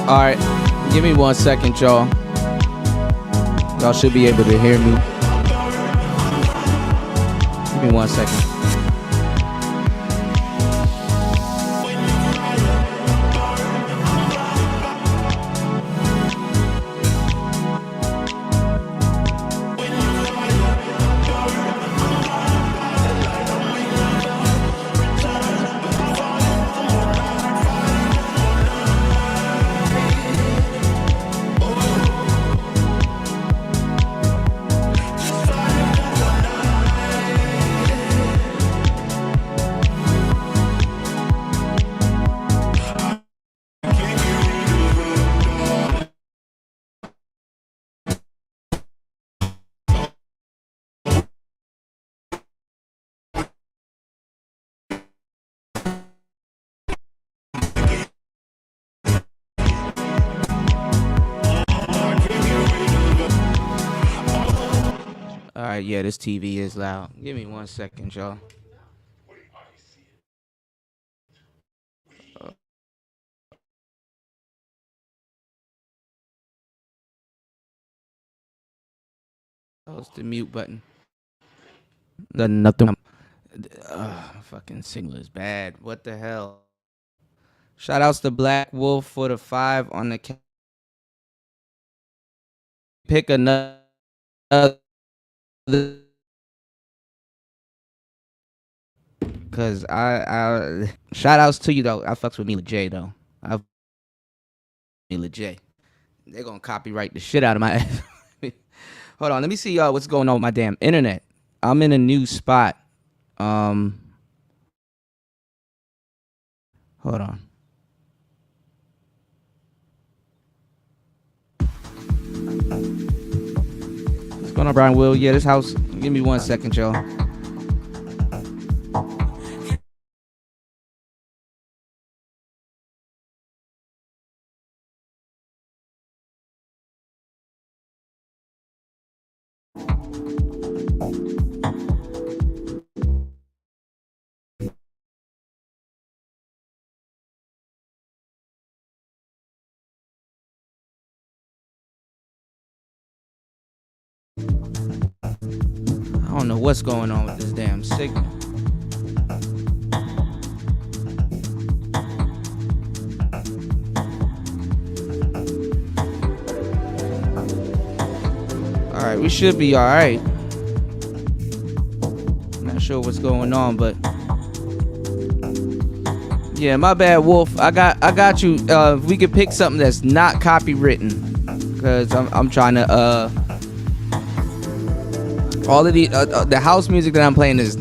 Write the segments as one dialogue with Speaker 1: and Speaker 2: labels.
Speaker 1: All right, give me 1 second, y'all. Y'all should be able to hear me. Give me 1 second. All right, yeah, this TV is loud. Give me 1 second, y'all. Oh, it's the mute button. Nothing. Fucking signal is bad. What the hell? Shout outs to Black Wolf for the 5 on the pick another. Cause I shout outs to you though. I fucks with Mila J though. Mila J. They're gonna copyright the shit out of my ass. Hold on, let me see what's going on with my damn internet. I'm in a new spot. Hold on. What's going on, Brian Will? Yeah, this house. Give me 1 second, y'all. I don't know what's going on with this damn signal. Alright, we should be alright. Not sure what's going on, but yeah, my bad, Wolf. I got you. If we could pick something that's not copywritten, because I'm trying to all of the house music that I'm playing is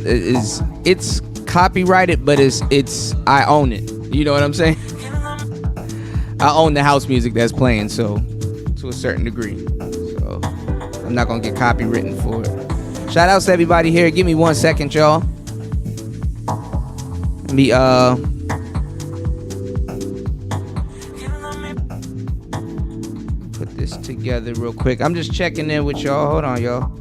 Speaker 1: it's copyrighted, but it's I own it. You know what I'm saying? I own the house music that's playing, so to a certain degree. So I'm not gonna get copywritten for it. Shout outs to everybody here. Give me 1 second, y'all. Let me put this together real quick. I'm just checking in with y'all. Hold on, y'all.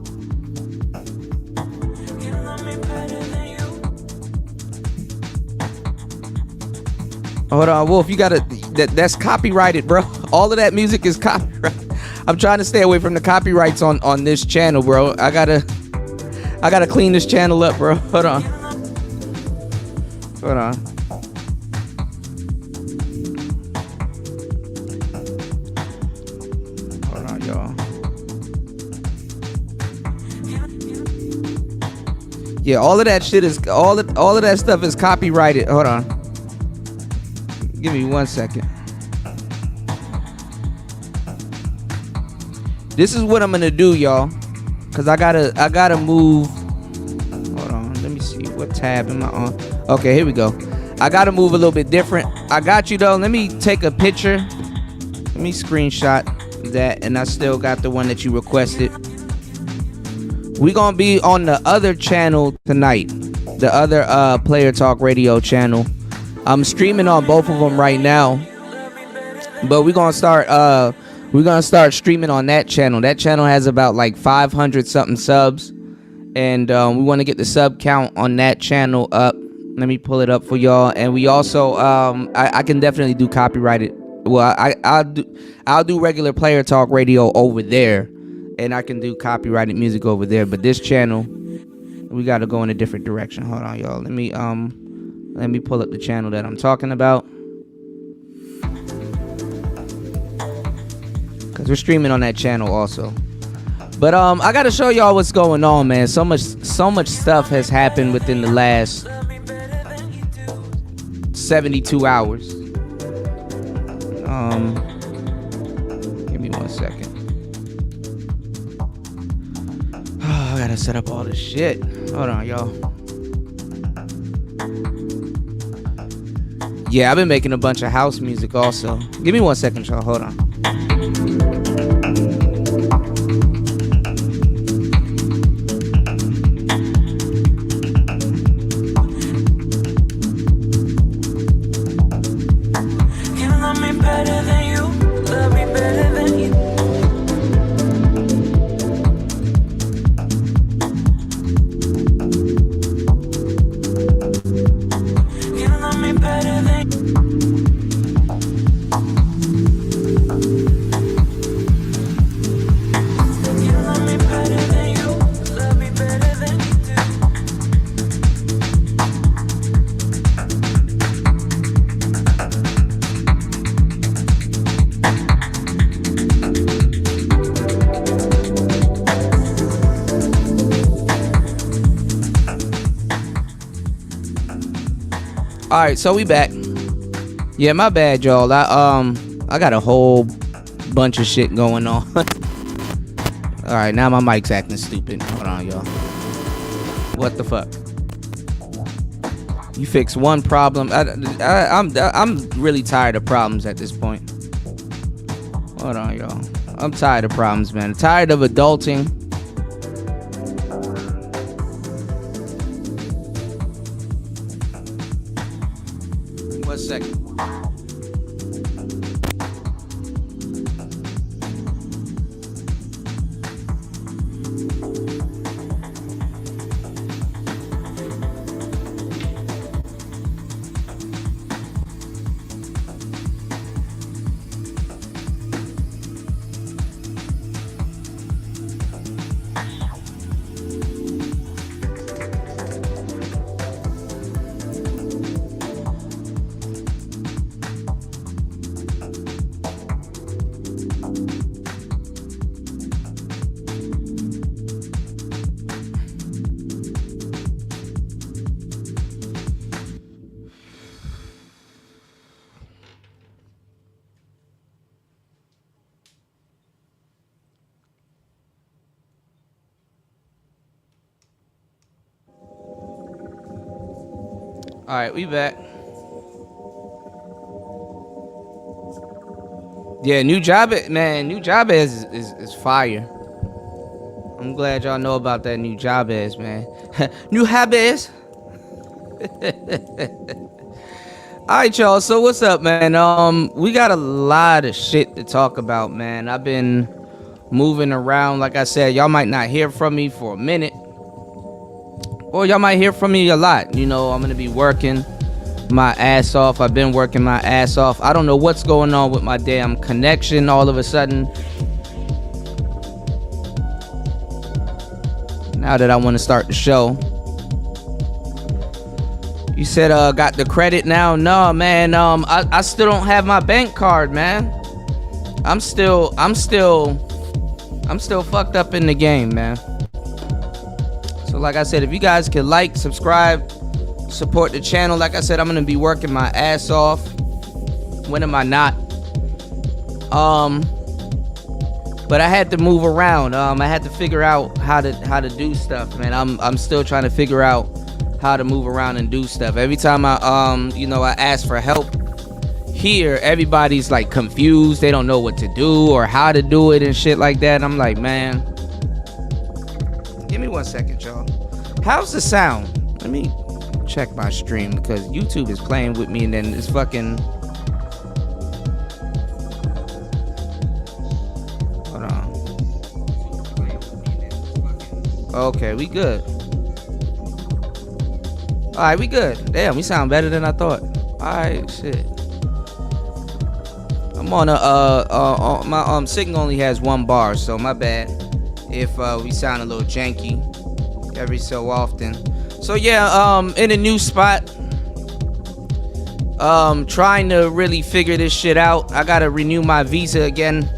Speaker 1: Hold on, Wolf. You gotta. That's copyrighted, bro. All of that music is copyrighted. I'm trying to stay away from the copyrights on this channel, bro. I gotta clean this channel up, bro. Hold on. Hold on. Hold on, y'all. Yeah, all of that shit is all of that stuff is copyrighted. Hold on. Give me 1 second. This is what I'm gonna do, y'all. Cause I gotta move. Hold on, let me see. What tab am I on? Okay, here we go. I gotta move a little bit different. I got you though. Let me take a picture. Let me screenshot that, and I still got the one that you requested. We gonna be on the other channel tonight, the other Player Talk Radio channel. I'm streaming on both of them right now, but we're gonna start streaming on that channel. That channel has about like 500 something subs, and we want to get the sub count on that channel up. Let me pull it up for y'all. And we also I can definitely do copyrighted Well, I'll do regular player talk radio over there, and I can do copyrighted music over there. But this channel, we got to go in a different direction. Hold on, y'all. Let me pull up the channel that I'm talking about, because we're streaming on that channel also. But I gotta show y'all what's going on, man. So much stuff has happened within the last 72 hours. Give me 1 second. Oh, I gotta set up all this shit. Hold on, y'all. Yeah, I've been making a bunch of house music also. Give me 1 second, y'all. Hold on. All right, so we back. Yeah, my bad, y'all. I got a whole bunch of shit going on. All right, now my mic's acting stupid. Hold on, y'all. What the fuck? You fix one problem. I'm really tired of problems at this point. Hold on, y'all. I'm tired of problems, man. I'm tired of adulting. 1 second. All right, we back. Yeah, new job, man. New job is fire. I'm glad y'all know about that new job man. New habits. All right, y'all. So what's up, man? We got a lot of shit to talk about, man. I've been moving around. Like I said, y'all might not hear from me for a minute. Or y'all might hear from me a lot. You know, I'm going to be working my ass off. I've been working my ass off. I don't know what's going on with my damn connection all of a sudden. Now that I want to start the show. You said got the credit now? No, man. I still don't have my bank card, man. I'm still fucked up in the game, man. So like I said, if you guys can like, subscribe, support the channel. Like I said, I'm gonna be working my ass off. When am I not? But I had to move around. I had to figure out how to do stuff, man. I'm still trying to figure out how to move around and do stuff. Every time I ask for help here, everybody's like confused. They don't know what to do or how to do it and shit like that. I'm like, man, give me 1 second, y'all. How's the sound? Let me check my stream because YouTube is playing with me and then it's fucking... Hold on. Okay, we good. Alright, we good. Damn, we sound better than I thought. Alright, shit. I'm I'm on my signal only has 1 bar, so my bad if we sound a little janky every so often. So yeah, in a new spot, trying to really figure this shit out. I gotta renew my visa again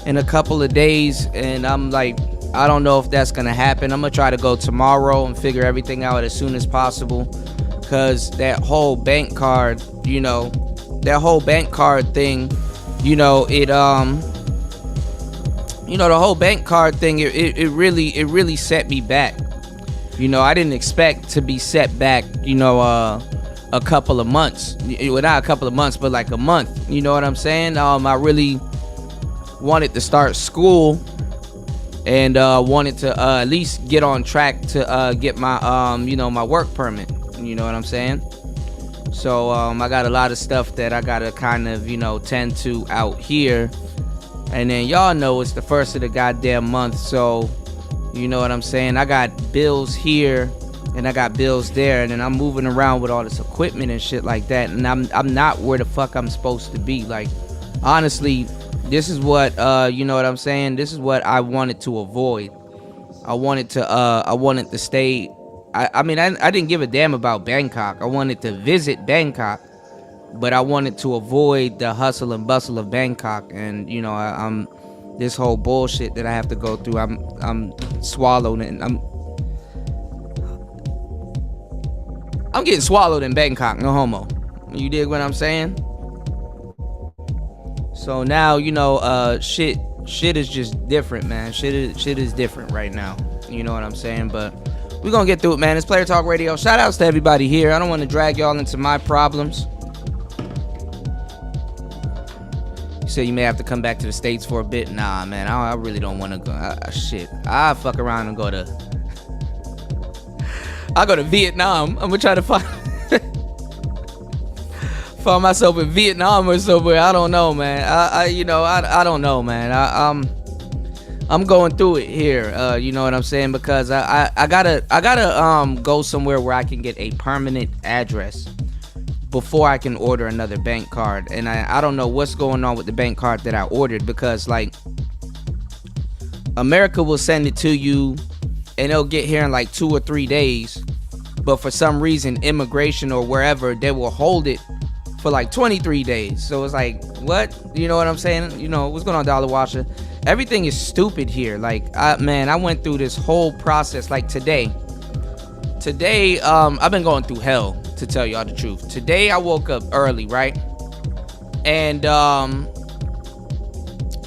Speaker 1: in a couple of days, and I'm like, I don't know if that's gonna happen. I'm gonna try to go tomorrow and figure everything out as soon as possible, cause that whole bank card, you know, that whole bank card thing, you know, it you know, the whole bank card thing, it really set me back. You know, I didn't expect to be set back, you know, a couple of months. Well, not a couple of months, but like a month. You know what I'm saying? I really wanted to start school and wanted to at least get on track to get my, you know, my work permit. You know what I'm saying? So I got a lot of stuff that I gotta kind of, you know, tend to out here. And then y'all know it's the first of the goddamn month, so you know what I'm saying? I got bills here and I got bills there, and then I'm moving around with all this equipment and shit like that, and I'm not where the fuck I'm supposed to be. Like, honestly, this is what you know what I'm saying? This is what I wanted to avoid. I wanted to stay. I mean, I didn't give a damn about Bangkok. I wanted to visit Bangkok, but I wanted to avoid the hustle and bustle of Bangkok. And you know, I'm this whole bullshit that I have to go through. I'm swallowed, and I'm getting swallowed in Bangkok. No homo. You dig what I'm saying? So now, you know, shit is just different, man. Shit is different right now. You know what I'm saying? But we're gonna get through it, man. It's Player Talk Radio. Shout outs to everybody here. I don't want to drag y'all into my problems. You say you may have to come back to the States for a bit. Nah, man, I really don't want to go. Shit, I fuck around and go to Vietnam. I'm gonna try to find myself in Vietnam or somewhere. I don't know, man. I don't know, man. I'm going through it here. You know what I'm saying? Because I gotta go somewhere where I can get a permanent address before I can order another bank card. And I don't know what's going on with the bank card that I ordered, because like America will send it to you and it'll get here in like 2 or 3 days, but for some reason immigration or wherever, they will hold it for like 23 days. So it's like, what? You know what I'm saying? You know what's going on, Dollar Washer? Everything is stupid here. Like, I went through this whole process. Like today I've been going through hell, to tell y'all the truth. Today I woke up early, right? And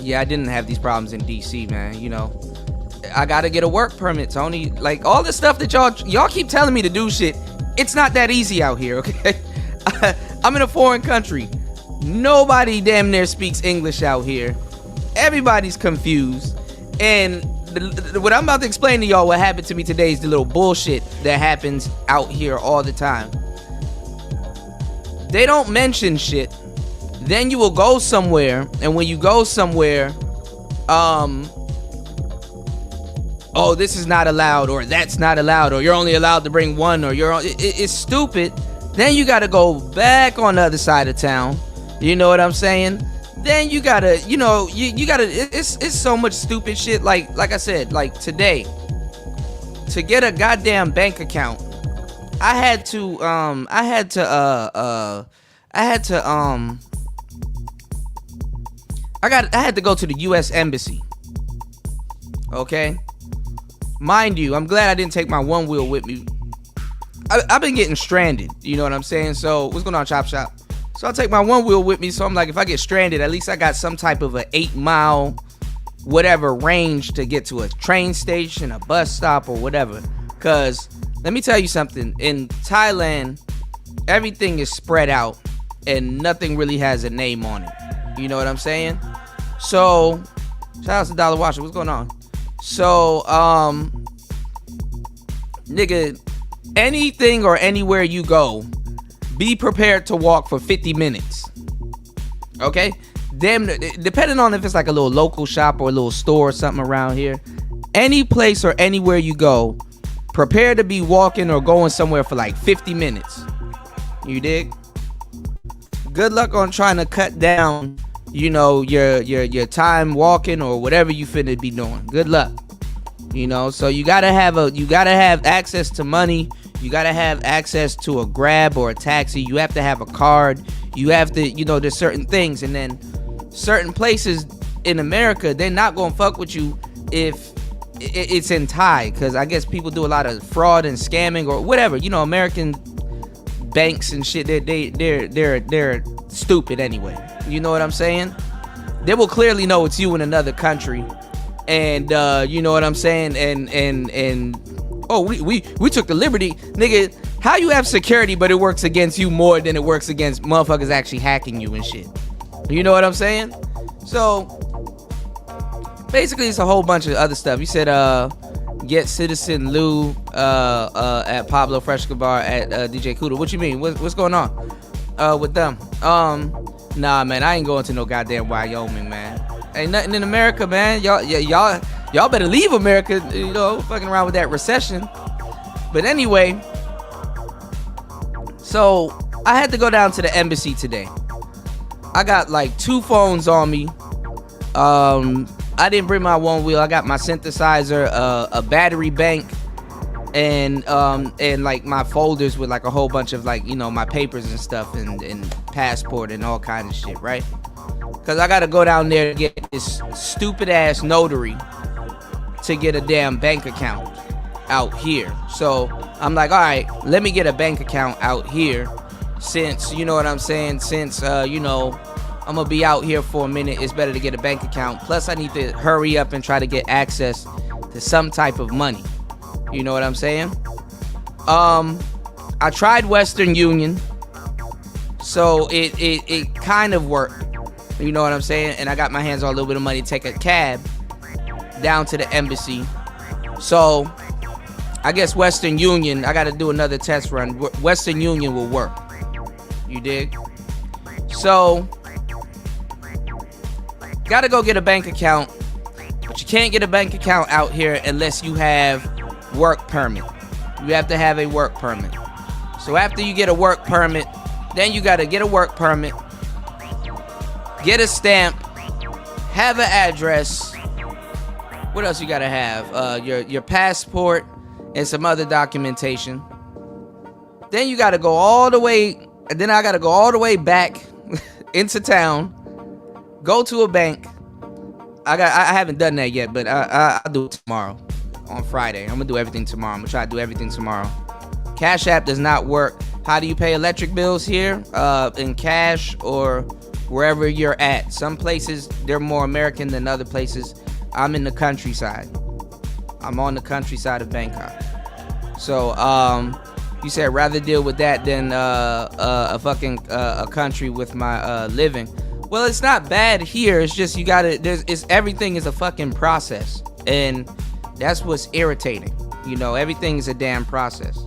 Speaker 1: yeah, I didn't have these problems in DC, man. You know, I gotta get a work permit, Tony. Like, all this stuff that y'all keep telling me to do shit, it's not that easy out here, okay? I'm in a foreign country. Nobody damn near speaks English out here. Everybody's confused. And what I'm about to explain to y'all, what happened to me today, is the little bullshit that happens out here all the time. They don't mention shit. Then you will go somewhere, and when you go somewhere, oh, this is not allowed, or that's not allowed, or you're only allowed to bring one, or it's stupid. Then you gotta go back on the other side of town. You know what I'm saying? Then you gotta, you know, you gotta, it's so much stupid shit. Like I said, like today, to get a goddamn bank account, I had to go to the U.S. Embassy. Okay? Mind you, I'm glad I didn't take my one wheel with me. I've been getting stranded, you know what I'm saying? So, what's going on, Chop Shop? So, I'll take my one wheel with me. So, I'm like, if I get stranded, at least I got some type of an 8-mile, whatever, range to get to a train station, a bus stop, or whatever. Because, let me tell you something. In Thailand, everything is spread out, and nothing really has a name on it. You know what I'm saying? So, shout out to Dollar Washer. What's going on? So, nigga, anything or anywhere you go, be prepared to walk for 50 minutes. Okay? Depending on if it's like a little local shop or a little store or something around here, any place or anywhere you go, prepare to be walking or going somewhere for like 50 minutes. You dig? Good luck on trying to cut down you know, your time walking or whatever you finna be doing. Good luck. You know, so you gotta have access to money. You gotta have access to a Grab or a taxi. You have to have a card. You have to, you know, there's certain things, and then certain places in America, they're not gonna fuck with you if it's in Thai, because I guess people do a lot of fraud and scamming or whatever. You know, American banks and shit, they're stupid anyway. You know what I'm saying? They will clearly know it's you in another country, and you know what I'm saying? And oh, we took the liberty, nigga. How you have security, but it works against you more than it works against motherfuckers actually hacking you and shit? You know what I'm saying? So basically, it's a whole bunch of other stuff. You said get Citizen Lou at Pablo Fresca Bar at DJ Kuda. What you mean? What's going on with them? Nah, man, I ain't going to no goddamn Wyoming, man. Ain't nothing in America, man. Y'all better leave America, you know, fucking around with that recession. But anyway, so I had to go down to the embassy today. I got like 2 phones on me. I didn't bring my one wheel. I got my synthesizer, a battery bank, and like my folders with like a whole bunch of like, you know, my papers and stuff, and passport and all kind of shit, right? Because I got to go down there to get this stupid ass notary to get a damn bank account out here. So I'm like, all right, let me get a bank account out here, since, you know what I'm saying, since you know, I'm gonna be out here for a minute. It's better to get a bank account. Plus I need to hurry up and try to get access to some type of money. You know what I'm saying? I tried Western Union, so it kind of worked. You know what I'm saying? And I got my hands on a little bit of money to take a cab down to the embassy. So I guess Western Union, I gotta do another test run. Western Union will work. You dig? So gotta go get a bank account, but you can't get a bank account out here unless you have work permit. You have to have a work permit. So after you get a work permit, then you gotta get a work permit, get a stamp, have an address. What else you gotta have? Your passport and some other documentation. Then you gotta go all the way, and then I gotta go all the way back into town. Go to a bank. I haven't done that yet, but I'll do it tomorrow, on Friday. I'm gonna do everything tomorrow. I'm gonna try to do everything tomorrow. Cash App does not work. How do you pay electric bills here? In cash or wherever you're at. Some places they're more American than other places. I'm in the countryside. I'm on the countryside of Bangkok. So you said rather deal with that than a country with my living. Well, it's not bad here. It's just you gotta. Everything is a fucking process, and that's what's irritating. You know, everything is a damn process.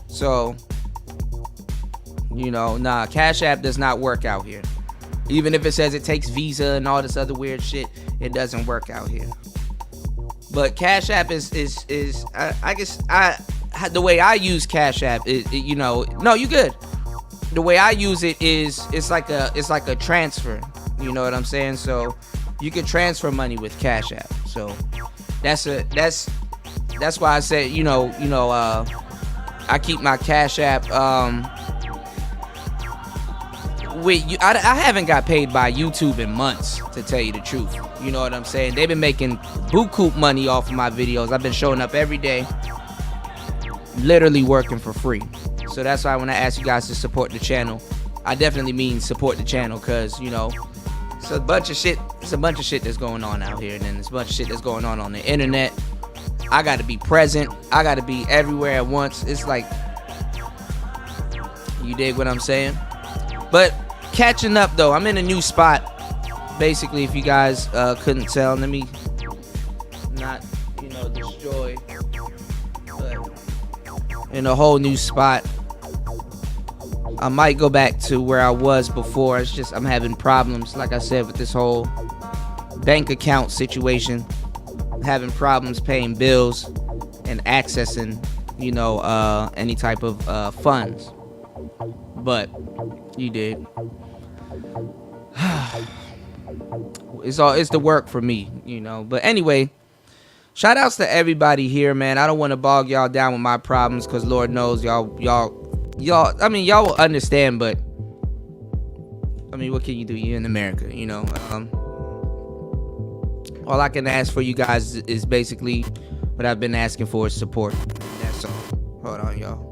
Speaker 1: So, you know, nah, Cash App does not work out here. Even if it says it takes Visa and all this other weird shit, it doesn't work out here. But Cash App is I guess the way I use Cash App is, you know, no, you good. The way I use it is it's like a transfer. You know what I'm saying? So you can transfer money with Cash App. So that's why I said, you know, I keep my Cash App with you. I haven't got paid by YouTube in months, to tell you the truth. You know what I'm saying? They've been making buku money off of my videos. I've been showing up every day, literally working for free. So that's why when I ask you guys to support the channel, I definitely mean support the channel, because, you know, it's a bunch of shit that's going on out here, and then there's a bunch of shit that's going on the internet. I gotta be present. I gotta be everywhere at once. It's like, you dig what I'm saying? But catching up though, I'm in a new spot. Basically, if you guys couldn't tell, let me not, you know, destroy, but in a whole new spot. I might go back to where I was before. It's just I'm having problems, like I said, with this whole bank account situation. I'm having problems paying bills and accessing, you know, any type of funds. But you did. it's the work for me, you know. But anyway, shout outs to everybody here, man. I don't want to bog y'all down with my problems, because Lord knows y'all I mean, y'all will understand, but I mean, what can you do? You're in America, you know. All I can ask for you guys is basically what I've been asking for, is support. That's all. Hold on, y'all.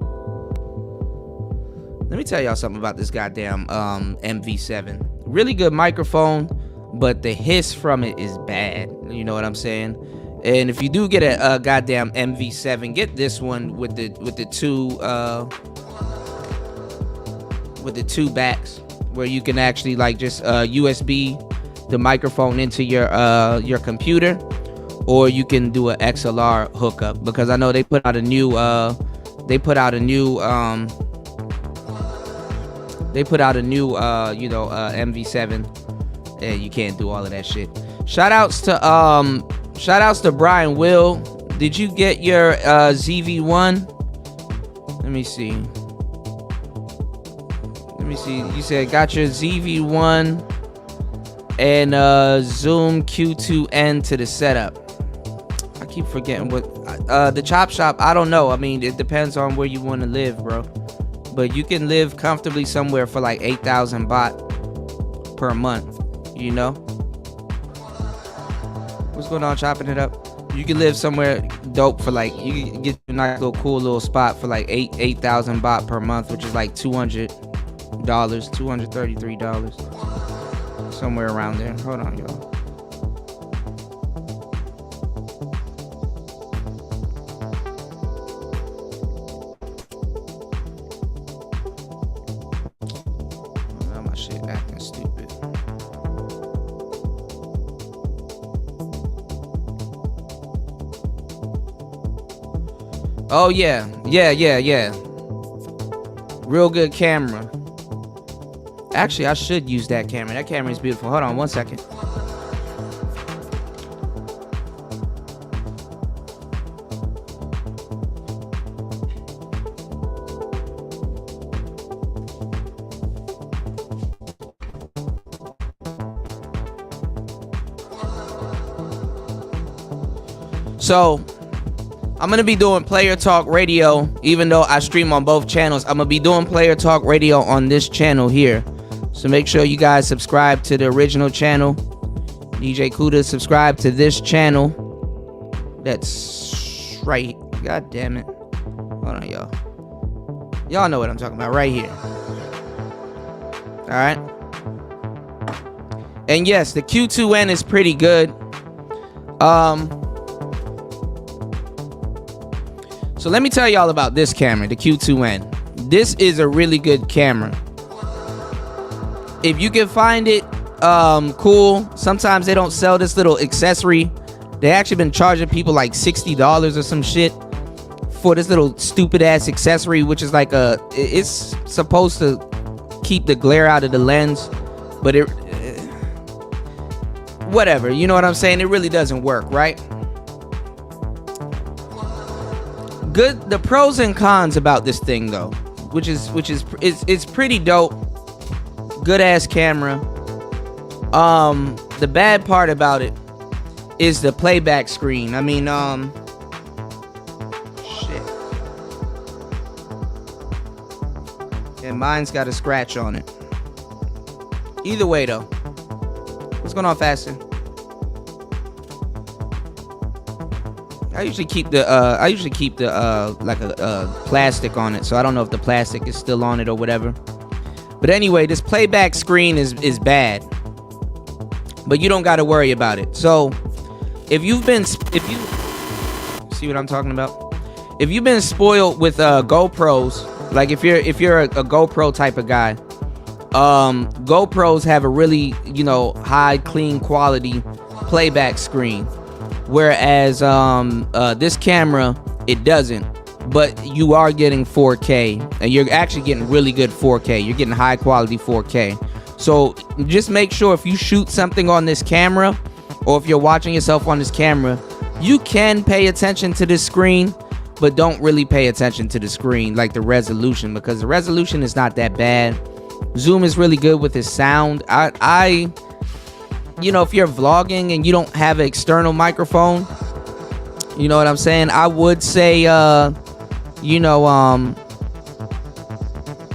Speaker 1: Let me tell y'all something about this goddamn MV7. Really good microphone, but the hiss from it is bad. You know what I'm saying? And if you do get a goddamn MV7, get this one with the two backs, where you can actually like just USB the microphone into your computer, or you can do an XLR hookup, because I know they put out a new MV7, and you can't do all of that shit. Shout outs to Brian Will. Did you get your ZV1? Let me see. You said got your ZV1 and Zoom Q2N to the setup. I keep forgetting what the chop shop. I don't know. I mean, it depends on where you want to live, bro. But you can live comfortably somewhere for like 8,000 baht per month, you know? What's going on, chopping it up? You can live somewhere dope for like, you can get a nice little cool little spot for like 8,000 baht per month, which is like $200, $233, somewhere around there. Hold on, y'all. Oh yeah. Real good camera. Actually, I should use that camera. That camera is beautiful. Hold on one second. So I'm going to be doing Player Talk Radio, even though I stream on both channels. I'm going to be doing Player Talk Radio on this channel here. So make sure you guys subscribe to the original channel. DJ Kuda, subscribe to this channel. That's right. God damn it. Hold on, y'all. Y'all know what I'm talking about right here. All right. And yes, the Q2N is pretty good. So let me tell y'all about this camera, the Q2N. This is a really good camera. If you can find it, cool. Sometimes they don't sell this little accessory. They actually been charging people like $60 or some shit for this little stupid ass accessory, which is like it's supposed to keep the glare out of the lens, but whatever, you know what I'm saying? It really doesn't work, right? Good. The pros and cons about this thing though, which is it's pretty dope. Good ass camera. The bad part about it is the playback screen. I mean, shit. And mine's got a scratch on it. Either way though. What's going on, Faster? I usually keep the like a plastic on it, so I don't know if the plastic is still on it or whatever. But anyway, this playback screen is bad, but you don't got to worry about it. So if you see what I'm talking about, if you've been spoiled with GoPros, like if you're a GoPro type of guy, GoPros have a really, you know, high clean quality playback screen. Whereas this camera, it doesn't, but you are getting 4K, and you're actually getting really good 4K. You're getting high quality 4K. So just make sure if you shoot something on this camera, or if you're watching yourself on this camera, you can pay attention to this screen, but don't really pay attention to the screen, like the resolution, because the resolution is not that bad. Zoom is really good with his sound. you know, if you're vlogging and you don't have an external microphone, you know what I'm saying, I would say you know,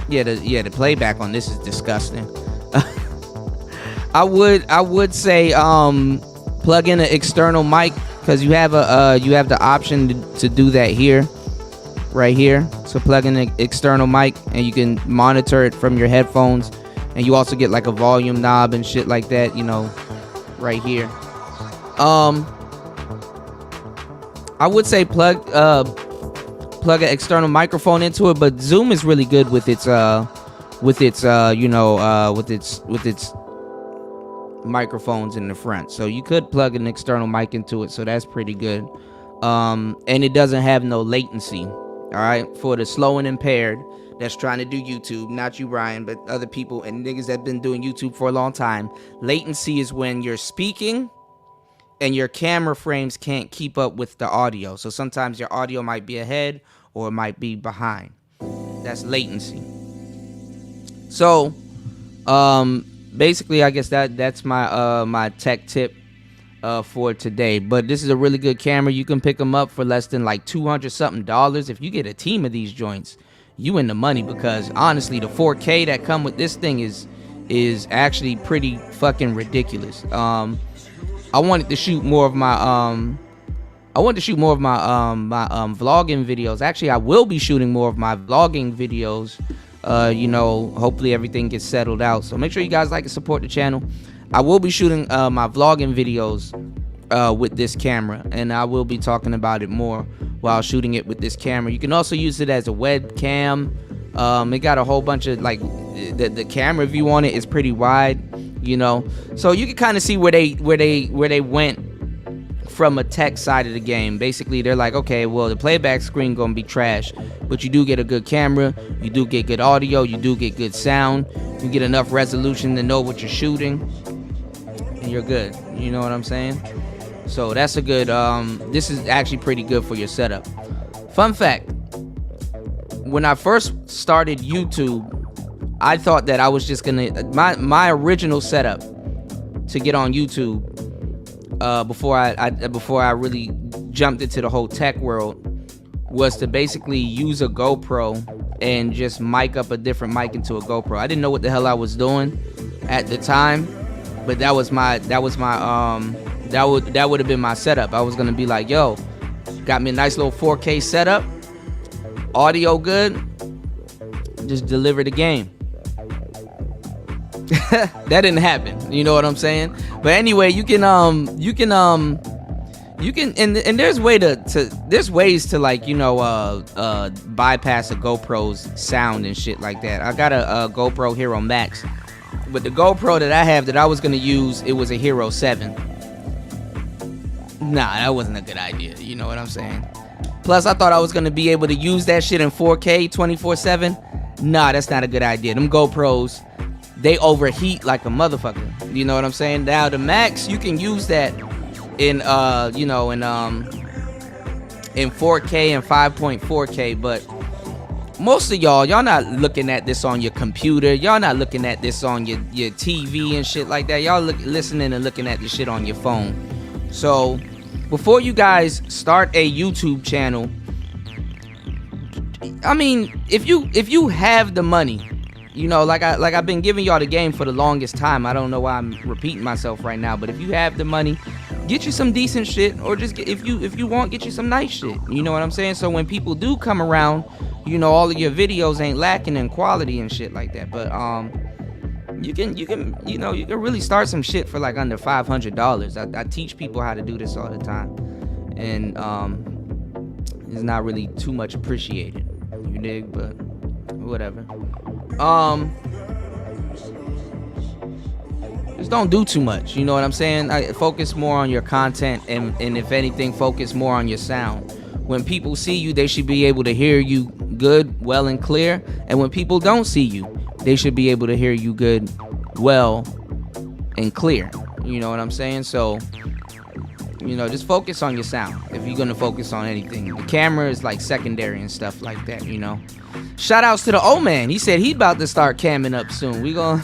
Speaker 1: the playback on this is disgusting. I would say plug in an external mic, because you have the option to do that here, right here. So plug in an external mic and you can monitor it from your headphones, and you also get like a volume knob and shit like that, you know, right here. I would say plug an external microphone into it, but Zoom is really good with its microphones in the front. So you could plug an external mic into it, so that's pretty good. And it doesn't have no latency. All right, for the slow and impaired that's trying to do YouTube, not you, Ryan, but other people and niggas that been doing YouTube for a long time. Latency is when you're speaking and your camera frames can't keep up with the audio. So sometimes your audio might be ahead or it might be behind. That's latency. So basically, I guess that's my my tech tip for today. But this is a really good camera. You can pick them up for less than like $200 something. If you get a team of these joints, you in the money, because honestly, the 4K that come with this thing is actually pretty fucking ridiculous. I wanted to shoot more of my vlogging videos. Actually, I will be shooting more of my vlogging videos. You know, hopefully everything gets settled out. So make sure you guys like and support the channel. I will be shooting my vlogging videos with this camera, and I will be talking about it more while shooting it with this camera. You can also use it as a webcam. It got a whole bunch of, like, the camera view on it is pretty wide, you know, so you can kind of see where they went from a tech side of the game. Basically, they're like, okay, well, the playback screen gonna be trash, but you do get a good camera, you do get good audio, you do get good sound, you get enough resolution to know what you're shooting, and you're good. You know what I'm saying? So that's a good this is actually pretty good for your setup. Fun fact, when I first started YouTube, I thought that I was just gonna, my original setup to get on YouTube, before I really jumped into the whole tech world, was to basically use a GoPro and just mic up a different mic into a GoPro. I didn't know what the hell I was doing at the time, but that would have been my setup. I was gonna be like, yo, got me a nice little 4K setup, audio good, just deliver the game. That didn't happen, you know what I'm saying? But anyway, you can and there's ways to, like, you know, bypass a GoPro's sound and shit like that. I got a GoPro Hero Max, but the GoPro that I have that I was gonna use, it was a Hero 7. Nah, that wasn't a good idea, you know what I'm saying? Plus, I thought I was gonna be able to use that shit in 4K 24/7. Nah, that's not a good idea. Them GoPros, they overheat like a motherfucker. You know what I'm saying? Now the Max, you can use that in you know, in 4K and 5.4K, but most of y'all not looking at this on your computer. Y'all not looking at this on your TV and shit like that. Y'all listening and looking at this shit on your phone. So before you guys start a YouTube channel, I mean, if you have the money, you know, like I've been giving y'all the game for the longest time. I don't know why I'm repeating myself right now, but if you have the money, get you some decent shit, or just if you want, get you some nice shit. You know what I'm saying? So when people do come around, you know, all of your videos ain't lacking in quality and shit like that. But you can you know, you can really start some shit for like under $500. I teach people how to do this all the time, and it's not really too much appreciated. You dig? But whatever. Just don't do too much, you know what I'm saying? Focus more on your content, and if anything, focus more on your sound. When people see you, they should be able to hear you good, well, and clear. And when people don't see you, they should be able to hear you good, well, and clear. You know what I'm saying? So, you know, just focus on your sound if you're gonna focus on anything. The camera is like secondary and stuff like that, you know. Shout outs to the old man. He said he about to start camming up soon. We gonna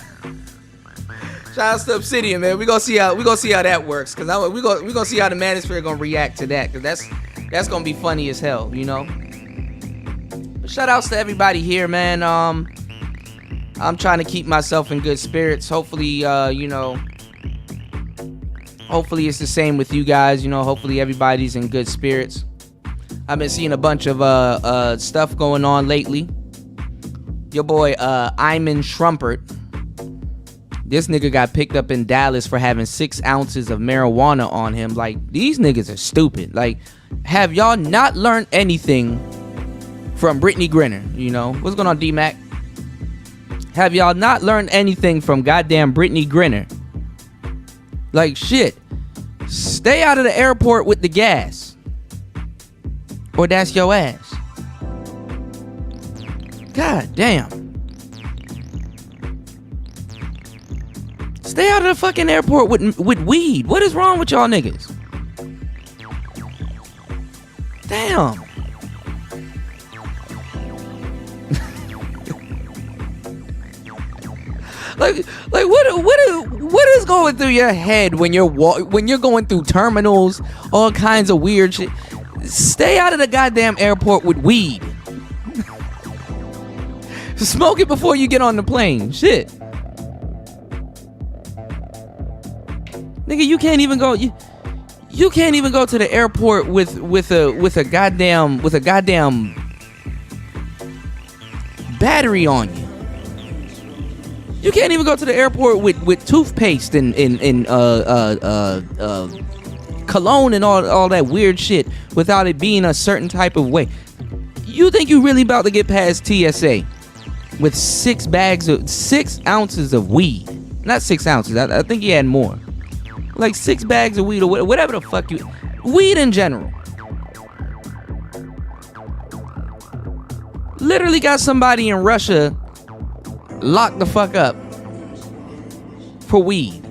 Speaker 1: Shout out to Obsidian, man. We gonna see how that works, cause we gonna see how the manosphere gonna react to that, cause that's gonna be funny as hell, you know. But shout outs to everybody here, man. I'm trying to keep myself in good spirits. Hopefully, you know, hopefully it's the same with you guys. You know, hopefully everybody's in good spirits. I've been seeing a bunch of stuff going on lately. Your boy Iman Schrumpert. This nigga got picked up in Dallas for having 6 ounces of marijuana on him. Like, these niggas are stupid. Like, have y'all not learned anything from Brittany Griner? You know, what's going on, D-Mac? Have y'all not learned anything from goddamn Brittany Griner? Like, shit. Stay out of the airport with the gas. Or that's your ass. God damn. Stay out of the fucking airport with weed. What is wrong with y'all niggas? Damn. like what is going through your head when you're going through terminals, all kinds of weird shit? Stay out of the goddamn airport with weed. Smoke it before you get on the plane. Shit. Nigga, you can't even go. You can't even go to the airport with a goddamn battery on you. You can't even go to the airport with toothpaste and cologne and all that weird shit without it being a certain type of way. You think you really about to get past TSA with 6 ounces of weed? Not 6 ounces. I think he had more. Like 6 bags of weed or whatever the fuck you... Weed in general. Literally got somebody in Russia locked the fuck up for weed.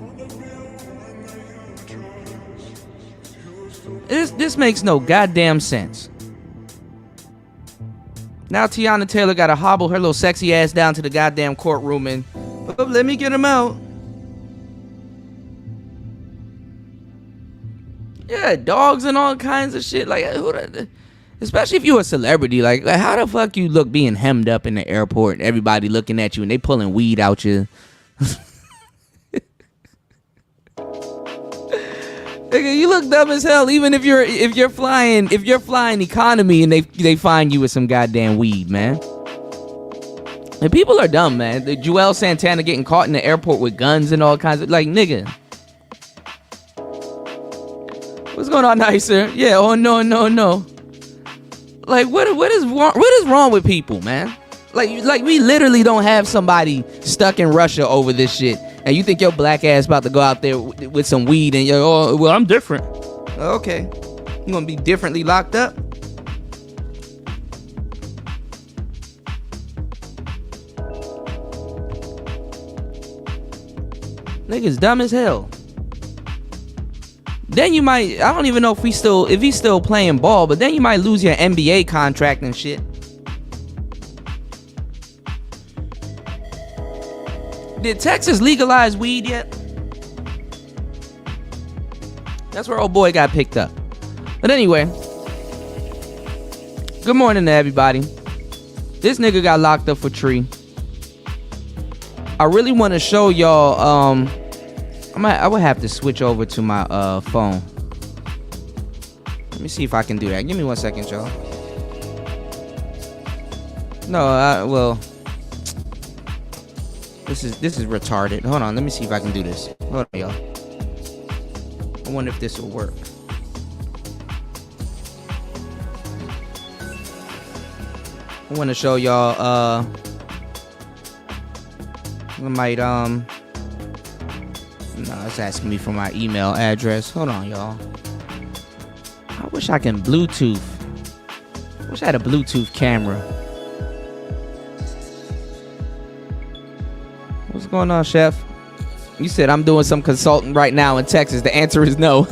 Speaker 1: This makes no goddamn sense. Now Tiana Taylor gotta hobble her little sexy ass down to the goddamn courtroom and... Oh, let me get him out. Yeah, dogs and all kinds of shit. Like, especially if you a celebrity. Like, how the fuck you look being hemmed up in the airport and everybody looking at you and they pulling weed out you? Nigga, you look dumb as hell. Even if you're flying economy and they find you with some goddamn weed, man. And people are dumb, man. The Joel Santana getting caught in the airport with guns and all kinds of, like, nigga. What's going on, Nicer? Yeah, oh no. Like, what is wrong with people, man? Like we literally don't have somebody stuck in Russia over this shit, and you think your black ass about to go out there with some weed and you're, oh, well, I'm different. Okay, you gonna be differently locked up? Niggas dumb as hell. Then you might, I don't even know if he's still playing ball, but then you might lose your NBA contract and shit. Did Texas legalize weed yet? That's where old boy got picked up. But anyway, good morning to everybody. This nigga got locked up for tree. I really want to show y'all, I would have to switch over to my phone. Let me see if I can do that. Give me 1 second, y'all. No, well, this is retarded. Hold on, let me see if I can do this. Hold on, y'all. I wonder if this will work. I want to show y'all. I might No, it's asking me for my email address. Hold on, y'all. I wish I can Bluetooth. I wish I had a Bluetooth camera. What's going on, chef? You said I'm doing some consulting right now in Texas. The answer is no.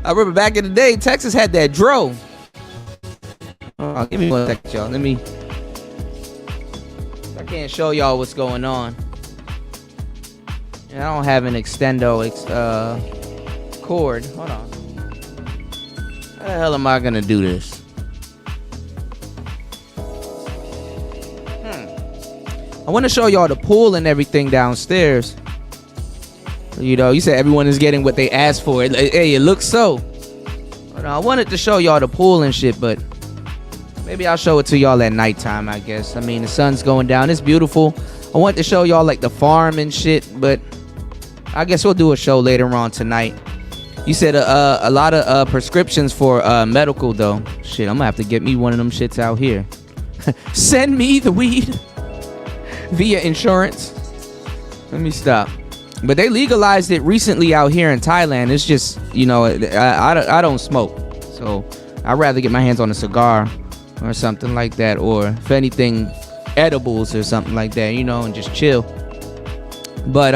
Speaker 1: I remember back in the day, Texas had that dro. Give me 1 second, y'all. I can't show y'all what's going on. And I don't have an extendo cord. Hold on. How the hell am I gonna do this? I want to show y'all the pool and everything downstairs. You know, you said everyone is getting what they asked for. Hey, it looks so. But I wanted to show y'all the pool and shit, but maybe I'll show it to y'all at nighttime, I guess. I mean, the sun's going down. It's beautiful. I wanted to show y'all like the farm and shit, but I guess we'll do a show later on tonight. You said a lot of prescriptions for medical, though. Shit, I'm gonna have to get me one of them shits out here. Send me the weed via insurance. Let me stop. But they legalized it recently out here in Thailand. It's just, you know, I don't smoke, so I'd rather get my hands on a cigar or something like that, or if anything, edibles or something like that, you know, and just chill. But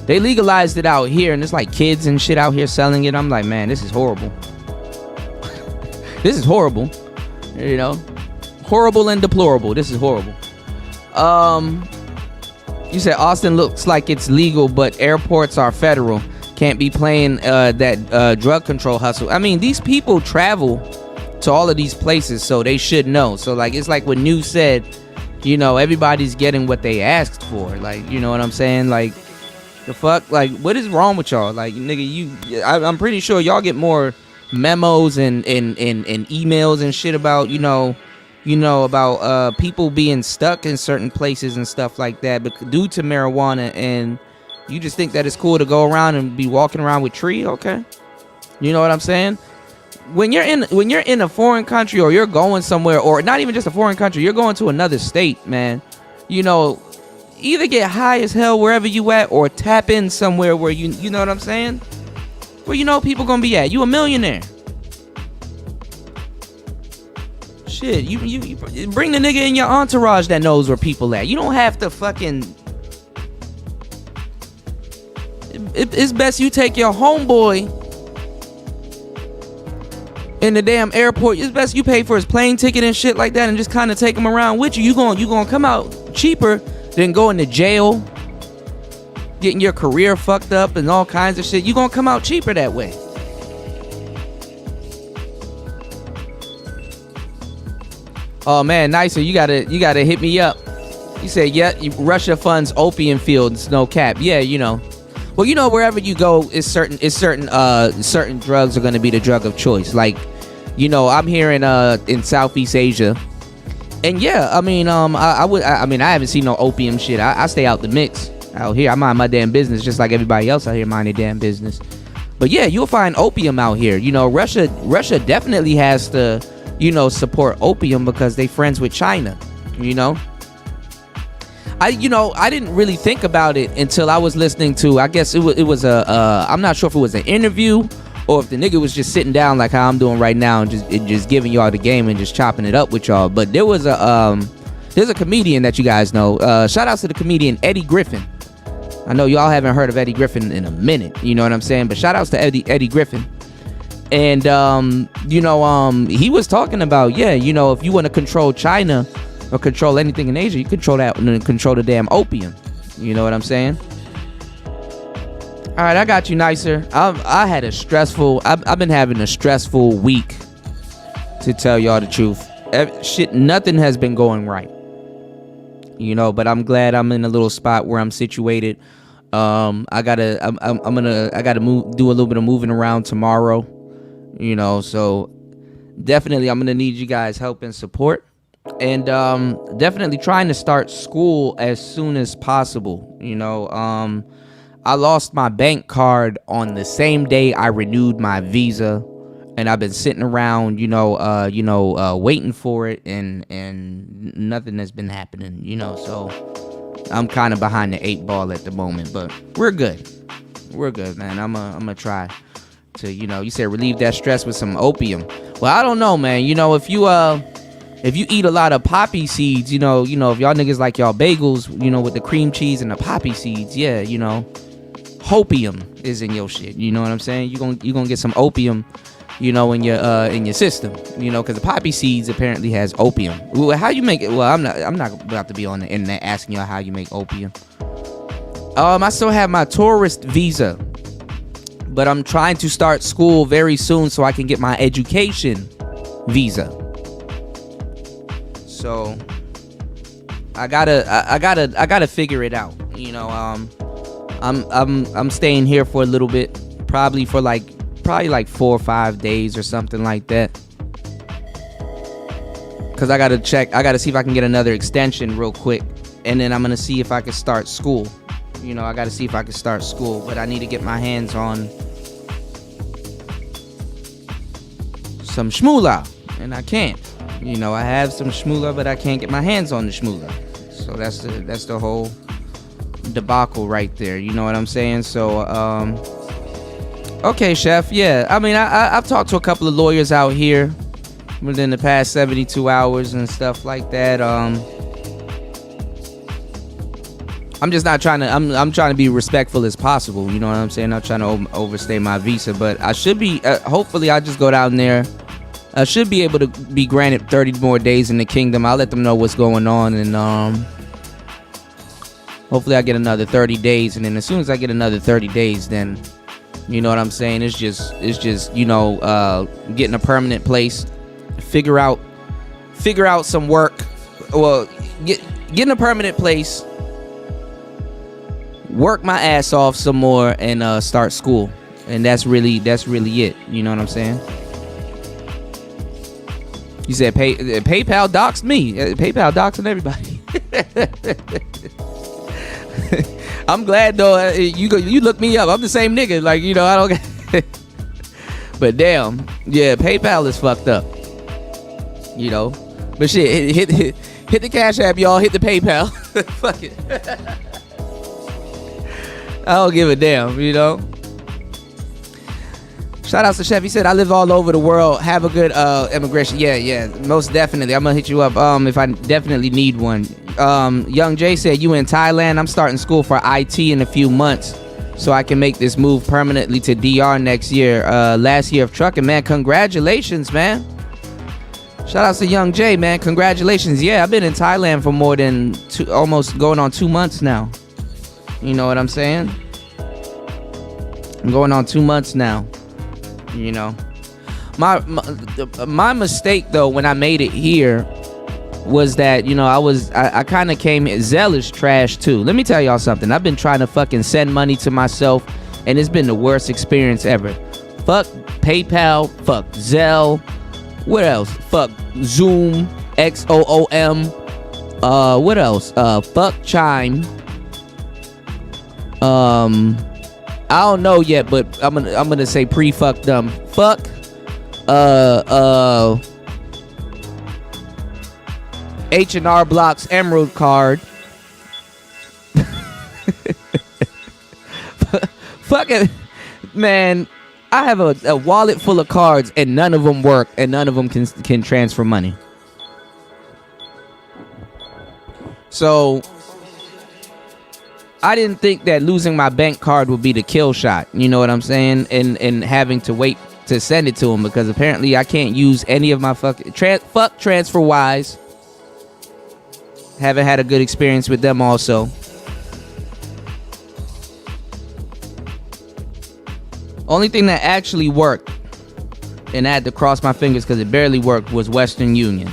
Speaker 1: they legalized it out here, and it's like kids and shit out here selling it. I'm like, man, this is horrible. This is horrible. You know, horrible and deplorable. This is horrible. You said Austin looks like it's legal, but airports are federal. Can't be playing that drug control hustle. I mean, these people travel to all of these places, so they should know. So like, it's like what New said, you know, everybody's getting what they asked for. Like, you know what I'm saying? Like, the fuck? Like, what is wrong with y'all? Like, nigga, I'm pretty sure y'all get more memos and emails and shit about, you know, about people being stuck in certain places and stuff like that, but due to marijuana, and you just think that it's cool to go around and be walking around with tree. Okay, you know what I'm saying? When you're in a foreign country, or you're going somewhere, or not even just a foreign country, you're going to another state, man, you know, either get high as hell wherever you at, or tap in somewhere where you know what I'm saying, where you know people gonna be at. You a millionaire. Shit, you bring the nigga in your entourage that knows where people at. You don't have to fucking... It's best you take your homeboy in the damn airport. It's best you pay for his plane ticket and shit like that, and just kind of take him around with you. You gonna come out cheaper than going to jail, getting your career fucked up and all kinds of shit. You gonna come out cheaper that way. Oh man, Nicer, you gotta hit me up. You say, yeah, Russia funds opium fields, no cap. Yeah, you know. Well, you know, wherever you go, certain drugs are gonna be the drug of choice. Like, you know, I'm here in Southeast Asia, and yeah, I mean, I haven't seen no opium shit. I stay out the mix out here. I mind my damn business, just like everybody else out here mind their damn business. But yeah, you'll find opium out here. You know, Russia definitely has to, you know, support opium because they friends with China, you know. I didn't really think about it until I was listening to, I guess it was I'm not sure if it was an interview or if the nigga was just sitting down like how I'm doing right now and just giving y'all the game and just chopping it up with y'all. But there's a comedian that you guys know. Shout out to the comedian Eddie Griffin. I know y'all haven't heard of Eddie Griffin in a minute, you know what I'm saying? But shout outs to Eddie Griffin. And he was talking about, yeah, you know, if you want to control China or control anything in Asia, you control that and control the damn opium. You know what I'm saying? All right, I got you, Nicer. I've been having a stressful week, to tell y'all the truth. Nothing has been going right, you know. But I'm glad I'm in a little spot where I'm situated. I gotta do a little bit of moving around tomorrow, you know. So definitely, I'm gonna need you guys' help and support. And definitely trying to start school as soon as possible. You know, I lost my bank card on the same day I renewed my visa, and I've been sitting around, waiting for it, and nothing has been happening. You know, so I'm kind of behind the 8 ball at the moment, but we're good. We're good, man. I'm gonna try to, you said relieve that stress with some opium. Well, I don't know, man. You know, if you eat a lot of poppy seeds, if y'all niggas like y'all bagels, with the cream cheese and the poppy seeds, yeah, hopium is in your shit. You know what I'm saying? You gonna get some opium, in your system, because the poppy seeds apparently has opium. Well, how you make it? Well, I'm not about to be on the internet asking y'all how you make opium. I still have my tourist visa, but I'm trying to start school very soon so I can get my education visa. So I gotta figure it out. You know, I'm staying here for a little bit, probably like 4 or 5 days or something like that. Cause I gotta see if I can get another extension real quick, and then I'm gonna see if I can start school. You know, I gotta see if I can start school, but I need to get my hands on some shmoolah, and I can't. You know, I have some shmoolah, but I can't get my hands on the shmoolah. So that's the whole debacle right there. You know what I'm saying? So, okay, Chef. Yeah, I mean, I've talked to a couple of lawyers out here within the past 72 hours and stuff like that. I'm just not trying to. I'm trying to be respectful as possible. You know what I'm saying? Not trying to overstay my visa, but I should be. Hopefully, I'll just go down there. I should be able to be granted 30 more days in the kingdom. I'll let them know what's going on, and hopefully I get another 30 days. And then as soon as I get another 30 days, then you know what I'm saying. It's just you know, getting a permanent place, figure out some work. Well, getting a permanent place. Work my ass off some more and start school, and that's really it. You know what I'm saying? You said PayPal doxed me. PayPal doxing everybody. I'm glad though. You look me up. I'm the same nigga. Like, you know, I don't. But damn, yeah, PayPal is fucked up. You know, but shit, hit the Cash App, y'all. Hit the PayPal. Fuck it. I don't give a damn, you know. Shout out to Chef. He said, I live all over the world. Have a good immigration. Yeah, most definitely. I'm gonna hit you up if I definitely need one. Young Jay said, you in Thailand? I'm starting school for IT in a few months so I can make this move permanently to DR next year. Last year of trucking, man. Congratulations, man. Shout out to Young Jay, man. Congratulations. Yeah, I've been in Thailand for more than almost going on 2 months now. You know what I'm saying? I'm going on 2 months now. You know, my mistake though when I made it here was that, you know, I kind of came zealous trash too. Let me tell y'all something. I've been trying to fucking send money to myself, and it's been the worst experience ever. Fuck PayPal. Fuck Zelle. What else? Fuck Zoom. XOOM. What else? Fuck Chime. I don't know yet, but I'm gonna say pre-fuck them. Fuck H&R Block's Emerald card. Fuck it, man. I have a wallet full of cards and none of them work, and none of them can transfer money. So I didn't think that losing my bank card would be the kill shot. You know what I'm saying? And having to wait to send it to them, because apparently I can't use any of my fucking fuck TransferWise. Haven't had a good experience with them also. Only thing that actually worked, and I had to cross my fingers because it barely worked, was Western Union.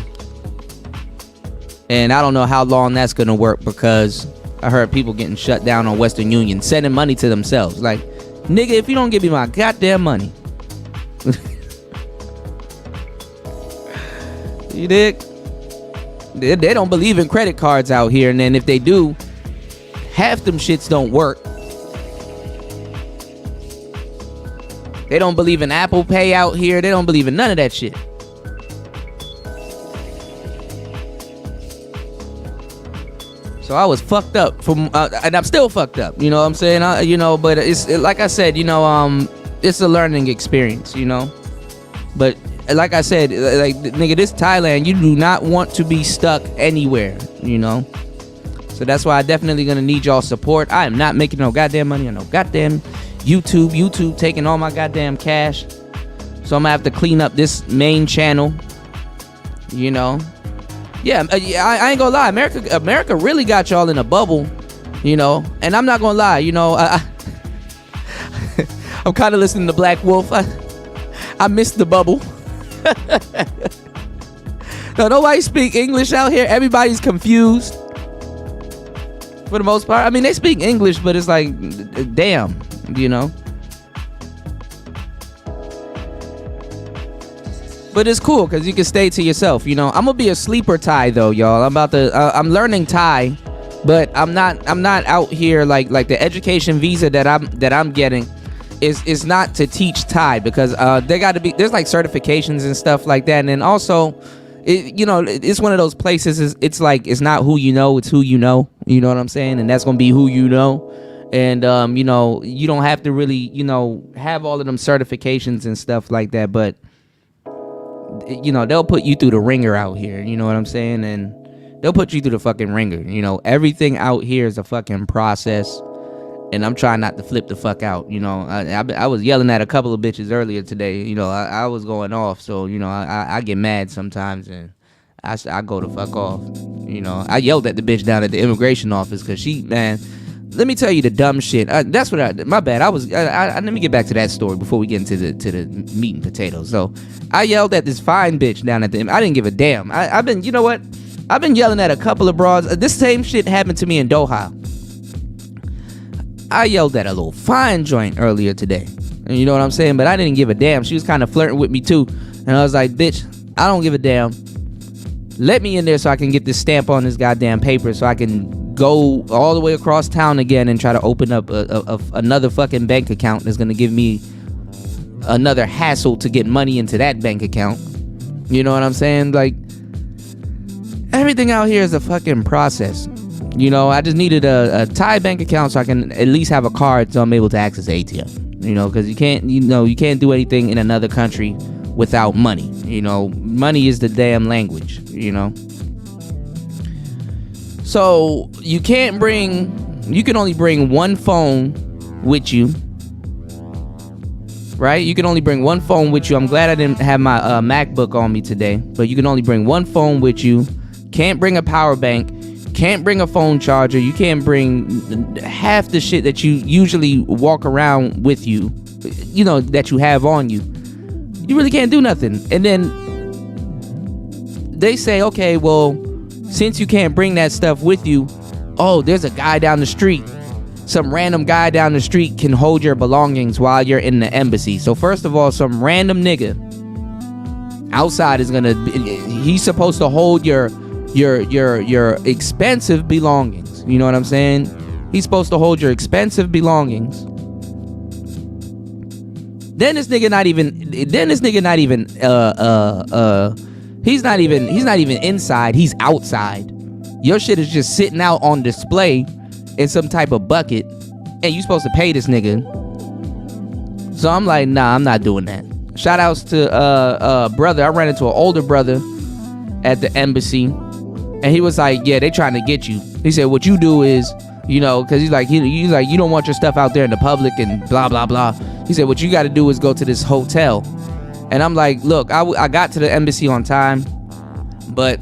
Speaker 1: And I don't know how long that's gonna work, because I heard people getting shut down on Western Union, sending money to themselves. Like, nigga, if you don't give me my goddamn money. You dig? They don't believe in credit cards out here, and then if they do, half them shits don't work. They don't believe in Apple Pay out here. They don't believe in none of that shit. So I was fucked up and I'm still fucked up. You know what I'm saying? You know, but it's like I said, you know, it's a learning experience, you know. But like I said, like, nigga, this Thailand, you do not want to be stuck anywhere, you know. So that's why I definitely gonna need y'all support. I am not making no goddamn money on no goddamn YouTube taking all my goddamn cash. So I'm gonna have to clean up this main channel, you know. Yeah, I ain't gonna lie. America really got y'all in a bubble you know. And I'm not gonna lie, you know, I'm kind of listening to Black Wolf. I missed the bubble. No, nobody speak English out here. Everybody's confused for the most part. I mean, they speak English, but it's like, damn, you know. But it's cool because you can stay to yourself, you know. I'm gonna be a sleeper Thai though, y'all. I'm learning Thai, but I'm not out here like the education visa that I'm getting is not to teach Thai, because there's like certifications and stuff like that. And then also, it's one of those places, it's like, it's not who you know, it's who you know what I'm saying? And that's gonna be who you know. And you know, you don't have to really, you know, have all of them certifications and stuff like that, but you know, they'll put you through the ringer out here, you know what I'm saying? And they'll put you through the fucking ringer, you know. Everything out here is a fucking process, and I'm trying not to flip the fuck out, you know. I was yelling at a couple of bitches earlier today, you know. I was going off, so, you know, I get mad sometimes, and I go the fuck off, you know. I yelled at the bitch down at the immigration office, because she, man, let me tell you the dumb shit. That's what my bad. Let me get back to that story before we get into the meat and potatoes. So I yelled at this fine bitch down at the, I didn't give a damn. I've been, you know what? I've been yelling at a couple of broads. This same shit happened to me in Doha. I yelled at a little fine joint earlier today. And you know what I'm saying? But I didn't give a damn. She was kind of flirting with me too. And I was like, bitch, I don't give a damn. Let me in there so I can get this stamp on this goddamn paper, so I can go all the way across town again and try to open up another fucking bank account that's gonna give me another hassle to get money into that bank account. You know what I'm saying? Like, everything out here is a fucking process. You know, I just needed a Thai bank account so I can at least have a card so I'm able to access the ATM. You know, because you can't do anything in another country without money. You know, money is the damn language, you know. So you can only bring one phone with you, right? You can only bring one phone with you. I'm glad I didn't have my MacBook on me today, but you can only bring one phone with you. Can't bring a power bank. Can't bring a phone charger. You can't bring half the shit that you usually walk around with you, you know, that you have on you. You really can't do nothing. And then they say, okay, well, since you can't bring that stuff with you, oh, there's a guy down the street. Some random guy down the street can hold your belongings while you're in the embassy. So first of all, some random nigga outside is he's supposed to hold your expensive belongings. You know what I'm saying? He's supposed to hold your expensive belongings. Then this nigga not even he's not even inside, he's outside. Your shit is just sitting out on display in some type of bucket, and you supposed to pay this nigga. So I'm like, nah, I'm not doing that. Shout outs to brother. I ran into an older brother at the embassy, and he was like, yeah, they trying to get you. He said, what you do is, you know, because he's like, you don't want your stuff out there in the public and blah blah blah. He said, what you got to do is go to this hotel. And I'm like, look, I got to the embassy on time, but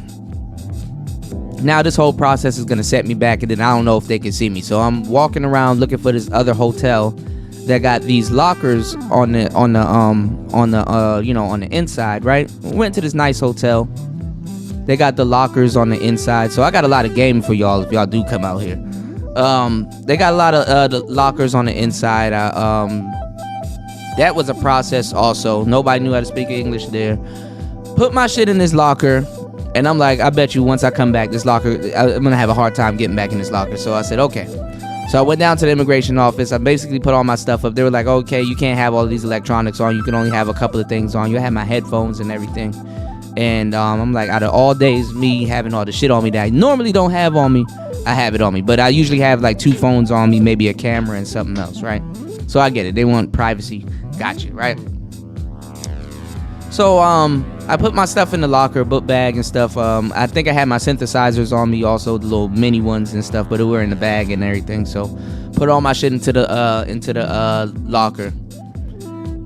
Speaker 1: now this whole process is gonna set me back, and then I don't know if they can see me. So I'm walking around looking for this other hotel that got these lockers on the inside, right? Went to this nice hotel. They got the lockers on the inside. So I got a lot of game for y'all if y'all do come out here. They got a lot of the lockers on the inside. That was a process also. Nobody knew how to speak English there. Put my shit in this locker, and I'm like, I bet you once I come back, this locker, I'm gonna have a hard time getting back in this locker. So I said, okay. So I went down to the immigration office. I basically put all my stuff up. They were like, okay, you can't have all of these electronics on. You can only have a couple of things on. You have my headphones and everything. And I'm like, out of all days, me having all the shit on me that I normally don't have on me, I have it on me. But I usually have like 2 phones on me, maybe a camera and something else, right? So I get it. They want privacy. Gotcha, right? So I put my stuff in the locker, book bag and stuff. I think I had my synthesizers on me also, the little mini ones and stuff, but they were in the bag and everything. So put all my shit into the locker.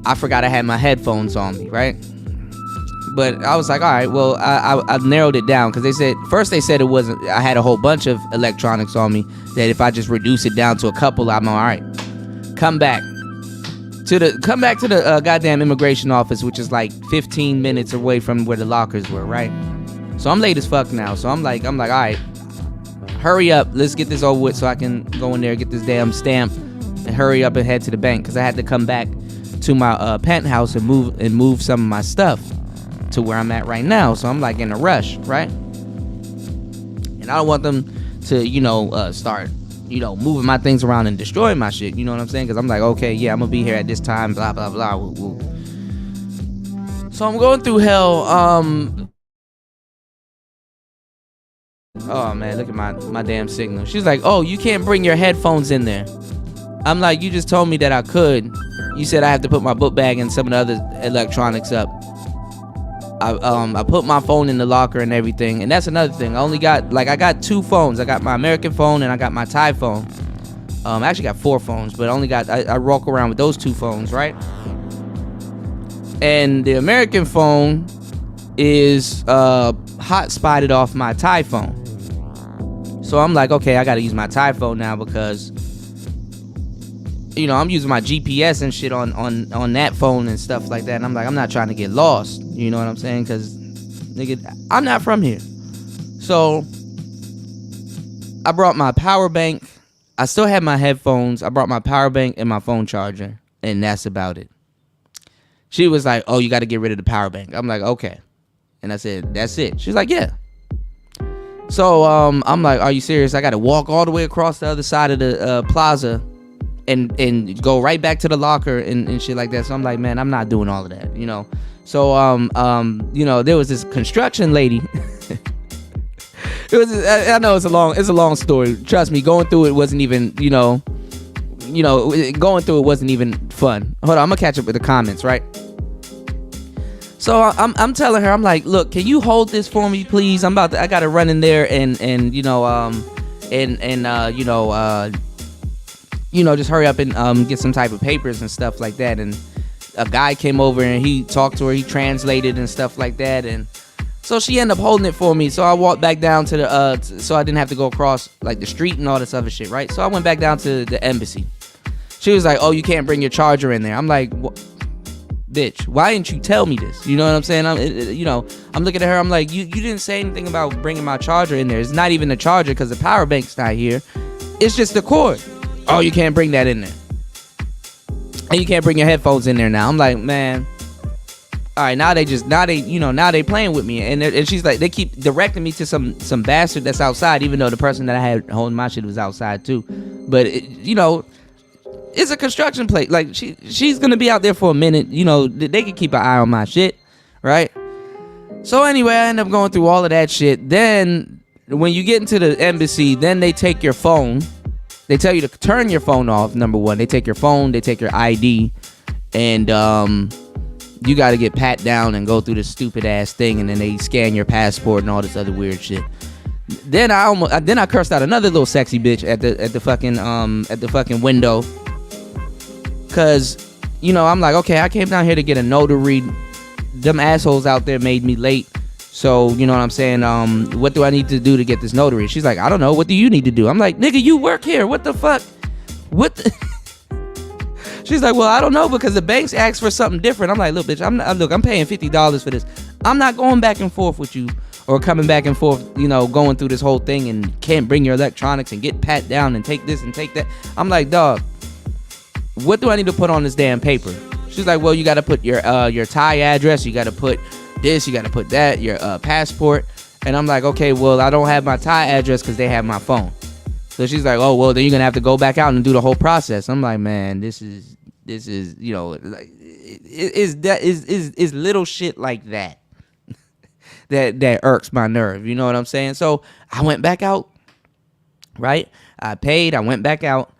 Speaker 1: I forgot I had my headphones on me, right? But I was like, all right, well, I narrowed it down because they said it wasn't. I had a whole bunch of electronics on me that if I just reduce it down to a couple, I'm all right. Come back to the goddamn immigration office, which is like 15 minutes away from where the lockers were, right? So I'm late as fuck now. So I'm like, all right, hurry up, let's get this over with so I can go in there, get this damn stamp, and hurry up and head to the bank because I had to come back to my penthouse and move some of my stuff to where I'm at right now. So I'm like in a rush, right? And I don't want them to, start, moving my things around and destroying my shit. You know what I'm saying? Because I'm like, okay, yeah, I'm gonna be here at this time, blah blah blah. Woo, woo. So I'm going through hell. Oh man, look at my damn signal. She's like, oh, you can't bring your headphones in there. I'm like, you just told me that I could. You said I have to put my book bag and some of the other electronics up. I put my phone in the locker and everything, and that's another thing. I got 2 phones. I got my American phone and I got my Thai phone. I actually got 4 phones, but I walk around with those 2 phones, right? And the American phone is hot spotted off my Thai phone. So I'm like, okay, I gotta use my Thai phone now because I'm using my GPS and shit on that phone and stuff like that. And I'm like, I'm not trying to get lost. You know what I'm saying? Because, nigga, I'm not from here. So I brought my power bank. I still had my headphones. I brought my power bank and my phone charger. And that's about it. She was like, oh, you got to get rid of the power bank. I'm like, okay. And I said, that's it. She's like, yeah. So I'm like, are you serious? I got to walk all the way across the other side of the plaza and go right back to the locker and shit like that. So I'm like, man, I'm not doing all of that, So there was this construction lady. I know it's a long story. Trust me, going through it wasn't even, going through it wasn't even fun. Hold on, I'm gonna catch up with the comments, right? So I'm telling her, I'm like, look, can you hold this for me, please? I gotta run in there and just hurry up and get some type of papers and stuff like that. And a guy came over and he talked to her, he translated and stuff like that. And so she ended up holding it for me. So I walked back down to the so I didn't have to go across like the street and all this other shit, right? So I went back down to the embassy. She was like, oh, you can't bring your charger in there. I'm like, bitch, why didn't you tell me this? You know what I'm saying? I'm looking at her, I'm like, you didn't say anything about bringing my charger in there. It's not even the charger because the power bank's not here. It's just the cord. Oh, you can't bring that in there. And you can't bring your headphones in there now. I'm like, man. All right, now they playing with me. And she's like, they keep directing me to some bastard that's outside, even though the person that I had holding my shit was outside too. But it's a construction place. Like she's gonna be out there for a minute. They can keep an eye on my shit, right? So anyway, I end up going through all of that shit. Then when you get into the embassy, then they take your phone. They tell you to turn your phone off, number one. They take your phone, they take your ID, and you got to get pat down and go through this stupid ass thing, and then they scan your passport and all this other weird shit. Then I cursed out another little sexy bitch at the fucking window, cause I'm like, okay, I came down here to get a notary. Them assholes out there made me late. So, you know what I'm saying? What do I need to do to get this notary? She's like, I don't know. What do you need to do? I'm like, nigga, you work here. What the fuck? She's like, well, I don't know because the banks asked for something different. I'm like, look, bitch, I'm paying $50 for this. I'm not going back and forth with you or coming back and forth, going through this whole thing and can't bring your electronics and get pat down and take this and take that. I'm like, dog, what do I need to put on this damn paper? She's like, well, you got to put your Thai address. You got to put this, you got to put that, your passport. And I'm like, okay, well, I don't have my Thai address because they have my phone. So she's like, oh, well, then you're gonna have to go back out and do the whole process. I'm like, man, this is like is little shit like that that irks my nerve. You know what I'm saying? So I went back out, right? I paid, I went back out,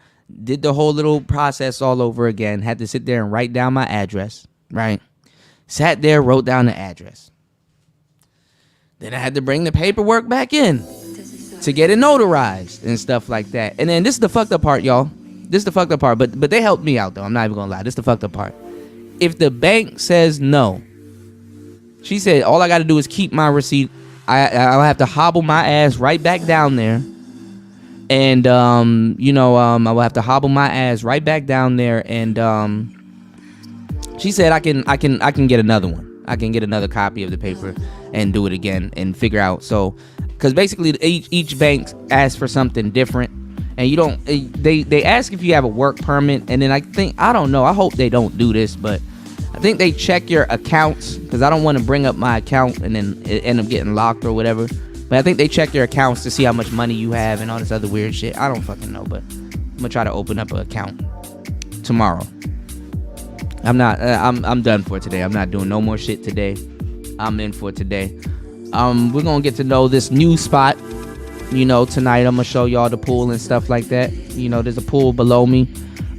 Speaker 1: did the whole little process all over again, had to sit there and write down my address, right? Sat there, wrote down the address. Then I had to bring the paperwork back in to get it notarized and stuff like that. And then this is the fucked up part, y'all. This is the fucked up part. But they helped me out, though. I'm not even gonna lie. This is the fucked up part. If the bank says no, She said all I got to do is keep my receipt. I'll have to hobble my ass right back down there, and I will have to hobble my ass right back down there, and she said I can get another one. I can get another copy of the paper and do it again and figure out. So, because basically each bank asks for something different, and you don't. They ask if you have a work permit, and then I don't know. I hope they don't do this, but I think they check your accounts, because I don't want to bring up my account and then it end up getting locked or whatever. But I think they check your accounts to see how much money you have and all this other weird shit. I don't fucking know, but I'm gonna try to open up an account tomorrow. I'm done for today. I'm not doing no more shit today. I'm in for today. We're gonna get to know this new spot. Tonight I'm gonna show y'all the pool and stuff like that. There's a pool below me.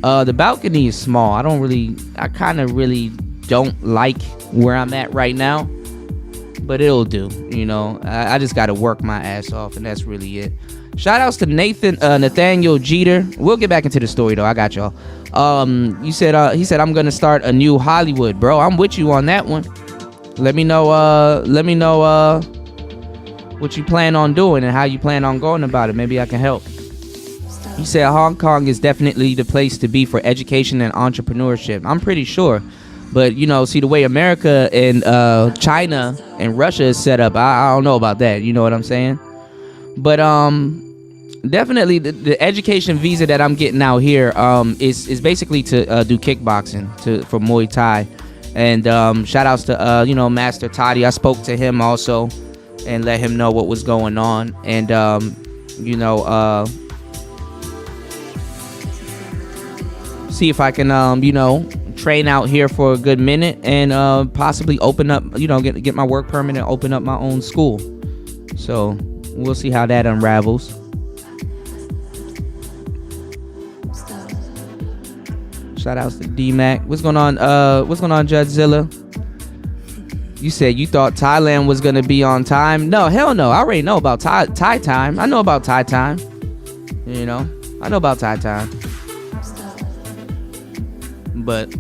Speaker 1: The balcony is small. I kind of really don't like where I'm at right now, but it'll do. I just gotta work my ass off, and that's really it. Shout outs to Nathaniel Jeter. We'll get back into the story though. I got y'all. He said I'm gonna start a new Hollywood, bro. I'm with you on that one. Let me know what you plan on doing and how you plan on going about it. Maybe I can help. He said Hong Kong is definitely the place to be for education and entrepreneurship. I'm pretty sure. But, see the way America and China and Russia is set up, I don't know about that. You know what I'm saying? But definitely the education visa that I'm getting out here is basically to do kickboxing for Muay Thai. And shout outs to, Master Toddy. I spoke to him also and let him know what was going on. And, see if I can, train out here for a good minute and possibly open up, get my work permit and open up my own school. So we'll see how that unravels. Shout outs to D-Mac. What's going on, Judgezilla? You said you thought Thailand was gonna be on time. No, hell no. I already know about Thai time. I know about Thai time. I know about Thai time. But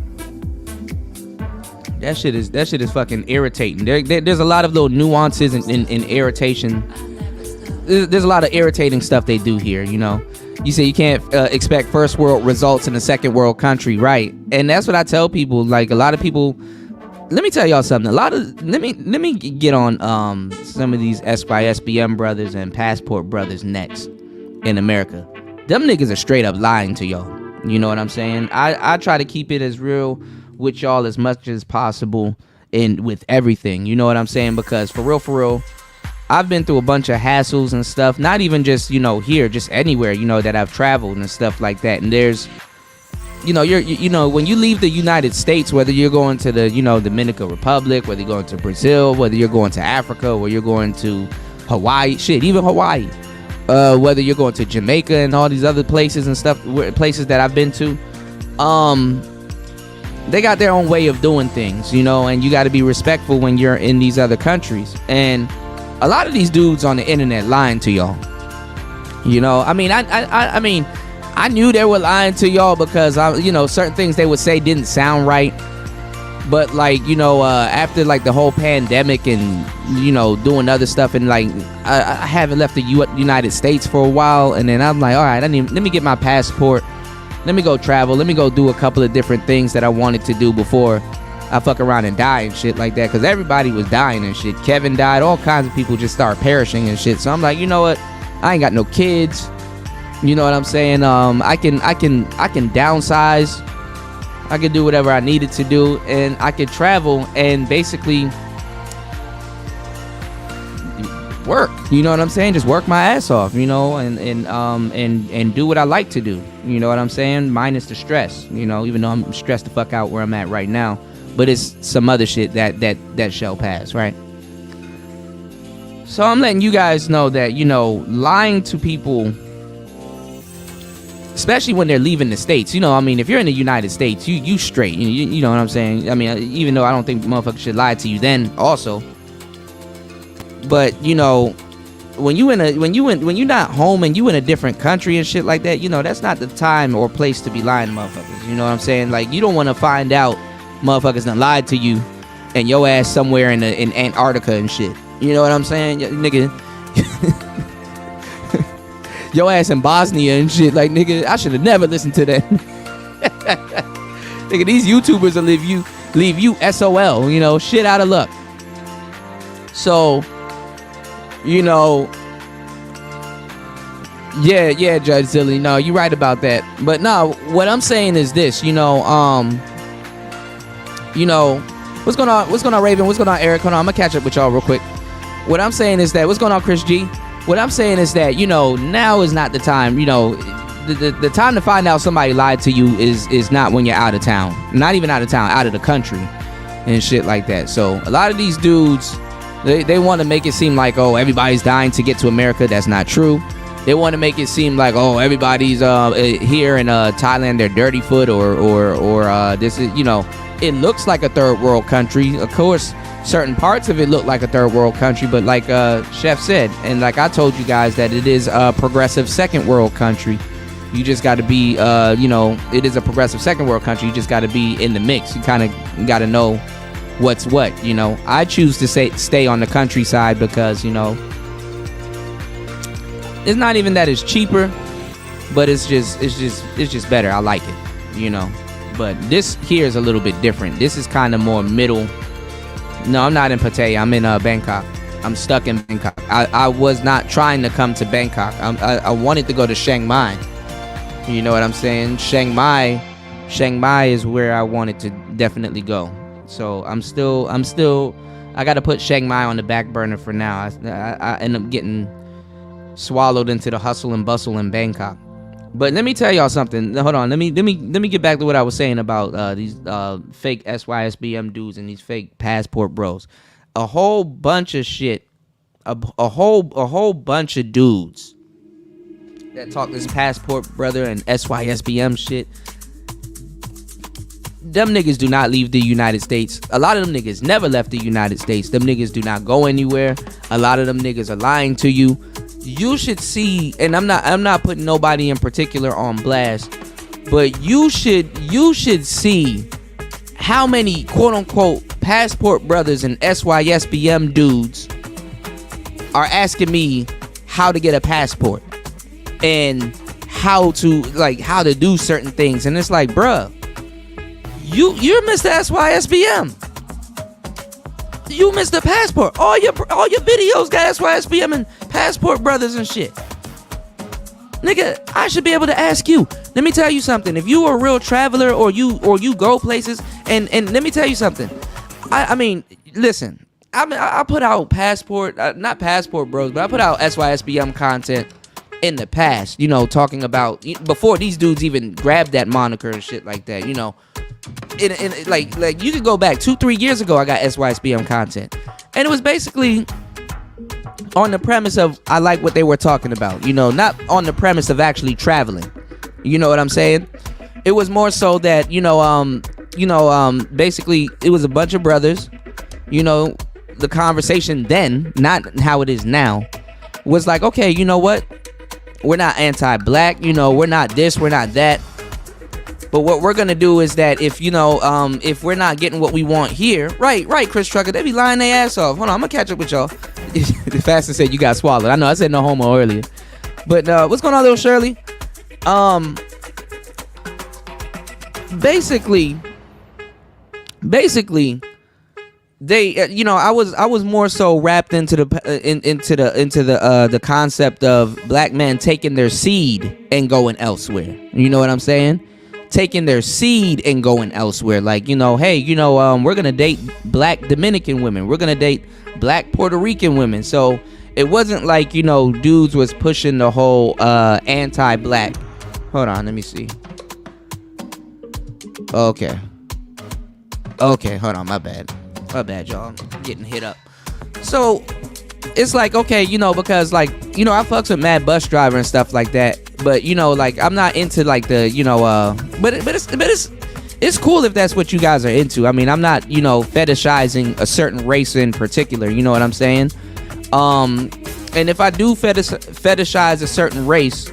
Speaker 1: that shit is fucking irritating. There's a lot of little nuances and irritation. There's a lot of irritating stuff they do here. You say you can't expect first world results in a second world country, right? And that's what I tell people. Like, a lot of people. Let me tell y'all something. Let me get on some of these SBM brothers and passport brothers next in America. Them niggas are straight up lying to y'all. You know what I'm saying? I try to keep it as real with y'all as much as possible and with everything. You know what I'm saying? Because for real, I've been through a bunch of hassles and stuff. Not even just, here, just anywhere, that I've traveled and stuff like that. And there's, when you leave the United States, whether you're going to the, Dominican Republic, whether you're going to Brazil, whether you're going to Africa, or you're going to Hawaii, even Hawaii. Whether you're going to Jamaica and all these other places and stuff, places that I've been to, they got their own way of doing things, and you got to be respectful when you're in these other countries. And a lot of these dudes on the internet lying to y'all. I knew they were lying to y'all because certain things they would say didn't sound right. But after the whole pandemic and doing other stuff, and I haven't left the United States for a while, and then I'm like, all right, let me get my passport, let me go travel, let me go do a couple of different things that I wanted to do before I fuck around and die and shit like that, because everybody was dying and shit. Kevin died, all kinds of people just started perishing and shit. So I'm like, you know what? I ain't got no kids. You know what I'm saying? I can downsize. I could do whatever I needed to do, and I could travel and basically work. You know what I'm saying? Just work my ass off, and do what I like to do. You know what I'm saying? Minus the stress. Even though I'm stressed the fuck out where I'm at right now, but it's some other shit that shall pass, right? So I'm letting you guys know that lying to people, especially when they're leaving the States. If you're in the United States, you straight. You know what I'm saying? Even though I don't think motherfuckers should lie to you then also. But, when you're not home and you in a different country and shit like that, that's not the time or place to be lying to motherfuckers. You know what I'm saying? Like, you don't want to find out motherfuckers done lied to you and your ass somewhere in Antarctica and shit. You know what I'm saying, nigga? Your ass in Bosnia and shit. Like, nigga, I should have never listened to that. Nigga, these YouTubers will leave you SOL. You know, shit out of luck. So, you know, yeah, Judge Zilly. No, you're right about that. But no, what I'm saying is this. You know, what's going on, Raven? What's going on, Eric? Hold on, I'm gonna catch up with y'all real quick. What I'm saying is that, what's going on, Chris G? What I'm saying is that, you know, now is not the time. You know, the time to find out somebody lied to you is not when you're out of town. Not even out of town, out of the country and shit like that. So a lot of these dudes, they want to make it seem like, oh, everybody's dying to get to America. That's not true. They want to make it seem like, oh, everybody's here in Thailand, they're dirty foot or this is, you know, it looks like a third world country. Of course, certain parts of it look like a third world country, but like Chef said, and like I told you guys, that it is a progressive second world country. You just got to be, you know, it is a progressive second world country. You just got to be in the mix. You kind of got to know what's what, you know. I choose to stay on the countryside because, you know, it's not even that it's cheaper, but it's just better. I like it, you know. But this here is a little bit different. This is kind of more middle. No, I'm not in Pattaya. I'm in Bangkok. I'm stuck in Bangkok. I was not trying to come to Bangkok. I wanted to go to Chiang Mai. You know what I'm saying? Chiang Mai is where I wanted to definitely go. So I got to put Chiang Mai on the back burner for now. I end up getting swallowed into the hustle and bustle in Bangkok. But let me tell y'all something. Hold on. Let me get back to what I was saying about these fake SYSBM dudes and these fake passport bros. A whole bunch of shit. A whole bunch of dudes that talk this passport brother and SYSBM shit. Them niggas do not leave the United States. A lot of them niggas never left the United States. Them niggas do not go anywhere. A lot of them niggas are lying to you. You should see, and I'm not putting nobody in particular on blast, but you should see how many quote unquote passport brothers and SYSBM dudes are asking me how to get a passport and how to do certain things. And it's like, bruh, you're Mr. SYSBM. You missed the passport. All your videos got SYSBM and passport brothers and shit. Nigga, I should be able to ask you. Let me tell you something. If you are a real traveler or you go places, and let me tell you something. I mean, listen. I put out not passport bros, but I put out SYSBM content in the past. You know, talking about before these dudes even grabbed that moniker and shit like that. You know. Like you could go back 2-3 years ago. I got SYSBM content, and it was basically on the premise of I like what they were talking about, you know, not on the premise of actually traveling. You know what I'm saying? It was more so that basically it was a bunch of brothers. You know, the conversation then, not how it is now, was like, okay, you know what? We're not anti-black. You know, we're not this, we're not that. But what we're gonna do is that if if we're not getting what we want here, right, Chris Trucker, they be lying their ass off. Hold on, I'm gonna catch up with y'all. The Fast said you got swallowed. I know I said no homo earlier, but what's going on, little Shirley? Basically, they, I was more so wrapped into the concept of black men taking their seed and going elsewhere. You know what I'm saying? Taking their seed and going elsewhere. Like, hey, we're gonna date black Dominican women, we're gonna date black Puerto Rican women. So it wasn't like, dudes was pushing the whole anti-black. Hold on, let me see. Okay, hold on, my bad, y'all. I'm getting hit up. So it's like, okay, because like, I fucks with mad bus driver and stuff like that. But like, I'm not into like the but it's cool if that's what you guys are into. I mean, I'm not fetishizing a certain race in particular. You know what I'm saying? And if I do fetishize a certain race,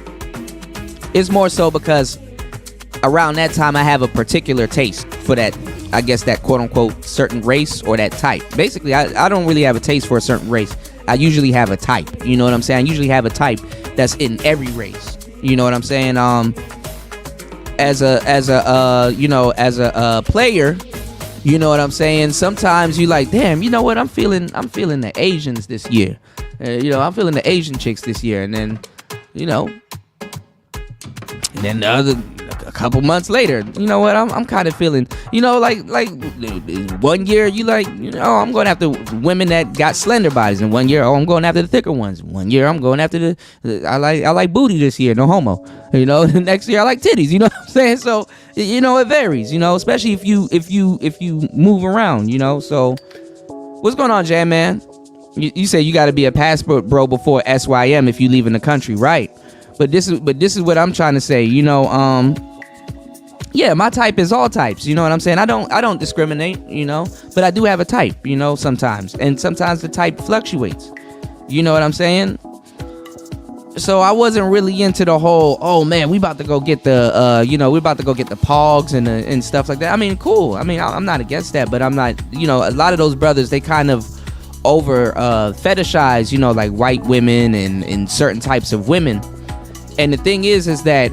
Speaker 1: it's more so because around that time I have a particular taste for that I guess that quote unquote certain race or that type. Basically, I don't really have a taste for a certain race. I usually have a type. You know what I'm saying? I usually have a type that's in every race. You know what I'm saying? As a player, you know what I'm saying? Sometimes you like, damn, you know what? I'm feeling the Asians this year. I'm feeling the Asian chicks this year, and then, a couple months later, you know what? I'm kind of feeling, like 1 year you like, I'm going after women that got slender bodies, and 1 year, I'm going after the thicker ones. 1 year, I'm going after I like booty this year, no homo. The next year I like titties. You know what I'm saying? So, it varies. Especially if you move around. So, what's going on, Jam Man? You say you got to be a passport bro before SYM if you leaving the country, right? But this is what I'm trying to say. Yeah, my type is all types. You know what I'm saying? I don't discriminate. But I do have a type. Sometimes, and sometimes the type fluctuates. You know what I'm saying? So I wasn't really into the whole, oh man, we about to go get the, we about to go get the pogs and stuff like that. I mean, cool. I mean, I'm not against that, but I'm not. A lot of those brothers, they kind of over fetishize, like white women and certain types of women. And the thing is that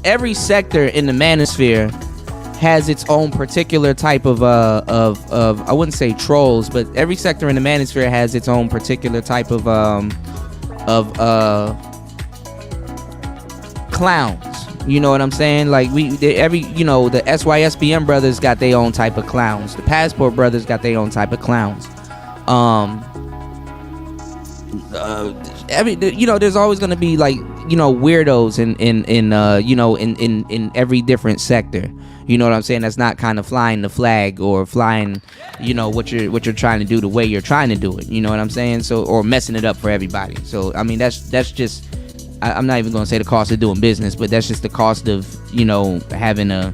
Speaker 1: every sector in the manosphere has its own particular type of I wouldn't say trolls, but every sector in the manosphere has its own particular type of clowns. You know what I'm saying? Like the SYSBM brothers got their own type of clowns. The Passport brothers got their own type of clowns. There's always gonna be like weirdos in every different sector. You know what I'm saying? That's not kind of flying the flag or flying, what you're trying to do the way you're trying to do it. You know what I'm saying? So, or messing it up for everybody. So I mean that's just. I'm not even gonna say the cost of doing business, but that's just the cost of having not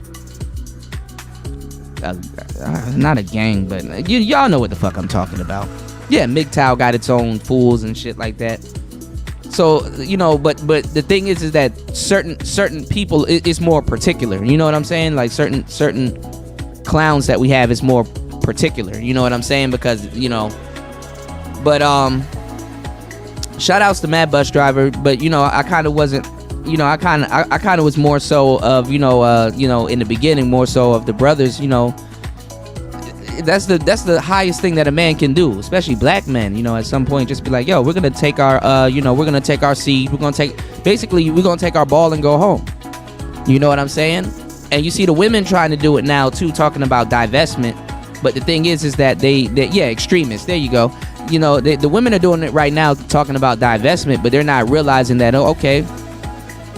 Speaker 1: a gang, but y'all know what the fuck I'm talking about. Yeah, MGTOW got its own fools and shit like that. So but the thing is that certain people is more particular. You know what I'm saying? Like certain clowns that we have is more particular. You know what I'm saying? Because but shout outs to Mad Bus Driver, but I kind of wasn't, I kind of was more so of in the beginning more so of the brothers. That's the highest thing that a man can do, especially black men. At some point, just be like, yo, we're gonna take our we're gonna take our seed, we're gonna take our ball and go home. You know what I'm saying? And you see the women trying to do it now too, talking about divestment. But the thing is that they extremists. There you go. The women are doing it right now, talking about divestment, but they're not realizing that, okay,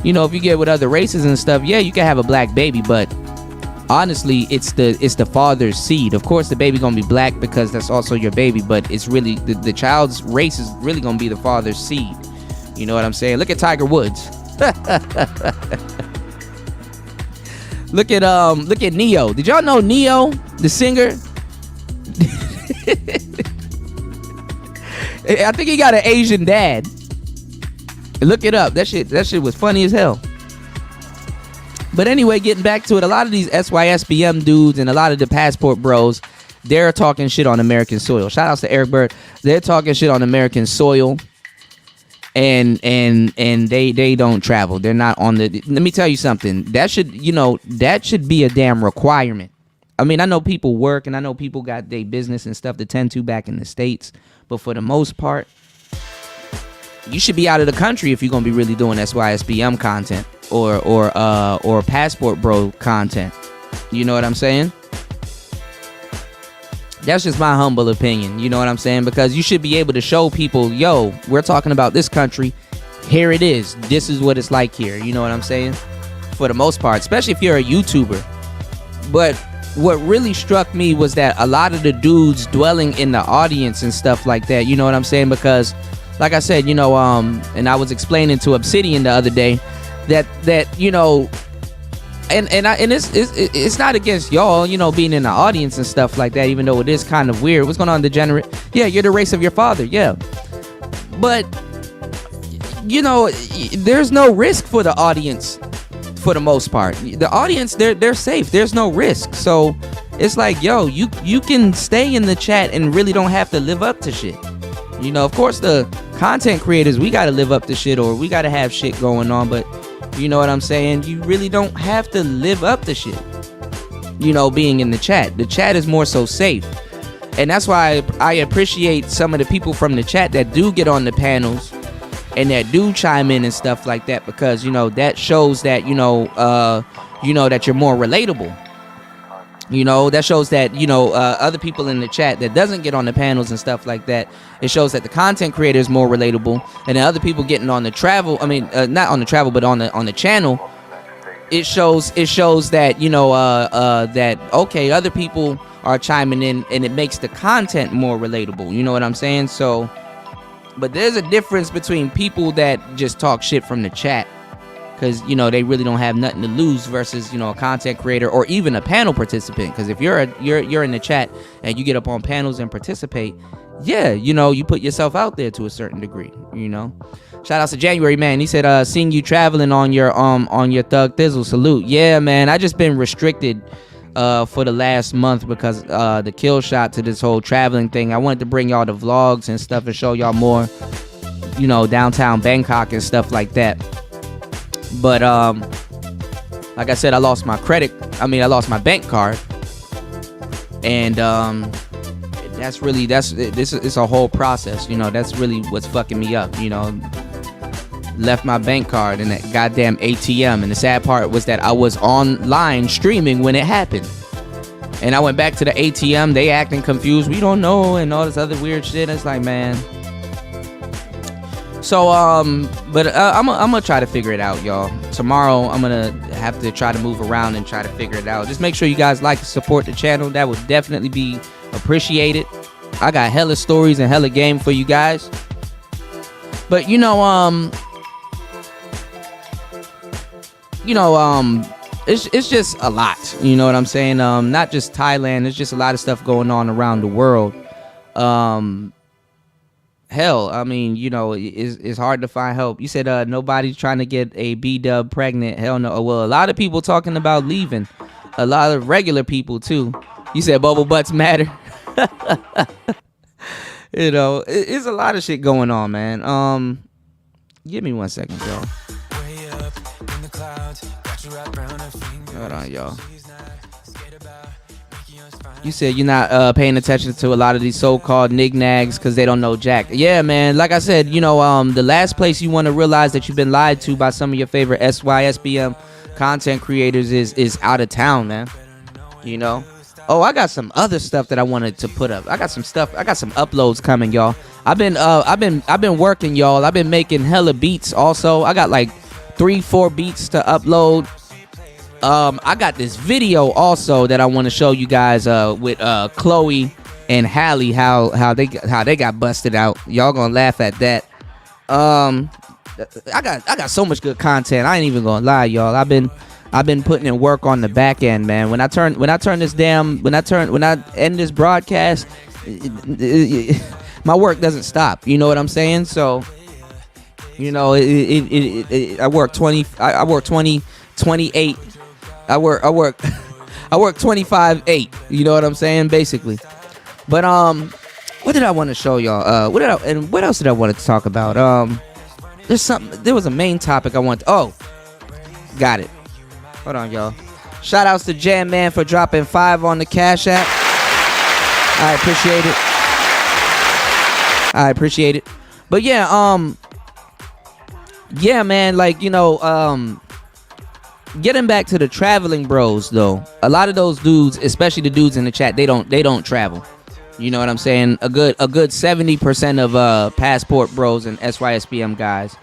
Speaker 1: if you get with other races and stuff, yeah, you can have a black baby, but honestly, it's the father's seed. Of course, the baby gonna be black because that's also your baby, but it's really the child's race is really gonna be the father's seed. You know what I'm saying? Look at Tiger Woods. Look at Neo. Did y'all know Neo, the singer? I think he got an Asian dad. Look it up. That shit was funny as hell. But anyway, getting back to it, a lot of these SYSBM dudes and a lot of the Passport bros, they're talking shit on American soil. Shout outs to Eric Bird. They're talking shit on American soil. And they don't travel. They're not on the. Let me tell you something. That should be a damn requirement. I mean, I know people work and I know people got their business and stuff to tend to back in the States, but for the most part, you should be out of the country if you're gonna be really doing SYSBM content or Passport bro content. You know what I'm saying? That's just my humble opinion. You know what I'm saying? Because you should be able to show people, yo, we're talking about this country. Here it is. This is what it's like here. You know what I'm saying? For the most part, especially if you're a YouTuber. But what really struck me was that a lot of the dudes dwelling in the audience and stuff like that, you know what I'm saying? Because, like I said, and I was explaining to Obsidian the other day that and it's not against y'all, being in the audience and stuff like that, even though it is kind of weird. What's going on, Degenerate? Yeah, you're the race of your father, yeah. But, there's no risk for the audience for the most part. The audience, they're safe. There's no risk. So it's like, yo, you can stay in the chat and really don't have to live up to shit. You know, of course, the content creators, we got to live up to shit, or we got to have shit going on. But you know what I'm saying? You really don't have to live up to shit, you know, being in the chat. The chat is more so safe. And that's why I appreciate some of the people from the chat that do get on the panels and that do chime in and stuff like that, because, you know, that shows that, that you're more relatable. You know, that shows that, other people in the chat that doesn't get on the panels and stuff like that, it shows that the content creator is more relatable. And then other people getting on the travel, not on the travel, but on the channel, it shows that, that, okay, other people are chiming in, and it makes the content more relatable. You know what I'm saying? So, but there's a difference between people that just talk shit from the chat, because, they really don't have nothing to lose, versus, a content creator or even a panel participant. Because if you're in the chat and you get up on panels and participate, yeah, you put yourself out there to a certain degree, Shout out to January, man. He said, seeing you traveling on your Thug Thizzle, salute. Yeah, man, I just been restricted for the last month because the kill shot to this whole traveling thing. I wanted to bring y'all the vlogs and stuff and show y'all more, downtown Bangkok and stuff like that. But like I said, I lost my bank card, and it's a whole process. That's really what's fucking me up. Left my bank card in that goddamn ATM, and the sad part was that I was online streaming when it happened, and I went back to the ATM. They acting confused, we don't know, and all this other weird shit. It's like, man. So but I'm gonna try to figure it out, y'all. Tomorrow I'm gonna have to try to move around and try to figure it out. Just make sure you guys like and support the channel. That would definitely be appreciated. I got hella stories and hella game for you guys. But it's just a lot, you know what I'm saying? Not just Thailand, it's just a lot of stuff going on around the world. Hell, it's hard to find help. You said nobody's trying to get a B-dub pregnant. Hell no. Well, a lot of people talking about leaving. A lot of regular people too. You said bubble butts matter. It's a lot of shit going on, man. Give me 1 second, y'all. Hold on, y'all. You said you're not paying attention to a lot of these so-called nignags because they don't know jack. Yeah, man. Like I said, the last place you want to realize that you've been lied to by some of your favorite SYSBM content creators is out of town, man. Oh, I got some other stuff that I wanted to put up. I got some uploads coming, y'all. I've been working, y'all. I've been making hella beats also. I got like 3-4 beats to upload. I got this video also that I want to show you guys with Chloe and Hallie, how they got busted out. Y'all gonna laugh at that. I got so much good content. I ain't even gonna lie, y'all. I've been putting in work on the back end, man. When I end this broadcast, my work doesn't stop. You know what I'm saying? So, I work 28. I work 25/8. You know what I'm saying, basically. But what did I want to show y'all? What else did I want to talk about? There was a main topic I wanted. Got it. Hold on, y'all. Shout outs to Jam Man for dropping 5 on the Cash App. I appreciate it. But yeah, man, getting back to the traveling bros though, a lot of those dudes, especially the dudes in the chat, they don't travel. You know what I'm saying? A good 70% of passport bros and SYSBM guys,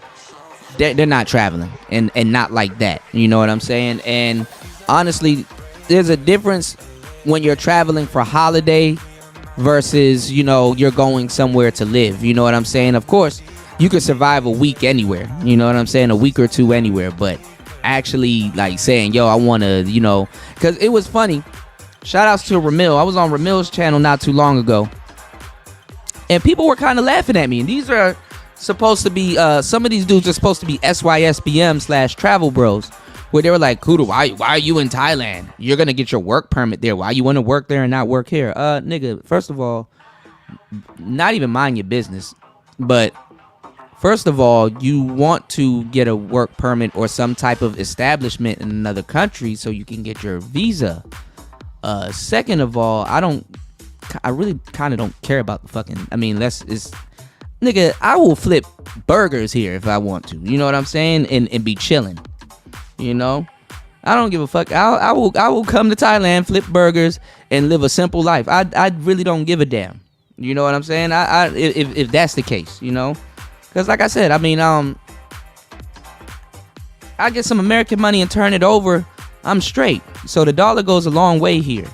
Speaker 1: they're not traveling and not like that. You know what I'm saying? And honestly, there's a difference when you're traveling for holiday versus, you're going somewhere to live. You know what I'm saying? Of course, you could survive a week anywhere. You know what I'm saying? A week or two anywhere, but actually saying, yo, I want to, because it was funny. Shout outs to Ramil. I was on Ramil's channel not too long ago, and people were kind of laughing at me. And these are supposed to be some of these dudes are supposed to be SYSBM /travel bros, where they were like, Kuda, why are you in Thailand? You're gonna get your work permit there. Why you want to work there and not work here? Nigga, first of all, not even mind your business. But first of all, you want to get a work permit or some type of establishment in another country so you can get your visa. Second of all, I really kind of don't care about the fucking, nigga, I will flip burgers here if I want to. You know what I'm saying? And be chilling. You know? I don't give a fuck. I will come to Thailand, flip burgers, and live a simple life. I really don't give a damn. You know what I'm saying? If that's the case, you know? Because like I said, I get some American money and turn it over, I'm straight. So the dollar goes a long way here.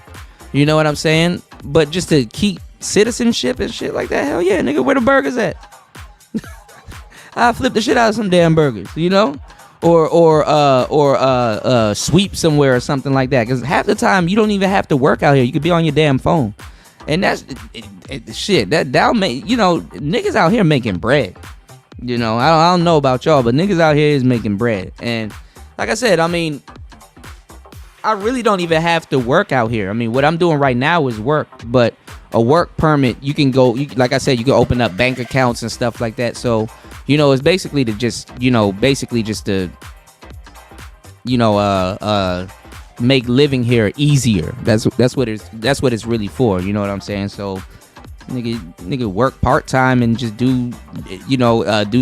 Speaker 1: You know what I'm saying? But just to keep citizenship and shit like that, hell yeah, nigga, where the burgers at? I flip the shit out of some damn burgers, you know? Or sweep somewhere or something like that. Because half the time you don't even have to work out here. You could be on your damn phone. And that's shit. That'll make, you know, niggas out here making bread. You know, I don't know about y'all, but niggas out here is making bread. And like I said, I really don't even have to work out here. What I'm doing right now is work, but a work permit, you can go, like I said, you can open up bank accounts and stuff like that. So, you know, it's basically to just, you know, make living here easier. That's what it's really for. You know what I'm saying? So, nigga work part-time and just do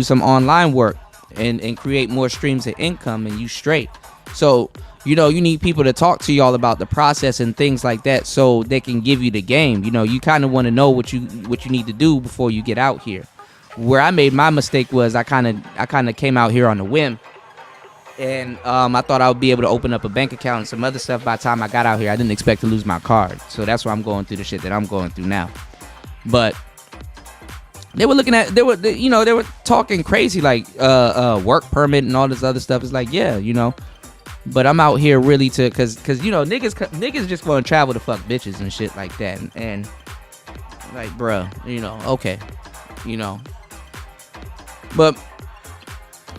Speaker 1: some online work and create more streams of income, and you straight. So, you know, you need people to talk to y'all about the process and things like that so they can give you the game. You know, you kind of want to know what you need to do before you get out here. Where I made my mistake was I kind of came out here on a whim. And I thought I would be able to open up a bank account and some other stuff by the time I got out here. I didn't expect to lose my card. So that's why I'm going through the shit that I'm going through now. But they were talking crazy like work permit and all this other stuff. It's like, yeah, you know. But I'm out here really cause you know, niggas just want to travel to fuck bitches and shit like that. And like, bruh, you know, okay, you know. But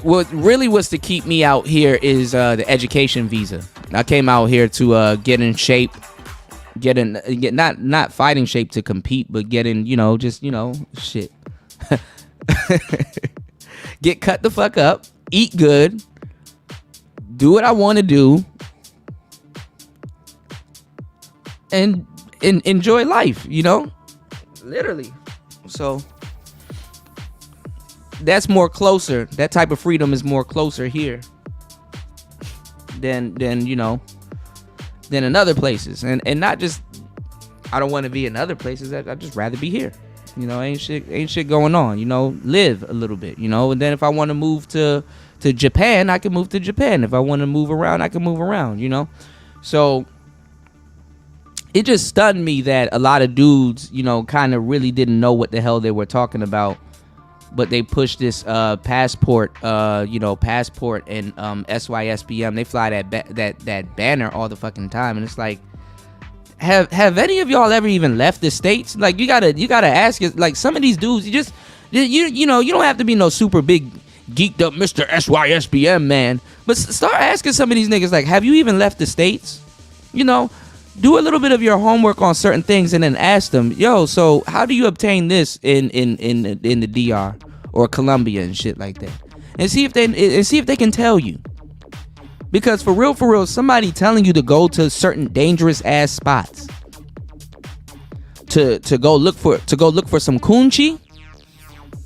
Speaker 1: what really was to keep me out here is the education visa. I came out here to get in shape, get not fighting shape to compete, but get in, you know, just, you know, shit. Get cut the fuck up, eat good, do what I want to do, and enjoy life, you know, literally. So that's more closer. That type of freedom is more closer here than you know, than in other places. And not just, I don't want to be in other places. I'd just rather be here. You know, ain't shit going on. You know, live a little bit. You know, and then if I want to move to Japan, I can move to Japan. If I want to move around, I can move around. You know, so it just stunned me that a lot of dudes, you know, kind of really didn't know what the hell they were talking about. But they push this passport and SYSBM. They fly that banner all the fucking time, and it's like, have any of y'all ever even left the States? Like, you gotta ask it. Like, some of these dudes, you know, you don't have to be no super big geeked up Mr. SYSBM man, but start asking some of these niggas, like, have you even left the States? You know, do a little bit of your homework on certain things and then ask them, yo, so how do you obtain this in the DR or Colombia and shit like that? And see if they can tell you. Because for real, somebody telling you to go to certain dangerous ass spots to go look for some kunchi.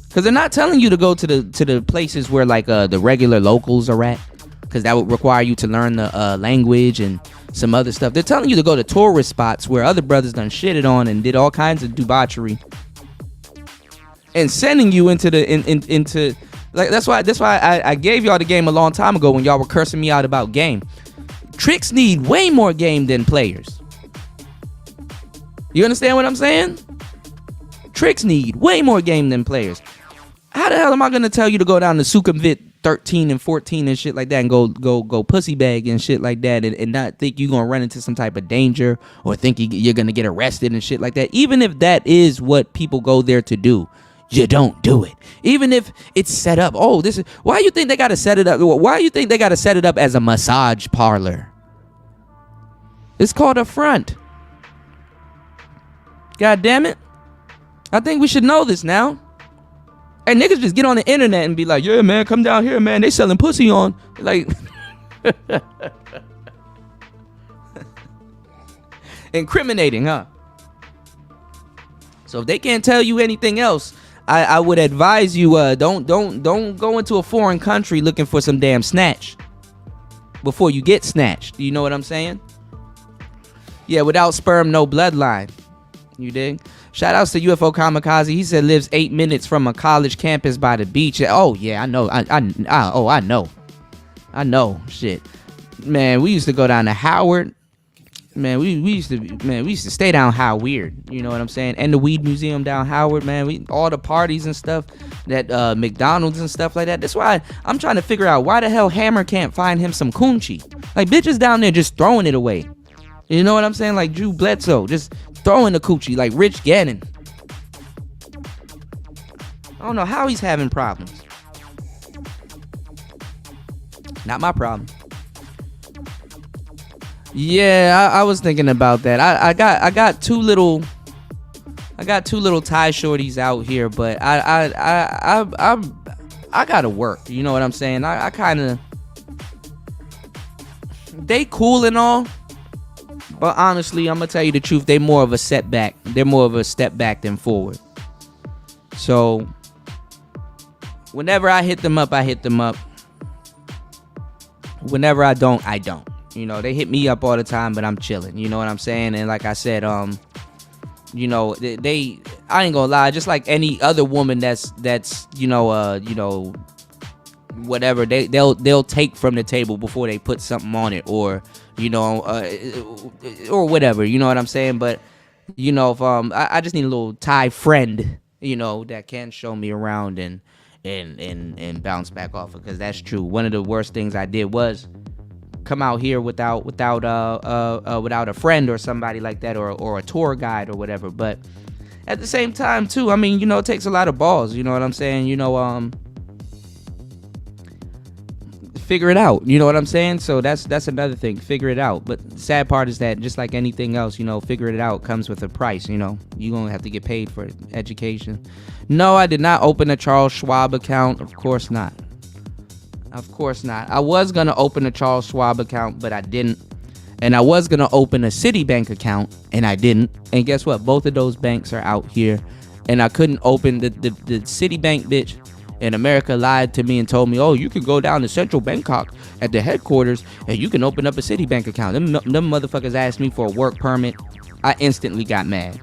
Speaker 1: Because they're not telling you to go to the places where like the regular locals are at, because that would require you to learn the language and some other stuff. They're telling you to go to tourist spots where other brothers done shitted on and did all kinds of debauchery, and sending you into like, that's why I gave y'all the game a long time ago when y'all were cursing me out about game. Tricks need way more game than players. You understand what I'm saying? Tricks need way more game than players. How the hell am I gonna tell you to go down to Sukhumvit 13 and 14 and shit like that and go pussy bag and shit like that and not think you're gonna run into some type of danger or think you're gonna get arrested and shit like that? Even if that is what people go there to do, you don't do it. Even if it's set up. Oh, this is why you think they gotta set it up. Why you think they gotta set it up as a massage parlor? It's called a front. God damn it. I think we should know this now. And niggas just get on the internet and be like, yeah, man, come down here, man. They selling pussy on. Like, incriminating, huh? So if they can't tell you anything else, I would advise you don't go into a foreign country looking for some damn snatch before you get snatched. You know what I'm saying? Yeah, without sperm, no bloodline. You dig? Shout outs to UFO Kamikaze. He said lives 8 minutes from a college campus by the beach. Oh yeah, I know. I know. Shit, man. We used to go down to Howard. Man, we used to stay down How Weird. You know what I'm saying? And the Weed Museum down Howard, man. All the parties and stuff, that McDonald's and stuff like that. That's why I'm trying to figure out why the hell Hammer can't find him some coochie. Like, bitches down there just throwing it away. You know what I'm saying? Like Drew Bledsoe, just throwing the coochie like Rich Gannon. I don't know how he's having problems. Not my problem. Yeah, I was thinking about that. I got two little Thai shorties out here, but I gotta work. You know what I'm saying? I kind of, they cool and all, but honestly, I'm gonna tell you the truth. They more of a setback. They're more of a step back than forward. So whenever I hit them up, I hit them up. Whenever I don't, I don't. You know, they hit me up all the time, but I'm chilling. You know what I'm saying? And like I said, you know, they I ain't gonna lie, just like any other woman that's whatever, they'll take from the table before they put something on it, or or whatever. You know what I'm saying? But you know, if I just need a little Thai friend, you know, that can show me around and bounce back off of, because that's true. One of the worst things I did was come out here without a friend or somebody like that, or a tour guide or whatever. But at the same time too, I mean, you know, it takes a lot of balls. You know what I'm saying? You know, figure it out. You know what I'm saying? So that's another thing. Figure it out. But the sad part is that just like anything else, you know, figure it out comes with a price. You know, you're gonna have to get paid for education. No, I did not open a Charles Schwab account. Of course not. Of course not. I was going to open a Charles Schwab account, but I didn't. And I was going to open a Citibank account, and I didn't. And guess what? Both of those banks are out here. And I couldn't open the Citibank, bitch. And America lied to me and told me, oh, you can go down to Central Bangkok at the headquarters, and you can open up a Citibank account. Them motherfuckers asked me for a work permit. I instantly got mad.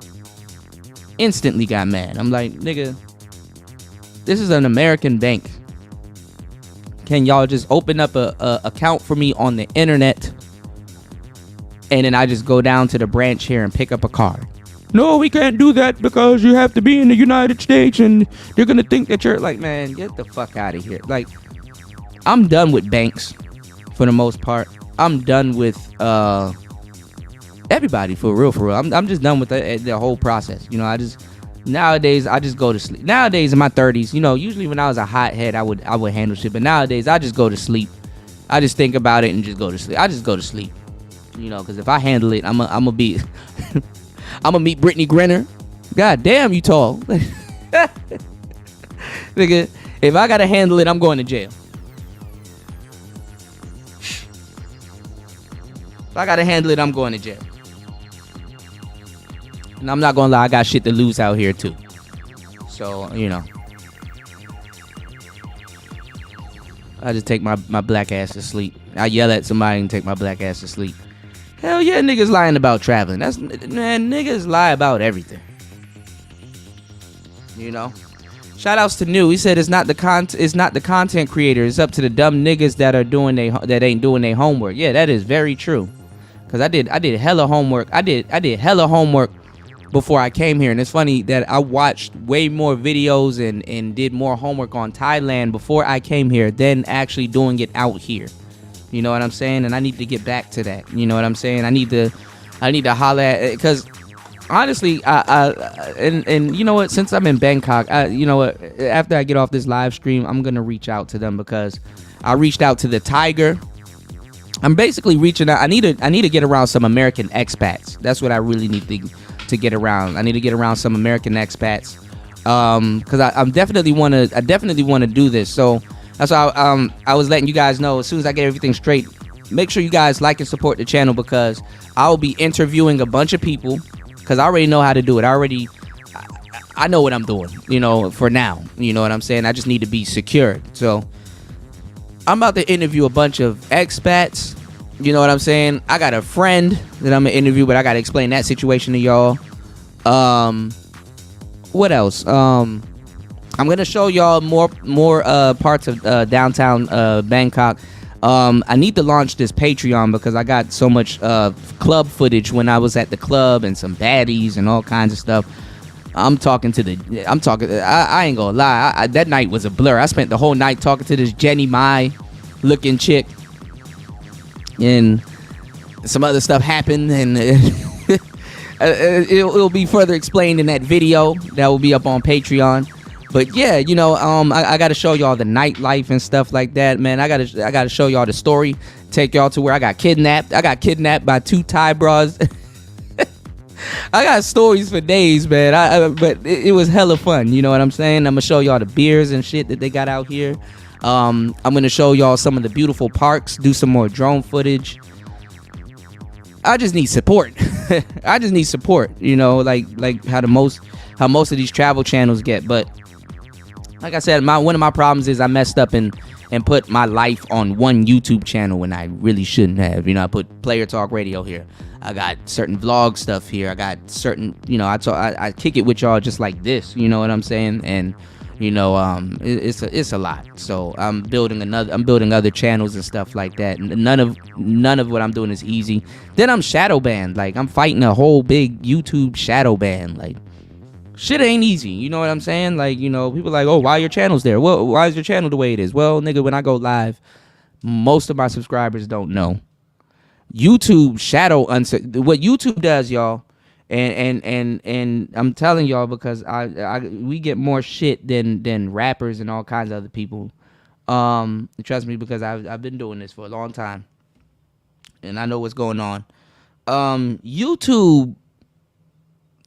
Speaker 1: I'm like, nigga, this is an American bank. Can y'all just open up a account for me on the internet, and then I just go down to the branch here and pick up a card? No, we can't do that because you have to be in the United States and they're gonna think that you're like, man, get the fuck out of here. Like, I'm done with banks for the most part. I'm done with everybody for real. I'm just done with the whole process. You know, nowadays I just go to sleep. Nowadays in my 30s, you know, usually when I was a hothead, I would handle shit, but nowadays I just go to sleep. I just think about it and just go to sleep. I just go to sleep, you know, because if I handle it, I'm gonna be I'm gonna meet Brittany Grenner. God damn, you tall. Nigga, if I gotta handle it, I'm going to jail. If I gotta handle it, I'm going to jail. And I'm not gonna lie, I got shit to lose out here too. So, you know, I just take my black ass to sleep. I yell at somebody and take my black ass to sleep. Hell yeah, niggas lying about traveling. Niggas lie about everything. You know? Shout outs to New. He said it's not the content creator. It's up to the dumb niggas that ain't doing their homework. Yeah, that is very true. Cause I did hella homework. I did hella homework before I came here, and it's funny that I watched way more videos and did more homework on Thailand before I came here than actually doing it out here. You know what I'm saying? And I need to get back to that. You know what I'm saying? I need to holler at, because honestly, and you know what? Since I'm in Bangkok, you know what? After I get off this live stream, I'm gonna reach out to them because I reached out to the Tiger. I'm basically reaching out. I need to get around some American expats. That's what I really need to get around. I need to get around some American expats. Because I definitely want to do this. So that's why I was letting you guys know as soon as I get everything straight. Make sure you guys like and support the channel because I'll be interviewing a bunch of people because I already know how to do it. I know what I'm doing, you know, for now. You know what I'm saying? I just need to be secured. So I'm about to interview a bunch of expats. You know what I'm saying? I got a friend that I'm gonna interview, but I gotta explain that situation to y'all. What else? I'm gonna show y'all more parts of downtown Bangkok. I need to launch this Patreon because I got so much club footage when I was at the club and some baddies and all kinds of stuff. I ain't gonna lie. That night was a blur. I spent the whole night talking to this Jenny Mai looking chick, and some other stuff happened, and it'll be further explained in that video that will be up on Patreon. But yeah, you know, I gotta show y'all the nightlife and stuff like that, man. I gotta show y'all the story. Take y'all to where I got kidnapped. I got kidnapped by 2 Thai bras. I got stories for days, man. But it was hella fun. You know what I'm saying? I'm gonna show y'all the beers and shit that they got out here. I'm gonna show y'all some of the beautiful parks. Do some more drone footage. I just need support. I just need support. You know, like how most of these travel channels get. But like I said, one of my problems is I messed up and put my life on one YouTube channel when I really shouldn't have. You know, I put Player Talk Radio here. I got certain vlog stuff here. I got certain, you know, I kick it with y'all just like this. You know what I'm saying? And you know, it's a lot. So I'm building other channels and stuff like that. And none of what I'm doing is easy. Then I'm shadow banned. Like I'm fighting a whole big YouTube shadow ban. Like shit ain't easy. You know what I'm saying? Like, you know, people are like, oh, why your channel's there? Well, why is your channel the way it is? Well, nigga, when I go live, most of my subscribers don't know. YouTube what YouTube does, y'all, and I'm telling y'all because we get more shit than rappers and all kinds of other people. Trust me, because I've been doing this for a long time, and I know what's going on. YouTube,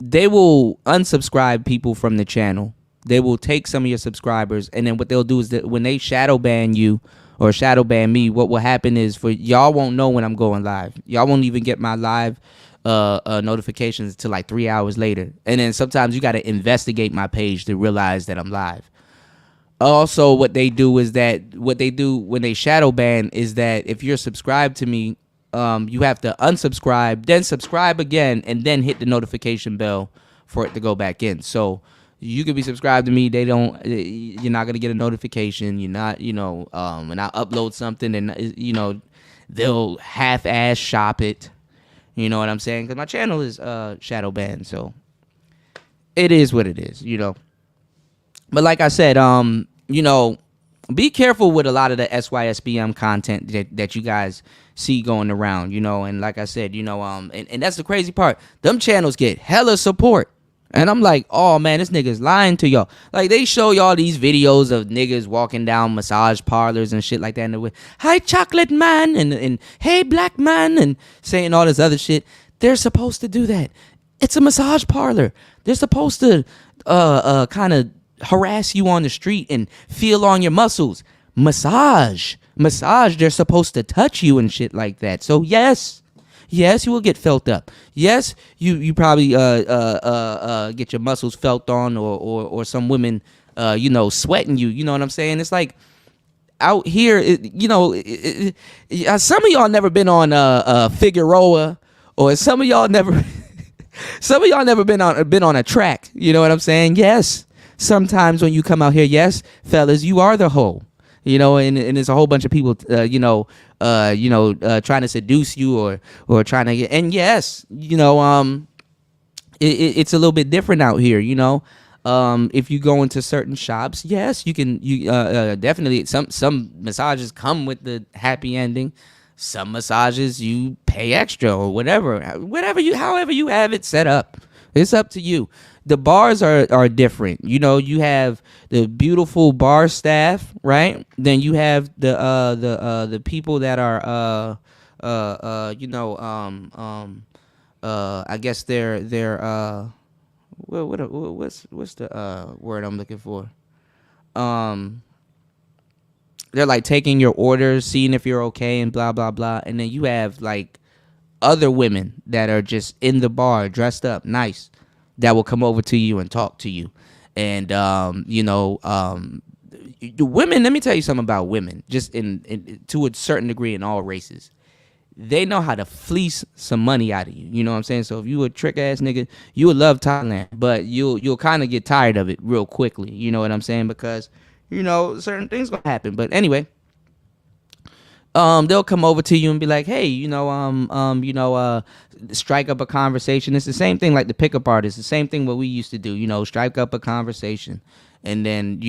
Speaker 1: they will unsubscribe people from the channel. They will take some of your subscribers, and then what they'll do is that when they shadow ban you or shadow ban me, what will happen is for y'all won't know when I'm going live. Y'all won't even get my live notifications until like 3 hours later. And then sometimes you got to investigate my page to realize that I'm live. Also, what they do when they shadow ban is that if you're subscribed to me, you have to unsubscribe, then subscribe again, and then hit the notification bell for it to go back in. So you could be subscribed to me. You're not gonna get a notification. You're not, you know, when I upload something, and you know, they'll half-ass shop it. You know what I'm saying? Because my channel is shadow banned, so it is what it is. You know. But like I said, you know, be careful with a lot of the SYSBM content that you guys see going around. You know, and like I said, you know, and that's the crazy part. Them channels get hella support. And I'm like, oh man, this nigga's lying to y'all. Like they show y'all these videos of niggas walking down massage parlors and shit like that, and they're with, hi chocolate man, and hey black man, and saying all this other shit. They're supposed to do that. It's a massage parlor. They're supposed to kind of harass you on the street and feel on your muscles. Massage. They're supposed to touch you and shit like that. So yes, you will get felt up. Yes, you probably get your muscles felt on, or some women you know, sweating you. You know what I'm saying? It's like out here, you know, some of y'all never been on Figueroa, or some of y'all never been on a track. You know what I'm saying? Yes, sometimes when you come out here, yes, fellas, you are the hoe. You know, and there's a whole bunch of people, trying to seduce you or trying to get. And yes, you know, it's a little bit different out here. You know, if you go into certain shops, yes, you can. Definitely some massages come with the happy ending. Some massages you pay extra or whatever however you have it set up. It's up to you. The bars are different. You know, you have the beautiful bar staff, right? Then you have the people that are I guess they're what's the word I'm looking for? They're like taking your orders, seeing if you're okay, and blah blah blah. And then you have like other women that are just in the bar, dressed up, nice, that will come over to you and talk to you. And the women. Let me tell you something about women. Just in to a certain degree in all races, they know how to fleece some money out of you. You know what I'm saying? So if you a trick ass nigga, you would love Thailand, but you'll kind of get tired of it real quickly. You know what I'm saying? Because certain things gonna happen. But anyway, they'll come over to you and be like, hey, strike up a conversation. It's the same thing like the pickup artist. The same thing what we used to do. Strike up a conversation, and then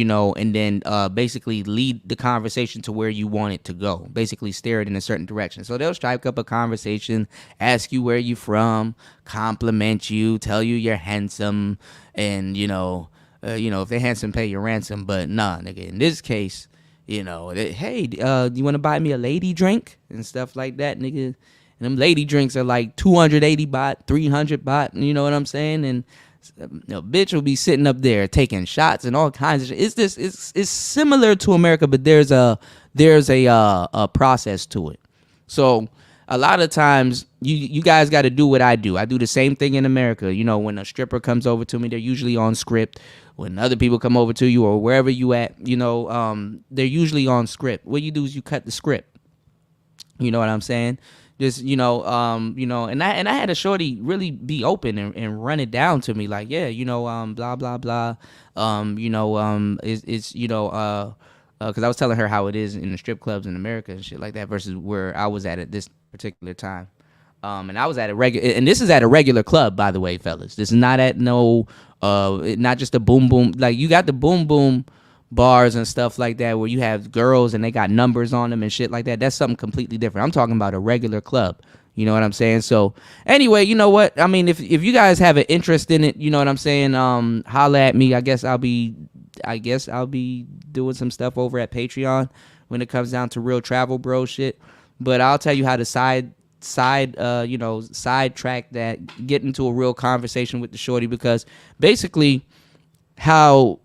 Speaker 1: basically lead the conversation to where you want it to go. Basically steer it in a certain direction. So they'll strike up a conversation, ask you where you from, compliment you, tell you you're handsome, and if they're handsome, pay your ransom. But nah, nigga, in this case, hey, you want to buy me a lady drink and stuff like that, nigga? And them lady drinks are like 280 baht, 300 baht. You know what I'm saying? And bitch will be sitting up there taking shots and all kinds of shit. It's similar to America, but there's a process to it. So a lot of times you guys got to do what I do. I do the same thing in America. When a stripper comes over to me, they're usually on script. When other people come over to you or wherever you at, they're usually on script. What you do is you cut the script. You know what I'm saying? Just and I had a shorty really be open and run it down to me like, yeah, blah blah blah, it's because I was telling her how it is in the strip clubs in America and shit like that versus where I was at this particular time. And I was at and this is at a regular club, by the way, fellas. This is not at not just a boom boom. Like you got the boom boom bars and stuff like that where you have girls and they got numbers on them and shit like that. That's something completely different. I'm talking about a regular club. You know what I'm saying? So anyway, you know what? I mean, if you guys have an interest in it, you know what I'm saying? Holla at me. I guess I'll be doing some stuff over at Patreon when it comes down to real travel bro shit. But I'll tell you how to sidetrack that, get into a real conversation with the shorty, because basically how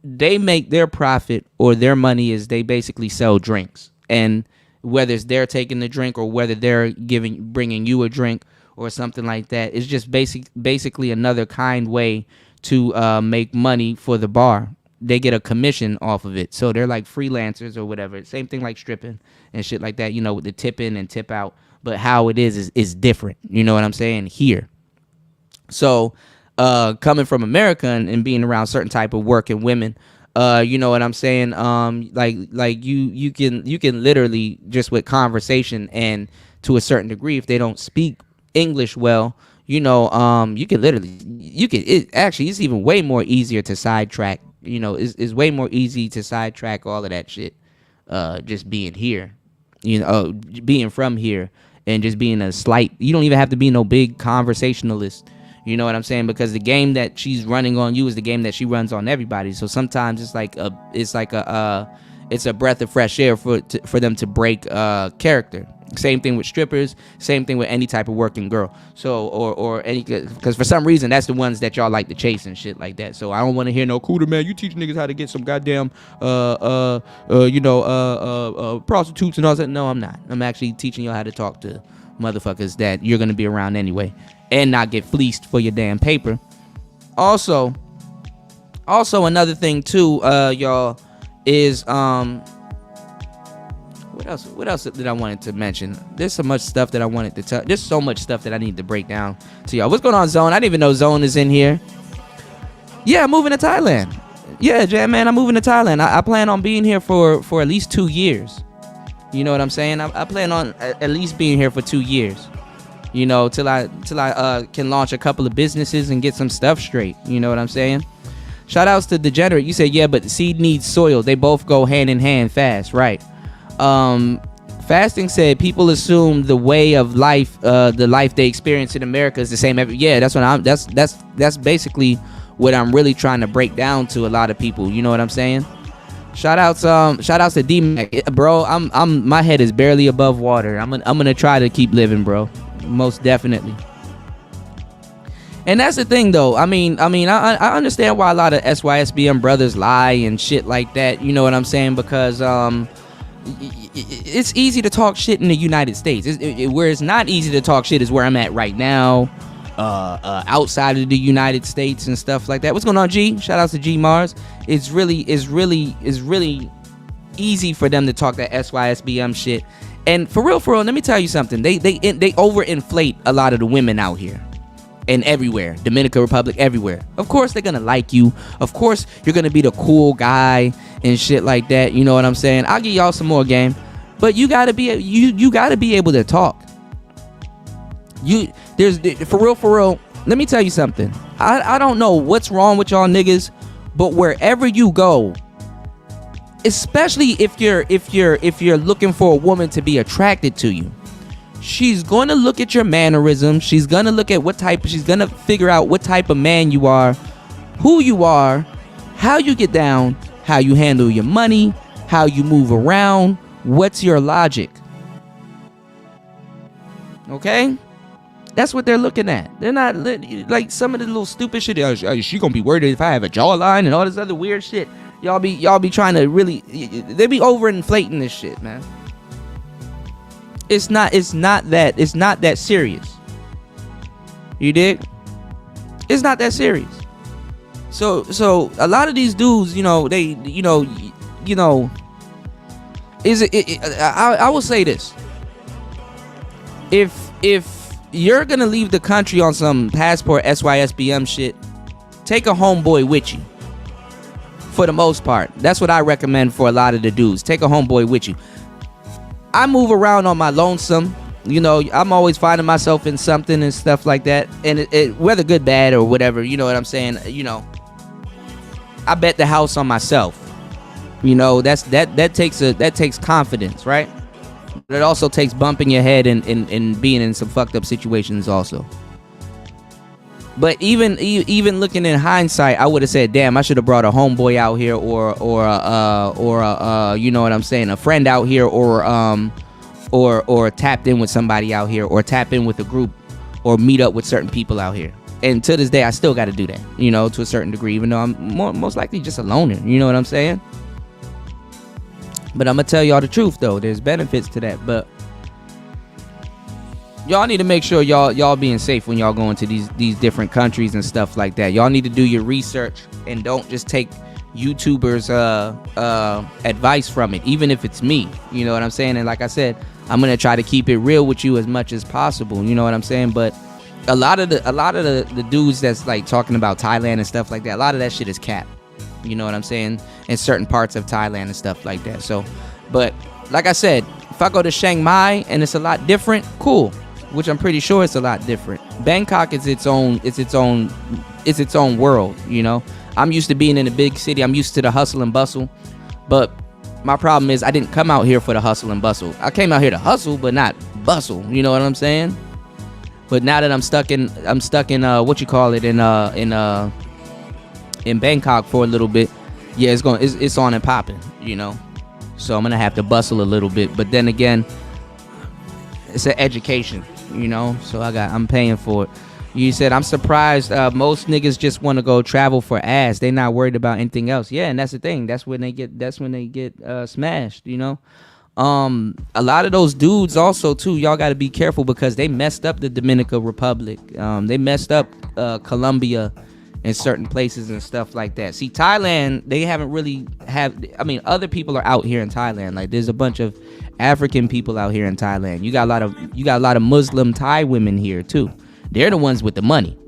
Speaker 1: they make their profit or their money is they basically sell drinks, and whether it's they're taking the drink or whether they're bringing you a drink or something like that, it's just basically another kind way to make money for the bar. They get a commission off of it, so they're like freelancers or whatever. Same thing like stripping and shit like that, with the tip in and tip out. But how it is different. You know what I'm saying? Here. So coming from America and being around certain type of work and women, you know what I'm saying? Like you can literally just with conversation and to a certain degree, if they don't speak English well, you can literally it's even way more easier to sidetrack. It's way more easy to sidetrack all of that shit. Just being here, being from here. And just being you don't even have to be no big conversationalist. You know what I'm saying? Because the game that she's running on you is the game that she runs on everybody. So sometimes it's a breath of fresh air for them to break character. Same thing with strippers. Same thing with any type of working girl. So or any, because for some reason that's the ones that y'all like to chase and shit like that. So I don't want to hear no cooler man. You teach niggas how to get some goddamn prostitutes and all that. No, I'm not. I'm actually teaching y'all how to talk to motherfuckers that you're gonna be around anyway and not get fleeced for your damn paper. Also another thing too, y'all, is What else did I wanted to mention? There's so much stuff that I wanted to tell. There's so much stuff that I need to break down to y'all. What's going on, Zone? I didn't even know Zone is in here. Yeah, I'm moving to Thailand. Yeah, Jam Man, I'm moving to Thailand. I plan on being here for at least 2 years. You know what I'm saying? I plan on at least being here for 2 years. Till I can launch a couple of businesses and get some stuff straight. You know what I'm saying? Shout outs to Degenerate. You said, yeah, but the seed needs soil. They both go hand in hand fast, right? Fasting said people assume the way of life, the life they experience in America is the same every. Yeah, that's what I'm. That's basically what I'm really trying to break down to a lot of people. You know what I'm saying? Shout outs to D-Mac, bro. My head is barely above water. I'm gonna try to keep living, bro. Most definitely. And that's the thing, though. I understand why a lot of SYSBM brothers lie and shit like that. You know what I'm saying? Because it's easy to talk shit in the United States. Where it's not easy to talk shit is where I'm at right now, outside of the United States and stuff like that. What's going on, G? Shout out to G Mars. It's really easy for them to talk that SYSBM shit. And for real, let me tell you something. They overinflate a lot of the women out here. And everywhere, Dominican Republic, everywhere. Of course they're gonna like you. Of course you're gonna be the cool guy and shit like that. You know what I'm saying? I'll give y'all some more game, but you gotta be you gotta be able to talk. For real. Let me tell you something. I don't know what's wrong with y'all niggas, but wherever you go, especially if you're looking for a woman to be attracted to you, she's going to look at your mannerisms. She's going to look at she's going to figure out what type of man you are, who you are, how you get down, how you handle your money, how you move around, what's your logic. Okay? That's what they're looking at. They're not like some of the little stupid shit. She going to be worried if I have a jawline and all this other weird shit. Y'all be trying to really, they be overinflating this shit, man. It's not that serious. You dig? It's not that serious. So a lot of these dudes, I will say this. If you're gonna leave the country on some passport SYSBM shit, take a homeboy with you. For the most part. That's what I recommend for a lot of the dudes. Take a homeboy with you. I move around on my lonesome. I'm always finding myself in something and stuff like that. And it whether good, bad, or whatever, you know what I'm saying? I bet the house on myself. That takes confidence, right? But it also takes bumping your head and being in some fucked up situations also. But even looking in hindsight, I would have said, "Damn, I should have brought a homeboy out here, or you know what I'm saying, a friend out here, or tapped in with somebody out here, or tap in with a group, or meet up with certain people out here." And to this day, I still got to do that, to a certain degree, even though I'm most likely just a loner. You know what I'm saying? But I'm gonna tell y'all the truth though. There's benefits to that, but y'all need to make sure y'all being safe when y'all go into these different countries and stuff like that. Y'all need to do your research and don't just take YouTubers advice from it, even if it's me. You know what I'm saying? And like I said, I'm gonna try to keep it real with you as much as possible. You know what I'm saying? But a lot of the dudes that's like talking about Thailand and stuff like that, a lot of that shit is cap. You know what I'm saying? In certain parts of Thailand and stuff like that. So, but like I said, if I go to Chiang Mai and it's a lot different, cool. Which I'm pretty sure it's a lot different. Bangkok is its own world, I'm used to being in a big city. I'm used to the hustle and bustle. But my problem is I didn't come out here for the hustle and bustle. I came out here to hustle, but not bustle. You know what I'm saying? But now that I'm stuck in in Bangkok for a little bit, yeah, it's on and popping, So I'm gonna have to bustle a little bit. But then again, it's an education, so I'm paying for it. You said, I'm surprised most niggas just want to go travel for ass. They not worried about anything else. Yeah, and that's the thing. That's when they get smashed, A lot of those dudes also too, y'all got to be careful because they messed up the Dominican Republic. They messed up Colombia in certain places and stuff like that. See, Thailand, they haven't really other people are out here in Thailand. Like there's a bunch of African people out here in Thailand. You got a lot of Muslim Thai women here too. They're the ones with the money.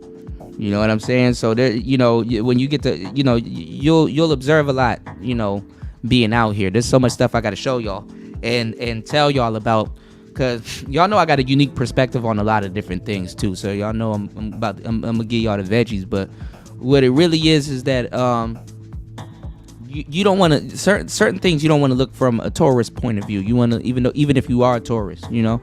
Speaker 1: You know what I'm saying? So they're, when you get to, you'll observe a lot, being out here. There's so much stuff I got to show y'all and tell y'all about, because y'all know I got a unique perspective on a lot of different things too. So y'all know I'm gonna give y'all the veggies, but what it really is that you don't want to certain things you don't want to look from a tourist point of view. You want to even if you are a tourist, you know.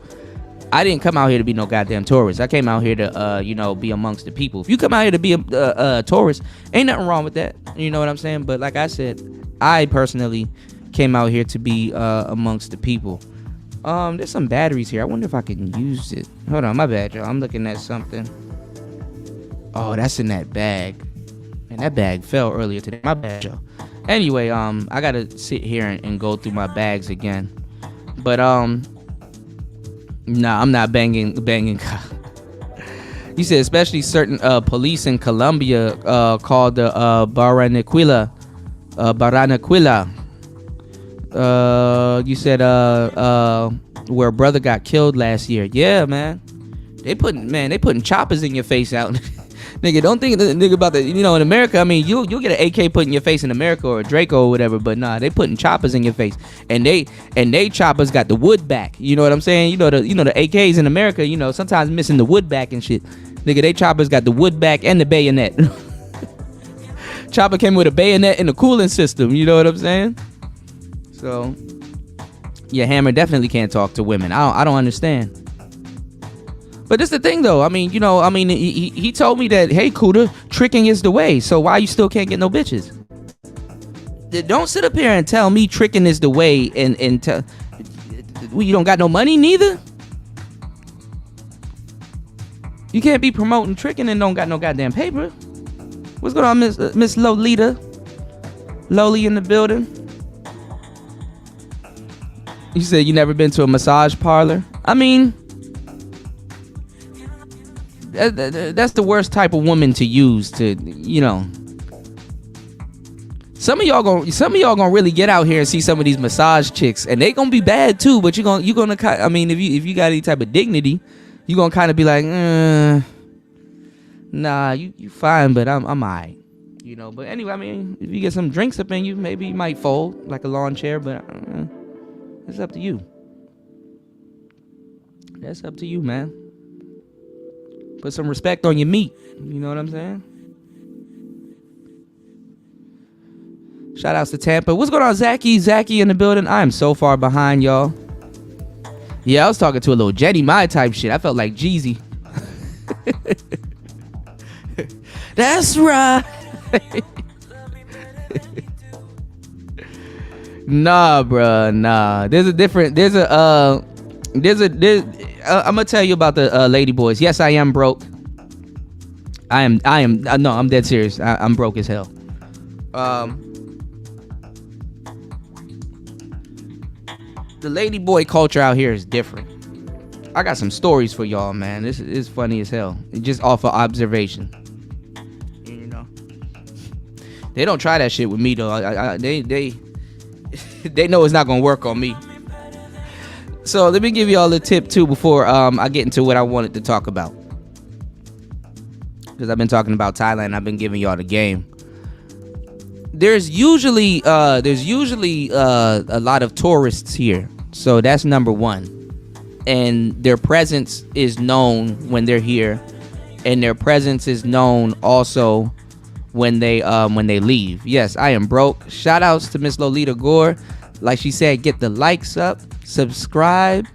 Speaker 1: I didn't come out here to be no goddamn tourist. I came out here to be amongst the people. If you come out here to be a tourist, ain't nothing wrong with that. You know what I'm saying? But like I said, I personally came out here to be amongst the people. There's some batteries here. I wonder if I can use it. Hold on, my bad, y'all. I'm looking at something. Oh, that's in that bag. And that bag fell earlier today. My bad, y'all. Anyway, I gotta sit here and go through my bags again. But nah, I'm not banging. You said especially certain police in Colombia called the Barranquilla. You said where a brother got killed last year. Yeah, man. They putting choppers in your face out. Nigga, don't think nigga about that. You know, in America, I mean, you'll get an AK put in your face in America or a Draco or whatever, but nah, they putting choppers in your face, and they choppers got the wood back. You know what I'm saying? You know the AKs in America. You know, sometimes missing the wood back and shit. Nigga, they choppers got the wood back and the bayonet. Chopper came with a bayonet and a cooling system. You know what I'm saying? So, yeah, Hammer definitely can't talk to women. I don't understand. But this the thing, though. I mean, he told me that, hey, Kuda, tricking is the way. So why you still can't get no bitches? Don't sit up here and tell me tricking is the way and tell you don't got no money neither. You can't be promoting tricking and don't got no goddamn paper. What's going on, Miss Lolita? Loli in the building. You said you never been to a massage parlor. I mean, that's the worst type of woman to use to, you know. Some of y'all gonna really get out here and see some of these massage chicks, and they gonna be bad too. But you're gonna. I mean, if you got any type of dignity, you gonna kind of be like, nah, you fine, but I'm alright, you know. But anyway, I mean, if you get some drinks up in you, maybe you might fold like a lawn chair, but it's up to you. That's up to you, man. Put some respect on your meat. You know what I'm saying? Shout outs to Tampa. What's going on, Zachy? Zachy in the building. I am so far behind, y'all. Yeah, I was talking to a little Jenny Mai type shit. I felt like Jeezy. That's right. Nah, bruh. Nah. I'm gonna tell you about the lady boys. Yes, I am broke. I'm dead serious. I'm broke as hell. The lady boy culture out here is different. I got some stories for y'all, man. This is funny as hell. Just off of observation. You know, they don't try that shit with me though. They know it's not gonna work on me. So let me give y'all a tip too before I get into what I wanted to talk about. Because I've been talking about Thailand, I've been giving y'all the game. There's usually a lot of tourists here, so that's number one. And their presence is known when they're here, and their presence is known also when they leave. Yes, I am broke. Shout outs to Miss Lolita Gore. Like she said, get the likes up, subscribe,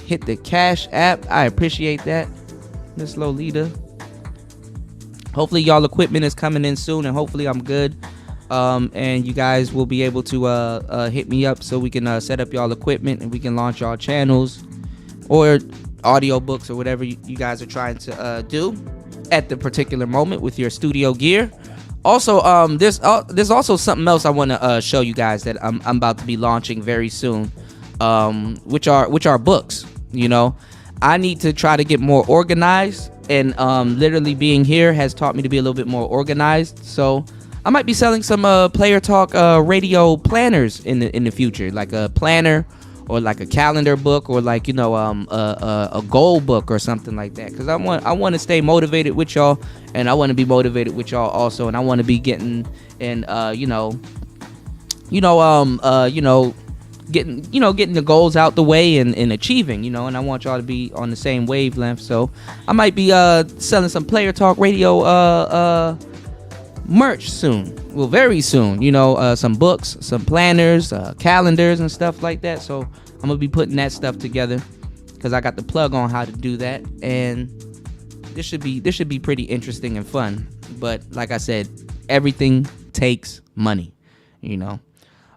Speaker 1: hit the Cash app. I appreciate that, Miss Lolita. Hopefully y'all equipment is coming in soon, and hopefully I'm good. And you guys will be able to hit me up so we can set up y'all equipment and we can launch y'all channels or audio books or whatever you guys are trying to do at the particular moment with your studio gear. Also, there's also something else I want to show you guys that I'm about to be launching very soon, which are books. You know, I need to try to get more organized, and literally being here has taught me to be a little bit more organized. So I might be selling some Player Talk radio planners in the future, like a planner or like a calendar book or like, you know, a goal book or something like that. Because I want to stay motivated with y'all, and I want to be motivated with y'all also, and I want to be getting and getting the goals out the way and achieving, you know, and I want y'all to be on the same wavelength. So I might be selling some Player Talk radio merch soon. Well, very soon. You know, some books, some planners, calendars, and stuff like that. So I'm gonna be putting that stuff together because I got the plug on how to do that, and this should be pretty interesting and fun. But like I said, everything takes money. You know.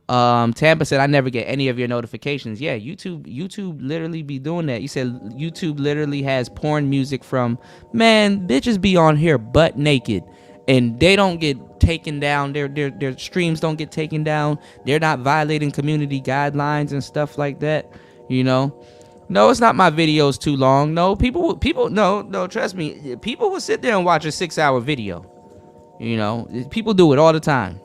Speaker 1: Tampa said, I never get any of your notifications. Yeah, YouTube literally be doing that. You said YouTube literally has porn music from, man, bitches be on here butt naked and they don't get taken down. Their streams don't get taken down. They're not violating community guidelines and stuff like that. You know, no, it's not my videos too long. No, people, no, trust me. People will sit there and watch a 6-hour video. You know, people do it all the time.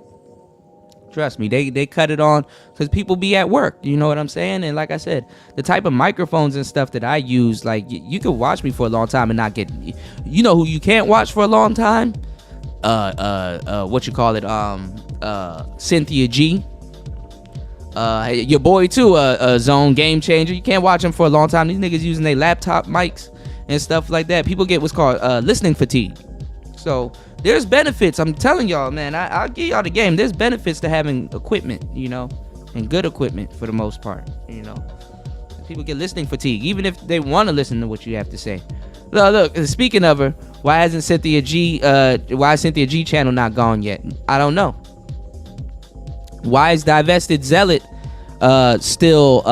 Speaker 1: Trust me, they cut it on because people be at work. You know what I'm saying? And like I said, the type of microphones and stuff that I use, like you could watch me for a long time and not get. You know who you can't watch for a long time? What you call it? Cynthia G. Your boy too. Zone Game Changer. You can't watch him for a long time. These niggas using their laptop mics and stuff like that. People get what's called listening fatigue. So there's benefits. I'm telling y'all, man. I'll give y'all the game. There's benefits to having equipment, you know, and good equipment for the most part, you know. People get listening fatigue, even if they want to listen to what you have to say. Look, speaking of her, why is Cynthia G channel not gone yet? I don't know. Why is Divested Zealot still,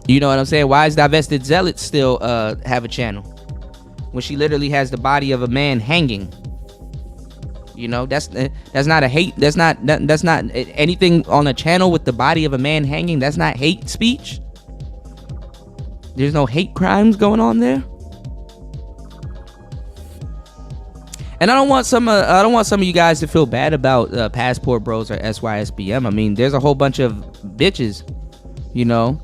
Speaker 1: you know what I'm saying? Why is Divested Zealot still have a channel when she literally has the body of a man hanging? You know, that's not a hate. That's not anything on a channel with the body of a man hanging. That's not hate speech. There's no hate crimes going on there. And I don't want some of you guys to feel bad about Passport Bros or SYSBM. I mean, there's a whole bunch of bitches, you know.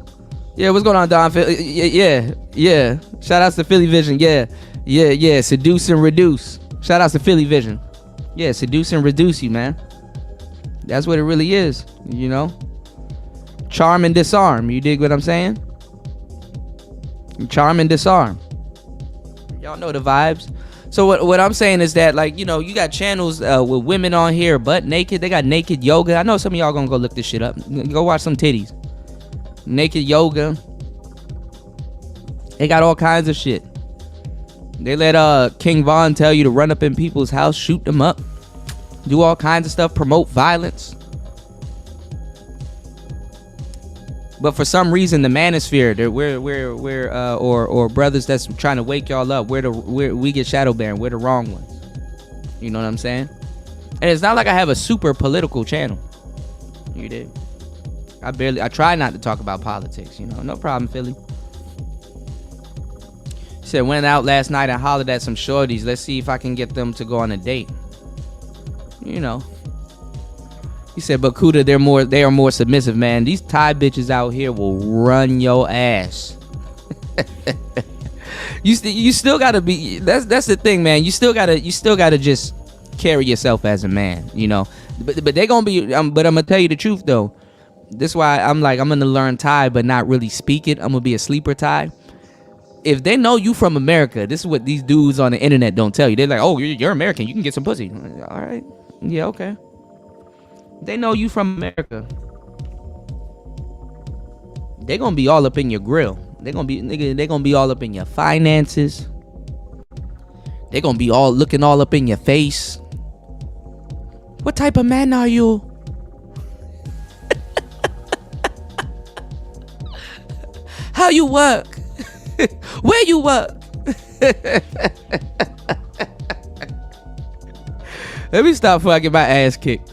Speaker 1: Yeah, what's going on, Don? Yeah. Shout outs to Philly Vision. Yeah. Seduce and reduce. Shout outs to Philly Vision. Yeah, seduce and reduce you, man. That's what it really is, you know. Charm and disarm. You dig what I'm saying? Charm and disarm. Y'all know the vibes. So what I'm saying is that, like, you know, you got channels with women on here butt naked. They got naked yoga. I know some of y'all gonna go look this shit up. Go watch some titties. Naked yoga. They got all kinds of shit. They let King Von tell you to run up in people's house, shoot them up, do all kinds of stuff, promote violence. But for some reason, the manosphere, or brothers that's trying to wake y'all up, we get shadow banned. We're the wrong ones. You know what I'm saying? And it's not like I have a super political channel. You did. I try not to talk about politics. You know, no problem, Philly. Said went out last night and hollered at some shorties. Let's see if I can get them to go on a date. You know. He said, but Kuda, they are more submissive, man. These Thai bitches out here will run your ass. you still gotta be. That's the thing, man. You still gotta just carry yourself as a man, you know. But they gonna be. But I'm gonna tell you the truth though. This is why I'm gonna learn Thai, but not really speak it. I'm gonna be a sleeper Thai. If they know you from America, this is what these dudes on the internet don't tell you. They're like, oh, you're American. You can get some pussy. Like, all right. Yeah, okay. They know you from America. They gonna be all up in your grill. They gonna be all up in your finances. They gonna be all looking all up in your face. What type of man are you? How you work? Where you work? Let me stop before I get my ass kicked.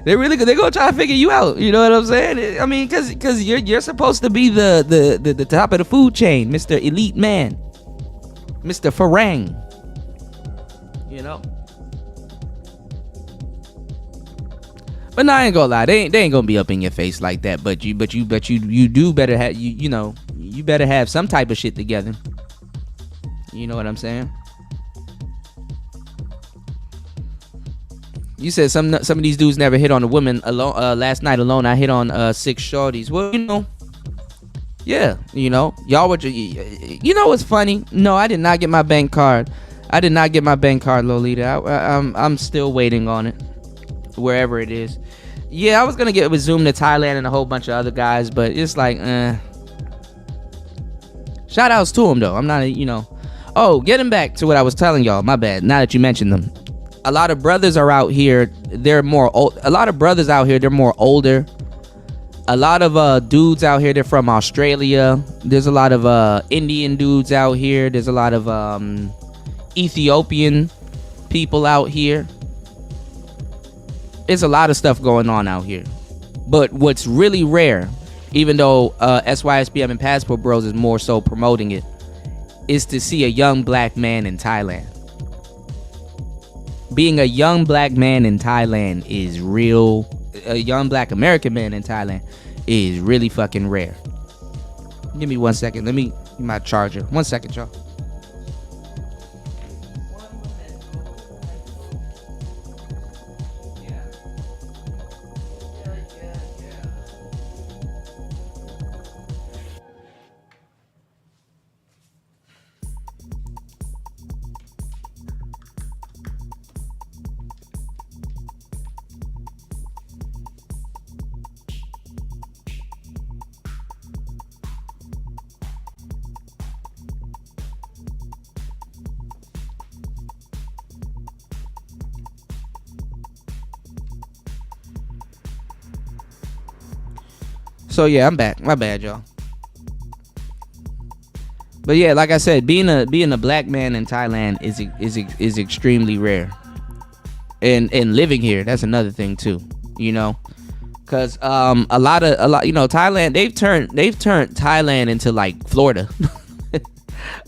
Speaker 1: They're gonna try to figure you out. You know what I'm saying? I mean, cause you're supposed to be the top of the food chain, Mr. Elite Man, Mr. Farang. You know. But no, I ain't gonna lie. They ain't gonna be up in your face like that. But you do better have you better have some type of shit together. You know what I'm saying? You said some of these dudes never hit on a woman alone. Last night alone, I hit on 6 shorties. Well, you know, yeah, you know, y'all were. You know what's funny? No, I did not get my bank card. I did not get my bank card, Lolita. I'm still waiting on it, wherever it is. Yeah, I was gonna get with Zoom to Thailand and a whole bunch of other guys, but it's like, Shout outs to him though. I'm not, Oh, getting back to what I was telling y'all. My bad. Now that you mentioned them, a lot of brothers are out here. They're more old. A lot of brothers out here. They're more older. A lot of dudes out here. They're from Australia. There's a lot of Indian dudes out here. There's a lot of Ethiopian people out here. It's a lot of stuff going on out here. But what's really rare, even though SYSBM and Passport Bros is more so promoting it, is to see a young black man in Thailand. Being a young black man in Thailand is real. A young black American man in Thailand is really fucking rare. Give me 1 second. Let me get my charger. 1 second, y'all. So yeah, I'm back. My bad, y'all. But yeah, like I said, being a black man in Thailand is extremely rare. And living here, that's another thing too. Cause a lot Thailand, they've turned Thailand into like Florida.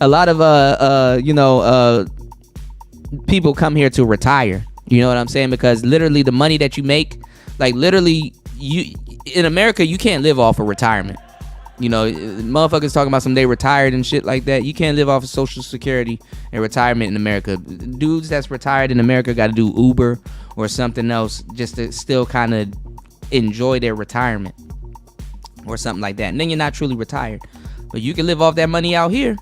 Speaker 1: A lot of people come here to retire. You know what I'm saying? Because literally the money that you make, like literally you in America, you can't live off of retirement. Motherfuckers talking about some they retired and shit like that. You can't live off of Social Security and retirement in America. Dudes that's retired in America got to do Uber or something else just to still kind of enjoy their retirement or something like that. And then you're not truly retired. But you can live off that money out here.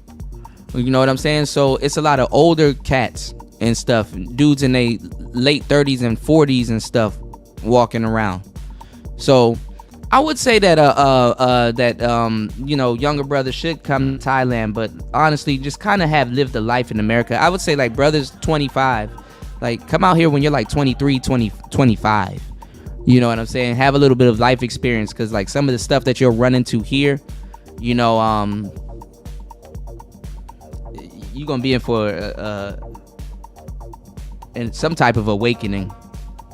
Speaker 1: You know what I'm saying? So it's a lot of older cats and stuff. Dudes in their late 30s and 40s and stuff walking around. So I would say that younger brothers should come to Thailand, but honestly just kind of have lived a life in America. I would say like brothers 25, like come out here when you're like 23, 20, 25. You know what I'm saying? Have a little bit of life experience, because like some of the stuff that you'll run into here, you're gonna be in for and some type of awakening.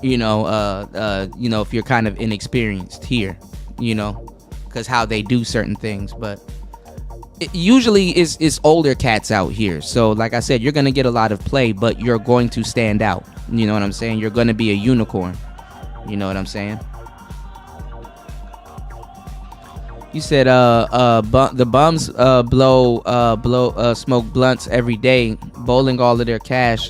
Speaker 1: If you're kind of inexperienced here, because how they do certain things. But it usually it's older cats out here. So like I said, you're going to get a lot of play, but you're going to stand out. You know what I'm saying? You're going to be a unicorn. You know what I'm saying? You said the bums smoke blunts every day, blowing all of their cash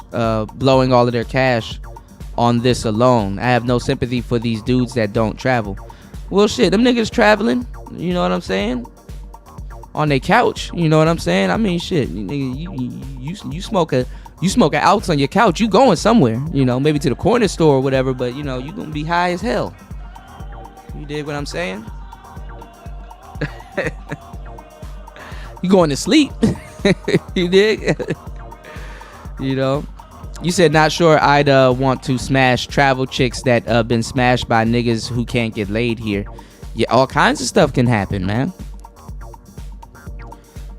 Speaker 1: on this alone. I have no sympathy for these dudes that don't travel. Well, shit, them niggas traveling. You know what I'm saying? On their couch. You know what I'm saying? I mean, shit, you smoke an ounce on your couch. You going somewhere? Maybe to the corner store or whatever. But you gonna be high as hell. You dig what I'm saying? You going to sleep? You dig? You said not sure I'd want to smash travel chicks that been smashed by niggas who can't get laid here. Yeah, all kinds of stuff can happen, man.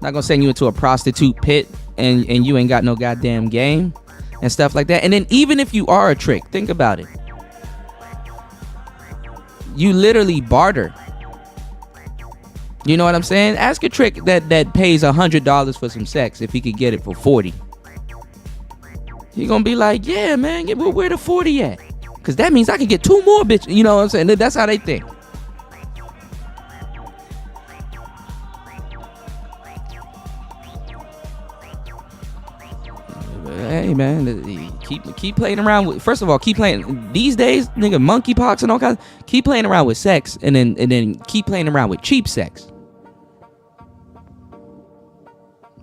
Speaker 1: Not gonna send you into a prostitute pit and you ain't got no goddamn game and stuff like that. And then even if you are a trick, think about it. You literally barter. You know what I'm saying? Ask a trick that pays $100 for some sex if he could get it for 40. You're gonna be like, yeah, man, where the 40 at? Because that means I can get 2 more bitches. You know what I'm saying? That's how they think. Hey, man, keep playing around with. First of all, keep playing. These days, nigga, monkeypox and all kinds. Keep playing around with sex, and then keep playing around with cheap sex.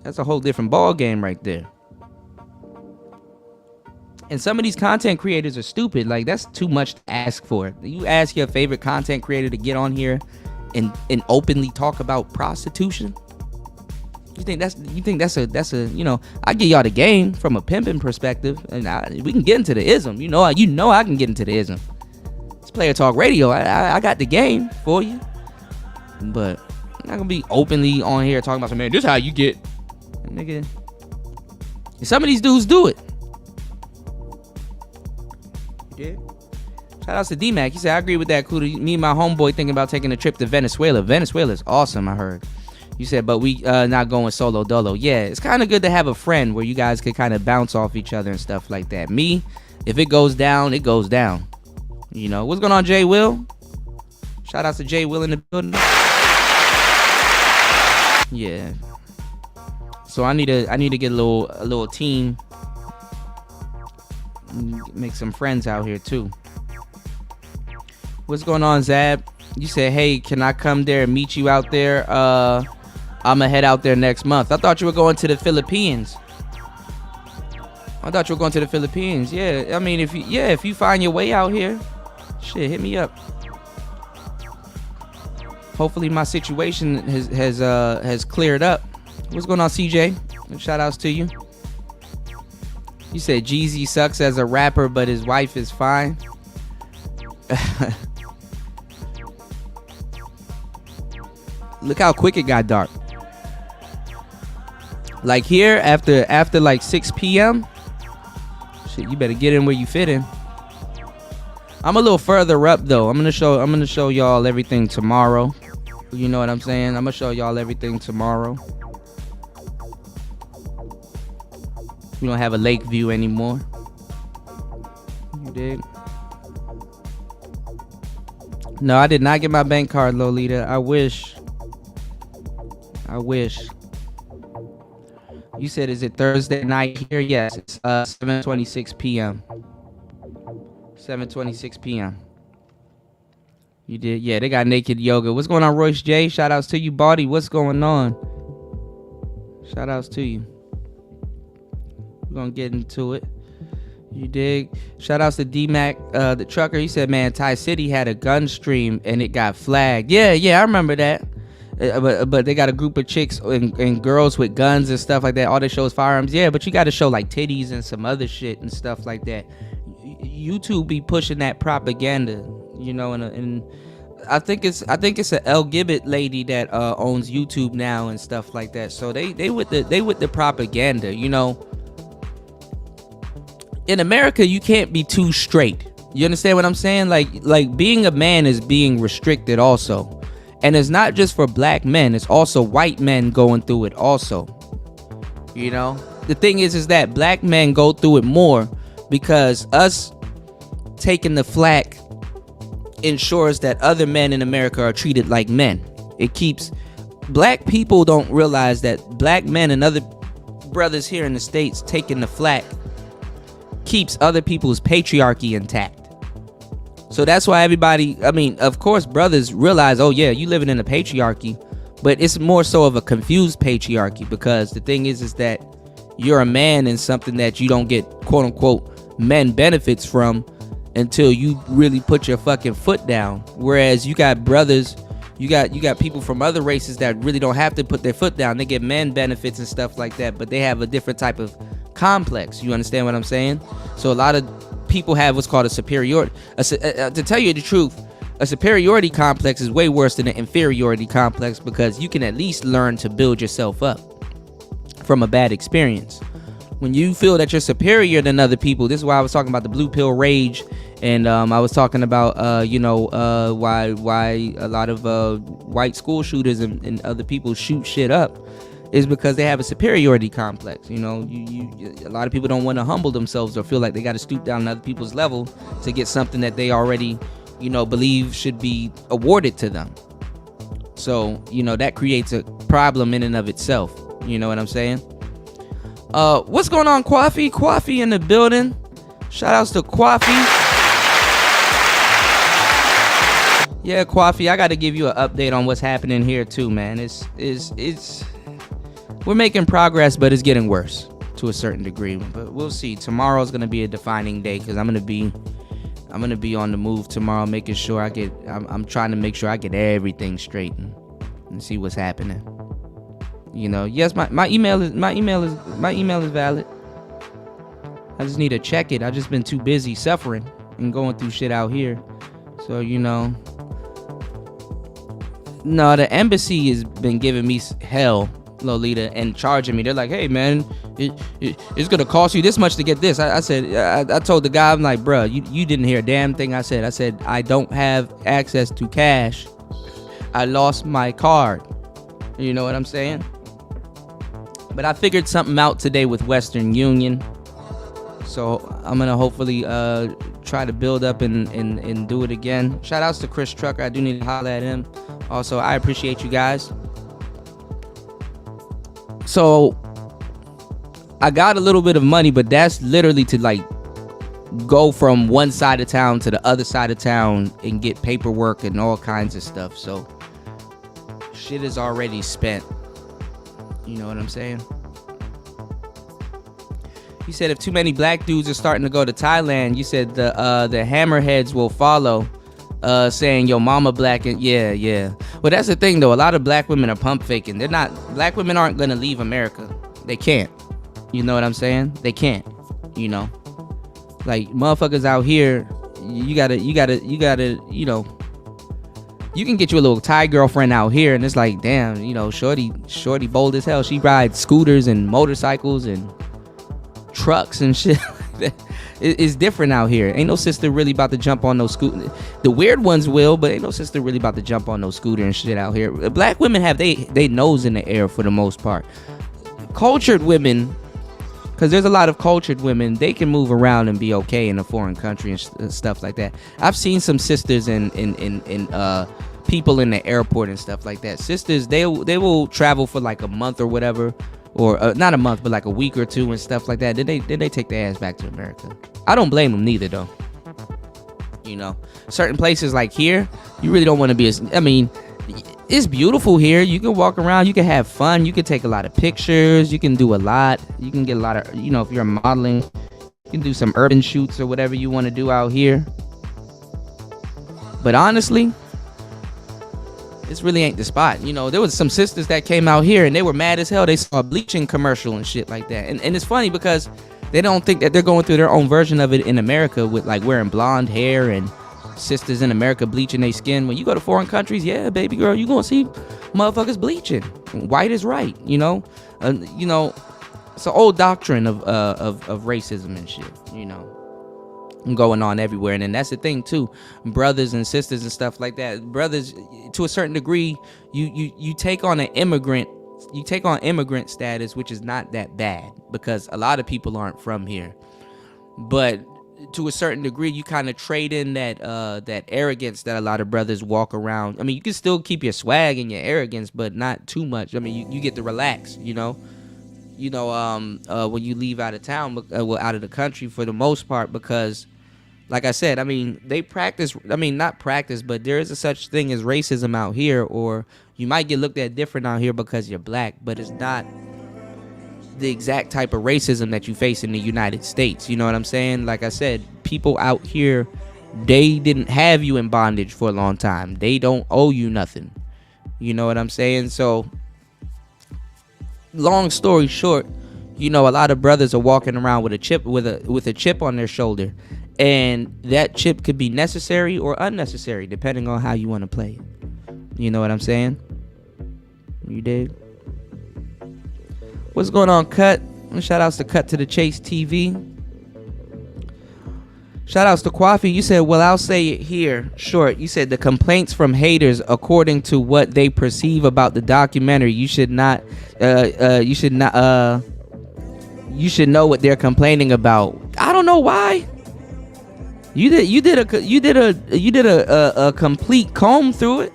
Speaker 1: That's a whole different ball game right there. And some of these content creators are stupid. Like, that's too much to ask for. You ask your favorite content creator to get on here and openly talk about prostitution? You think that's a I give y'all the game from a pimping perspective, and we can get into the ism. You know I can get into the ism. It's Player Talk Radio. I got the game for you, but I'm not gonna be openly on here talking about some, man, this how you get, nigga. And some of these dudes do it. Yeah. Shout out to D-Mac. He said, I agree with that, Kuda. Me and my homeboy thinking about taking a trip to Venezuela. Venezuela is awesome, I heard. You said, but we not going solo dolo. Yeah, it's kind of good to have a friend where you guys could kind of bounce off each other and stuff like that. Me, if it goes down, it goes down. You know, what's going on, Jay Will? Shout out to Jay Will in the building. Yeah. So I need to get a little team. Make some friends out here too. What's going on, Zab? You said, hey, can I come there and meet you out there? I'ma head out there next month. I thought you were going to the Philippines. Yeah, I mean, if you find your way out here, shit, hit me up. Hopefully my situation has cleared up. What's going on, CJ? Shout outs to you. You said Jeezy sucks as a rapper, but his wife is fine. Look how quick it got dark. Like here, after like 6 p.m. Shit, you better get in where you fit in. I'm a little further up though. I'm gonna show y'all everything tomorrow. You know what I'm saying? I'm gonna show y'all everything tomorrow. We don't have a lake view anymore. You dig? No, I did not get my bank card, Lolita. I wish. You said, is it Thursday night here? Yes, it's 7:26 p.m. 7:26 p.m. You did? Yeah, they got naked yoga. What's going on, Royce J? Shout outs to you, Body. What's going on? Shout outs to you. We're gonna get into it. You dig? Shout outs to D-Mac, the trucker. He said, man, Thai City had a gun stream and it got flagged. Yeah, I remember that. But they got a group of chicks and girls with guns and stuff like that. All they show is firearms. Yeah, but you got to show like titties and some other shit and stuff like that. YouTube be pushing that propaganda, you know, and I think it's a El Gibbet lady that owns YouTube now and stuff like that. So they with the propaganda, you know. In America, you can't be too straight. You understand what I'm saying? Like being a man is being restricted also. And it's not just for black men, it's also white men going through it also. You know? The thing is that black men go through it more because us taking the flack ensures that other men in America are treated like men. It keeps black people don't realize that black men and other brothers here in the States taking the flack keeps other people's patriarchy intact. So that's why everybody, I mean, of course, brothers realize, oh yeah, you living in a patriarchy, but it's more so of a confused patriarchy because the thing is that you're a man in something that you don't get, quote unquote, men benefits from until you really put your fucking foot down. Whereas you got brothers, you got people from other races that really don't have to put their foot down. They get men benefits and stuff like that, but they have a different type of complex. You understand what I'm saying? So a lot of people have what's called a superiority. To tell you the truth, a superiority complex is way worse than an inferiority complex because you can at least learn to build yourself up from a bad experience. When you feel that you're superior than other people, this is why I was talking about the blue pill rage, and I was talking about why a lot of white school shooters and other people shoot shit up is because they have a superiority complex. You know, a lot of people don't want to humble themselves or feel like they got to stoop down to other people's level to get something that they already, you know, believe should be awarded to them. So, you know, that creates a problem in and of itself. You know what I'm saying? What's going on, Kwafi? Kwafi in the building. Shout outs to Kwafi. Yeah, Kwafi, I got to give you an update on what's happening here too, man. It's we're making progress, but it's getting worse. to a certain degree. But we'll see. Tomorrow's gonna be a defining day because I'm gonna be on the move tomorrow, making sure I'm trying to make sure I get everything straight and see what's happening. Yes, my email is valid. I just need to check it. I've just been too busy suffering and going through shit out here. So, no, the embassy has been giving me hell, Lolita, and charging me. They're like, hey, man, it's going to cost you this much to get this. I told the guy, I'm like, bruh, you didn't hear a damn thing I said. I said, I don't have access to cash. I lost my card. You know what I'm saying? But I figured something out today with Western Union. So I'm going to hopefully try to build up and do it again. Shout outs to Chris Trucker. I do need to holler at him. Also, I appreciate you guys. So I got a little bit of money, but that's literally to like go from one side of town to the other side of town and get paperwork and all kinds of stuff. So shit is already spent. You know what I'm saying? He said if too many black dudes are starting to go to Thailand, you said the hammerheads will follow, saying your mama black and yeah. Well, that's the thing though. A lot of black women are pump faking. Black women aren't gonna leave America. They can't. You know what I'm saying? They can't. Like motherfuckers out here, you gotta. You can get you a little Thai girlfriend out here, and it's like, damn, shorty bold as hell. She rides scooters and motorcycles and trucks and shit. It's different out here. Ain't no sister really about to jump on those scooters. The weird ones will, but ain't no sister really about to jump on those scooters and shit out here. Black women have they nose in the air for the most part. Cultured women, because there's a lot of cultured women, they can move around and be okay in a foreign country and stuff like that. I've seen some sisters and people in the airport and stuff like that. Sisters, they will travel for like a month or whatever, or not a month, but like a week or two and stuff like that. Then they take their ass back to America. I don't blame them neither though. Certain places like here, you really don't want to be. It's beautiful here. You can walk around, you can have fun, you can take a lot of pictures, you can do a lot. You can get a lot of, if you're modeling, you can do some urban shoots or whatever you want to do out here. But honestly, this really ain't the spot. There was some sisters that came out here and they were mad as hell. They saw a bleaching commercial and shit like that. And it's funny because they don't think that they're going through their own version of it in America with like wearing blonde hair and sisters in America bleaching their skin. When you go to foreign countries, yeah, baby girl, you gonna see motherfuckers bleaching. White is right, it's an old doctrine of racism and shit, going on everywhere. And then that's the thing too, brothers and sisters and stuff like that. Brothers, to a certain degree, you take on immigrant status, which is not that bad because a lot of people aren't from here. But to a certain degree, you kind of trade in that arrogance that a lot of brothers walk around. You can still keep your swag and your arrogance, but not too much. You get to relax, when you leave out of town, out of the country for the most part, because like I said, they practice, not practice, but there is a such thing as racism out here, or you might get looked at different out here because you're black, but it's not the exact type of racism that you face in the United States. You know what I'm saying? Like I said, people out here, they didn't have you in bondage for a long time. They don't owe you nothing. You know what I'm saying? So, long story short, a lot of brothers are walking around with a chip with a chip on their shoulder, and that chip could be necessary or unnecessary depending on how you want to play it. You know what I'm saying? You dig? What's going on, Cut? Shout outs to Cut to the Chase TV. Shout outs to Kwafi. You said, well, I'll say it here short. You said the complaints from haters, according to what they perceive about the documentary, you should know what they're complaining about. I don't know why. You did a complete comb through it.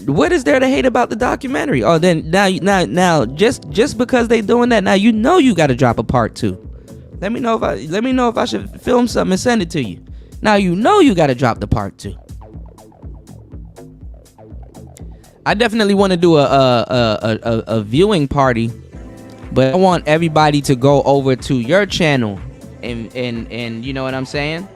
Speaker 1: What is there to hate about the documentary? Oh, then now just because they doing that, now you got to drop a part 2. Let me know if I should film something and send it to you. Now you got to drop the part 2. I definitely want to do a viewing party, but I want everybody to go over to your channel, and you know what I'm saying.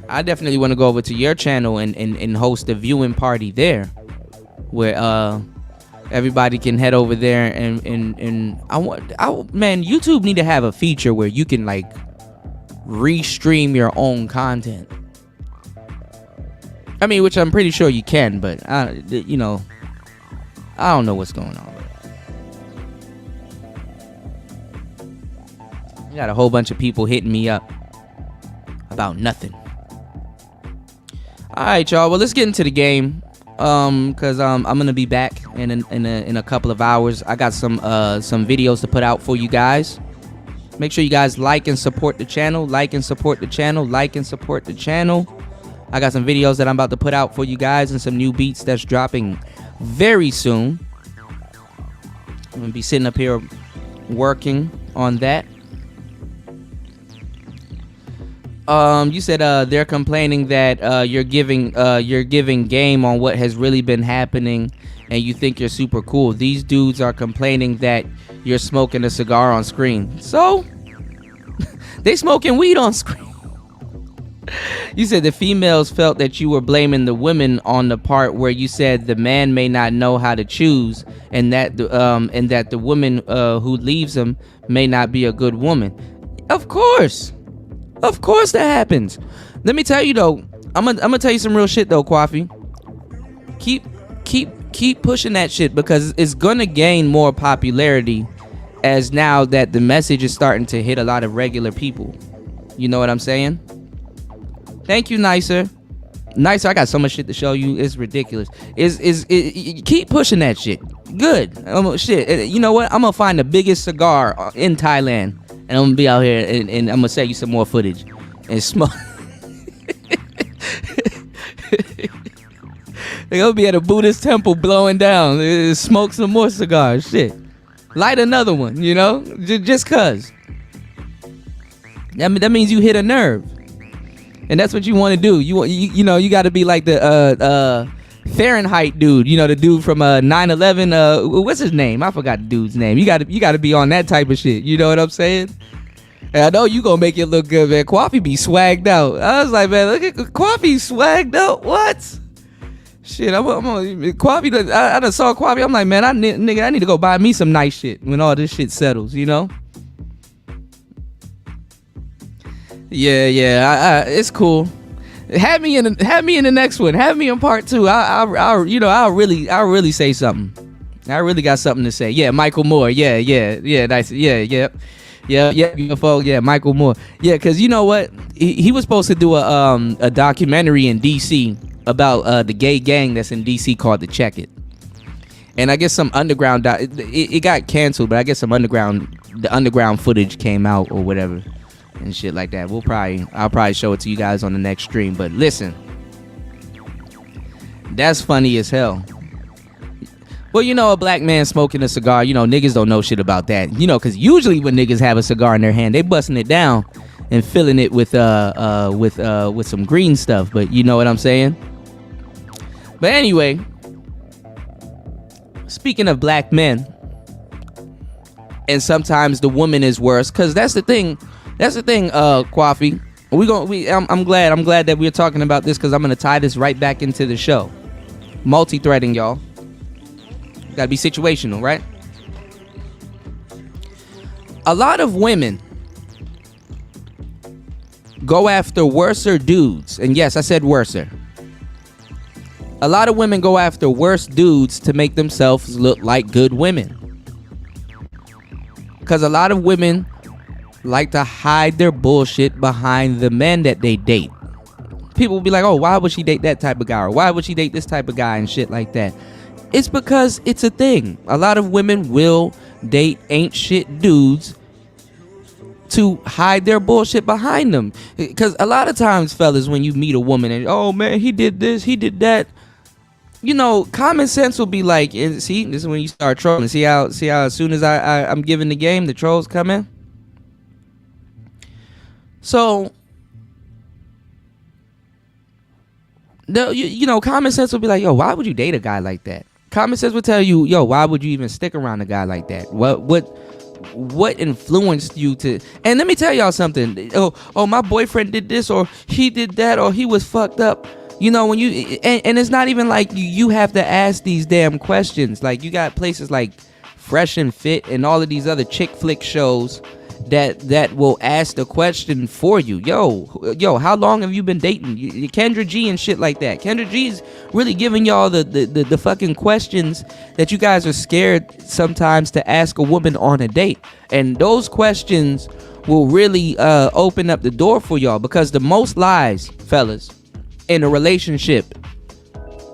Speaker 1: I definitely want to go over to your channel and host a viewing party there, where everybody can head over there and man, YouTube need to have a feature where you can like restream your own content. I mean, which I'm pretty sure you can, but you know, I don't know what's going on. Got a whole bunch of people hitting me up about nothing. All right, y'all. Well, let's get into the game. Cause I'm gonna be back in a couple of hours. I got some videos to put out for you guys. Make sure you guys like and support the channel. Like and support the channel. Like and support the channel. I got some videos that I'm about to put out for you guys and some new beats that's dropping very soon. I'm gonna be sitting up here working on that. You said they're complaining that you're giving game on what has really been happening, and you think you're super cool. These dudes are complaining that you're smoking a cigar on screen. So they smoking weed on screen. You said the females felt that you were blaming the women on the part where you said the man may not know how to choose, and that the woman who leaves him may not be a good woman. Of course that happens. Let me tell you though, I'm gonna tell you some real shit though, Kwafi. Keep pushing that shit, because it's gonna gain more popularity as now that the message is starting to hit a lot of regular people. You know what I'm saying? Thank you, Nicer. I got so much shit to show you. It's ridiculous. Keep pushing that shit. Good. Shit. You know what? I'm gonna find the biggest cigar in Thailand, and I'm gonna be out here and I'm gonna send you some more footage and smoke. They're gonna be at a Buddhist temple blowing down. Smoke some more cigars. Shit. Light another one, you know? Just cuz. That means you hit a nerve. And that's what you want to do. You know, you got to be like the Fahrenheit dude. You know, the dude from 9/11. What's his name? I forgot the dude's name. You got to be on that type of shit. You know what I'm saying? And I know you gonna make it look good, man. Kwafi be swagged out. I was like, man, look at Kwafi swagged out. What? Shit, Kwafi. I done saw Kwafi. I'm like, man, I need to go buy me some nice shit when all this shit settles. You know? Yeah. It's cool. Have me in the next one. Have me in part 2. I'll really say something. I really got something to say. Yeah, Michael Moore. Yeah. Nice. Yeah. UFO. Yeah, Michael Moore. Yeah, because you know what? He was supposed to do a documentary in DC about the gay gang that's in DC called the Check It. And I guess some underground it got canceled, but I guess the underground footage came out or whatever. And shit like that. I'll probably show it to you guys on the next stream. But listen, that's funny as hell. Well, you know, a black man smoking a cigar, you know, niggas don't know shit about that. You know, because usually when niggas have a cigar in their hand, they busting it down and filling it with some green stuff. But you know what I'm saying? But anyway, speaking of black men, and sometimes the woman is worse, because that's the thing. Kwafi. I'm glad that we're talking about this, because I'm gonna tie this right back into the show. Multi-threading, y'all. Gotta be situational, right? A lot of women go after worser dudes, and yes, I said worser. A lot of women go after worse dudes to make themselves look like good women, because a lot of women like to hide their bullshit behind the men that they date. People will be like, oh, why would she date that type of guy? Or why would she date this type of guy and shit like that? It's because it's a thing. A lot of women will date ain't shit dudes to hide their bullshit behind them. Because a lot of times, fellas, when you meet a woman and, oh man, he did this, he did that, you know, common sense will be like, see, this is when you start trolling. See how as soon as I'm giving the game, the trolls come in? So Common sense will be like, yo, why would you date a guy like that? Common sense will tell you, yo, why would you even stick around a guy like that? What influenced you to? And let me tell y'all something. Oh, my boyfriend did this, or he did that, or he was fucked up. When you and it's not even like you have to ask these damn questions. Like, you got places like Fresh and Fit and all of these other chick flick shows that will ask the question for you. Yo, how long have you been dating? Kendra G and shit like that. Kendra G is really giving y'all the fucking questions that you guys are scared sometimes to ask a woman on a date. And those questions will really open up the door for y'all, because the most lies, fellas, in a relationship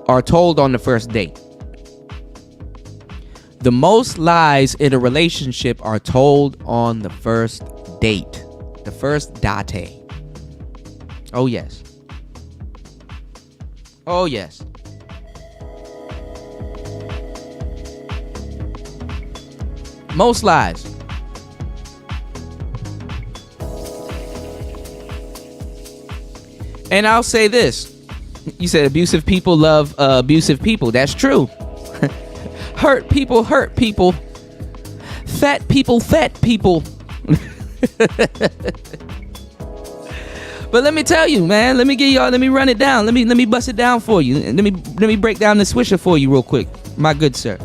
Speaker 1: are told on the first date. The most lies in a relationship are told on the first date. The first date. Oh, yes. Oh, yes. Most lies. And I'll say this. You said abusive people love abusive people. That's true. Hurt people. Fat people. But let me tell you, man. Let me run it down. Let me bust it down for you. Let me break down the swisher for you real quick, my good sir.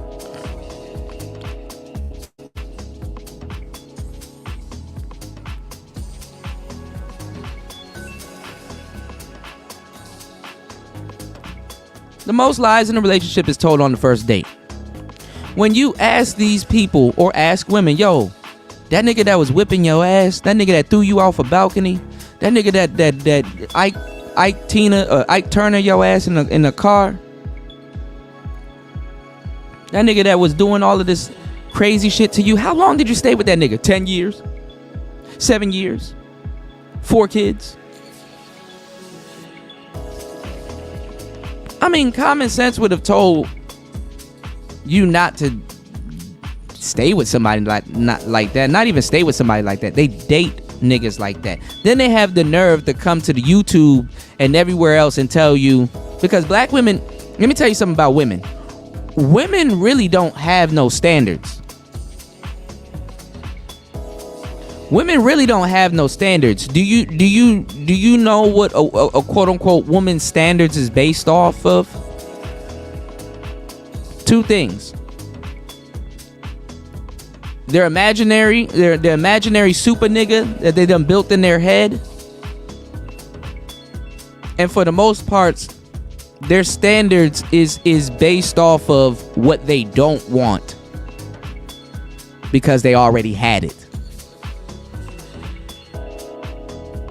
Speaker 1: The most lies in a relationship is told on the first date. When you ask these people or ask women, yo, that nigga that was whipping your ass, that nigga that threw you off a balcony, that nigga that Ike Turner your ass in the car, that nigga that was doing all of this crazy shit to you, how long did you stay with that nigga? 10 years? 7 years? 4 kids? I mean, common sense would have told you not to stay with somebody not like that. Not even stay with somebody like that. They date niggas like that. Then they have the nerve to come to the YouTube and everywhere else and tell you, because black women, let me tell you something about women. Women really don't have no standards. Women really don't have no standards. Do you know what a quote unquote woman's standards is based off of? 2 things. Their imaginary super nigga that they done built in their head. And for the most parts, their standards is based off of what they don't want, because they already had it.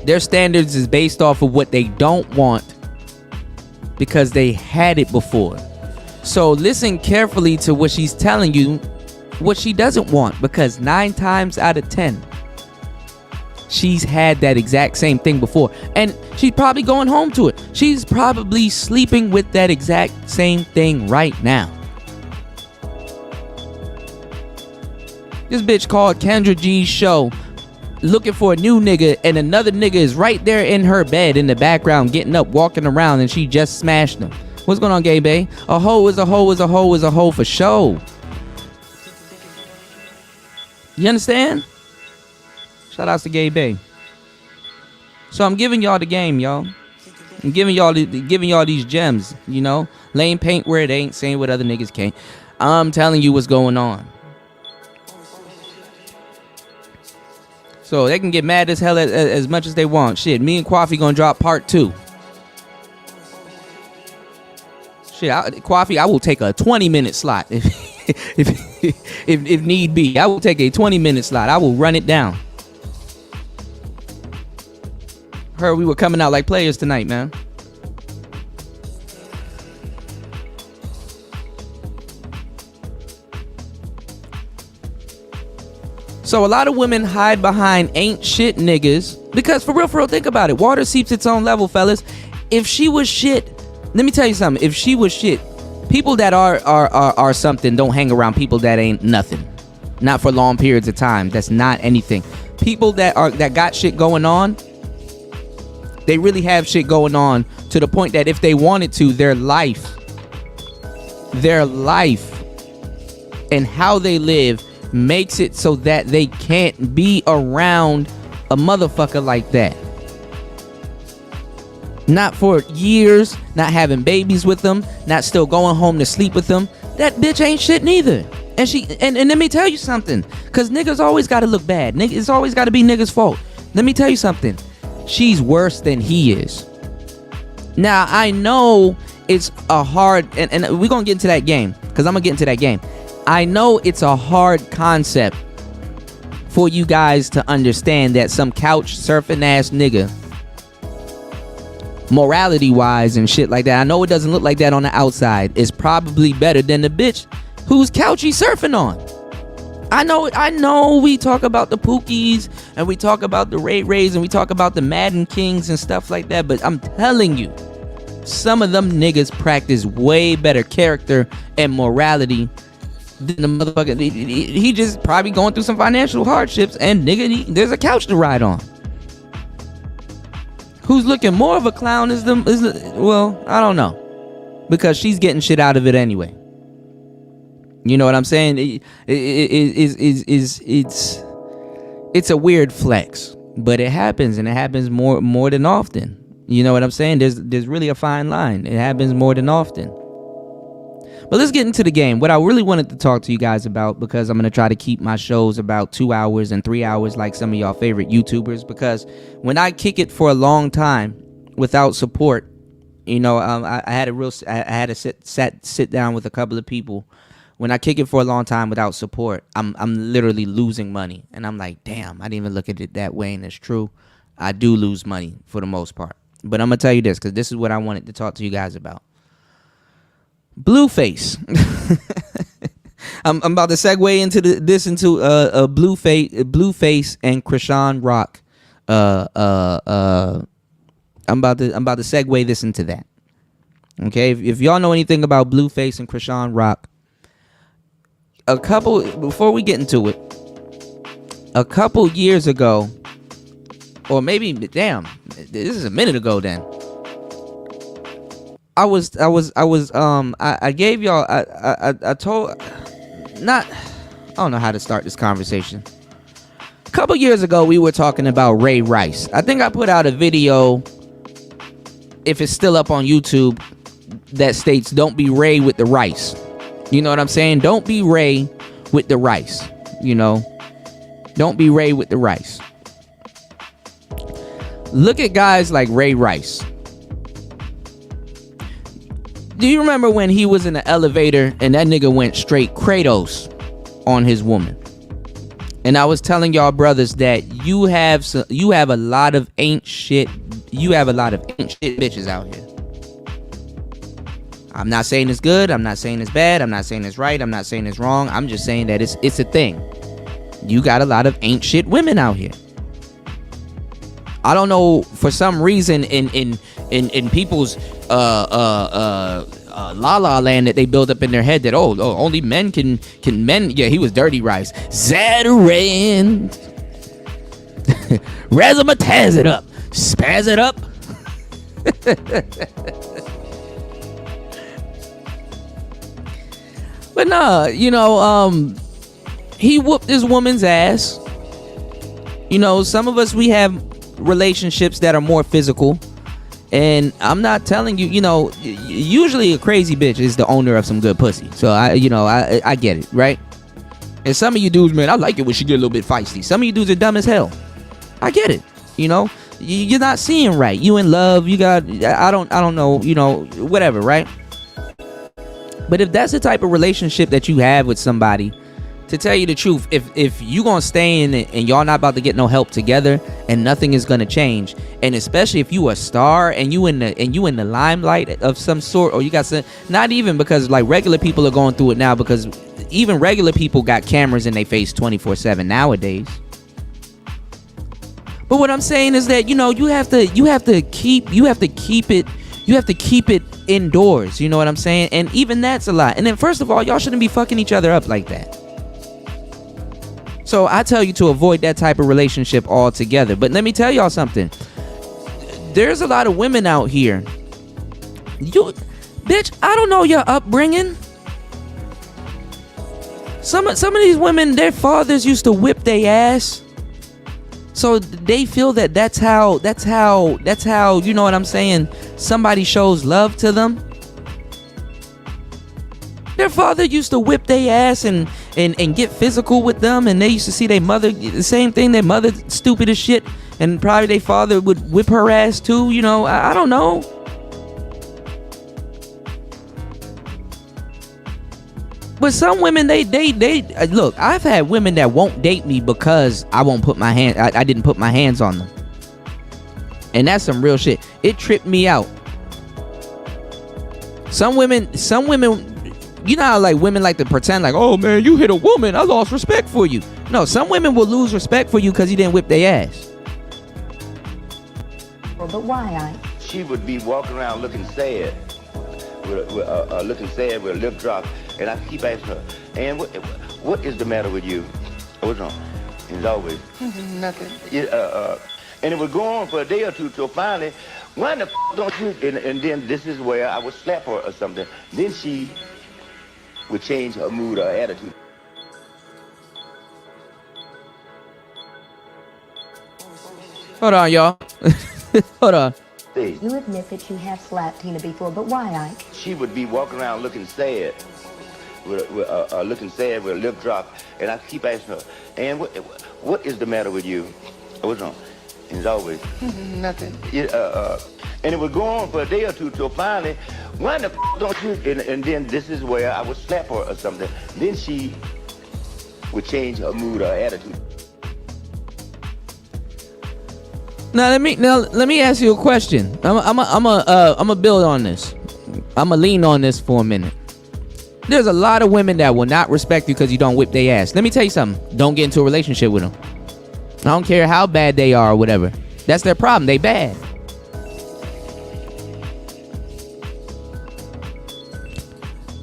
Speaker 1: Their standards is based off of what they don't want because they had it before. So listen carefully to what she's telling you, what she doesn't want, because 9 times out of 10, she's had that exact same thing before. And she's probably going home to it. She's probably sleeping with that exact same thing right now. This bitch called Kendra G's show looking for a new nigga, and another nigga is right there in her bed in the background getting up, walking around, and she just smashed him. What's going on, Gay Bay? A hoe is a hoe is a hoe is a hoe for show. You understand? Shout outs to Gay Bay. So I'm giving y'all the game, y'all. I'm giving y'all these gems, you know? Laying paint where it ain't, saying what other niggas can't. I'm telling you what's going on. So they can get mad as hell as much as they want. Shit, me and Kwafi gonna drop part 2. Shit, Kwafi, I will take a 20-minute slot if need be. I will take a 20-minute slot. I will run it down. Heard we were coming out like players tonight, man. So a lot of women hide behind ain't shit niggas because for real, think about it. Water seeps its own level, fellas. If she was shit, let me tell you something. If she was shit, people that are something don't hang around people that ain't nothing. Not for long periods of time. That's not anything. People that got shit going on, They really have shit going on to the point that if they wanted to, their life and how they live makes it so that they can't be around a motherfucker like that. Not for years, not having babies with them, not still going home to sleep with them. That bitch ain't shit neither. And let me tell you something, cause niggas always gotta look bad. It's always gotta be niggas' fault. Let me tell you something. She's worse than he is. Now I know it's a hard, and we're gonna get into that game, cause I'm gonna get into that game. I know it's a hard concept for you guys to understand that some couch surfing ass nigga, morality wise and shit like that, I know it doesn't look like that on the outside, is probably better than the bitch who's couchy surfing on. I know we talk about the Pookies and we talk about the Ray Rays and we talk about the Madden Kings and stuff like that, but I'm telling you, some of them niggas practice way better character and morality than the motherfucker. He just probably going through some financial hardships, and nigga, there's a couch to ride on. Who's looking more of a clown is well, I don't know, because she's getting shit out of it anyway. You know what I'm saying? It's a weird flex, but it happens, and it happens more than often. You know what I'm saying? There's really a fine line. It happens more than often. But let's get into the game. What I really wanted to talk to you guys about, because I'm going to try to keep my shows about 2 hours and 3 hours like some of y'all favorite YouTubers, because when I kick it for a long time without support, you know, I had to sit down with a couple of people. When I kick it for a long time without support, I'm literally losing money. And I'm like, damn, I didn't even look at it that way, and it's true. I do lose money for the most part. But I'm going to tell you this, because this is what I wanted to talk to you guys about. Blueface. I'm about to segue into Blueface and Krishan Rock. I'm about to segue this into that. Okay, if y'all know anything about Blueface and Krishan Rock, before we get into it, a couple years ago, or maybe, damn, this is a minute ago then, I gave y'all, I don't know how to start this conversation. A couple years ago, we were talking about Ray Rice. I think I put out a video, if it's still up on YouTube, that states, don't be Ray with the rice. You know what I'm saying? Don't be Ray with the rice, you know? Don't be Ray with the rice. Look at guys like Ray Rice. Do you remember when he was in the elevator and that nigga went straight Kratos on his woman? And I was telling y'all brothers that you have a lot of ain't shit bitches out here. I'm not saying it's good, I'm not saying it's bad, I'm not saying it's right, I'm not saying it's wrong. I'm just saying that it's a thing. You got a lot of ain't shit women out here. I don't know, for some reason in people's la la land that they build up in their head that only men can men. Yeah, he was Dirty Rice. Zatarand. Razzmatazz it up. Spaz it up. But nah, you know, he whooped this woman's ass. You know, some of us, we have relationships that are more physical. And I'm not telling you, you know, usually a crazy bitch is the owner of some good pussy. So I get it, right? And some of you dudes, man, I like it when she get a little bit feisty. Some of you dudes are dumb as hell. I get it. You know, you're not seeing right. You in love, you got, I don't know, you know, whatever, right? But if that's the type of relationship that you have with somebody, to tell you the truth, if you gonna stay in it and y'all not about to get no help together and nothing is gonna change, and especially if you a star and you in the limelight of some sort, or you got some, not even because like regular people are going through it now, because even regular people got cameras in their face 24/7 nowadays. But what I'm saying is that, you know, you have to keep it indoors. You know what I'm saying? And even that's a lot. And then first of all, y'all shouldn't be fucking each other up like that. So I tell you to avoid that type of relationship altogether. But let me tell y'all something. there's a lot of women out here. You, bitch, I don't know your upbringing. Some of these women, their fathers used to whip their ass. So they feel that's how, you know what I'm saying, somebody shows love to them. Their father used to whip their ass and get physical with them, and they used to see their mother, the same thing, their mother stupid as shit, and probably their father would whip her ass too, you know, I don't know. But some women, they look, I've had women that won't date me because I didn't put my hands on them. And that's some real shit. It tripped me out. Some women, you know how like women like to pretend like, oh man, you hit a woman, I lost respect for you. No, some women will lose respect for you because you didn't whip their ass.
Speaker 2: But why,
Speaker 3: She would be walking around looking sad, with a lip drop, and I keep asking her, "And what is the matter with you? What's wrong?" And it's always nothing. And it would go on for a day or two till finally, why the don't you? And then this is where I would slap her or something. Then she would change her mood or attitude.
Speaker 1: Hold on, y'all. Hold on.
Speaker 2: You admit that you have slapped Tina before, but why, Ike?
Speaker 3: She would be walking around looking sad, with a lip drop, and I keep asking her, "And what is the matter with you? What's wrong?" And it's always nothing. And it would go on for a day or two till finally, why the don't you? And then this is where I would slap her or something. Then she would change her mood or attitude.
Speaker 1: Now let me ask you a question. I'm a build on this. I'm a lean on this for a minute. There's a lot of women that will not respect you because you don't whip their ass. Let me tell you something. Don't get into a relationship with them. I don't care how bad they are or whatever. That's their problem. They bad.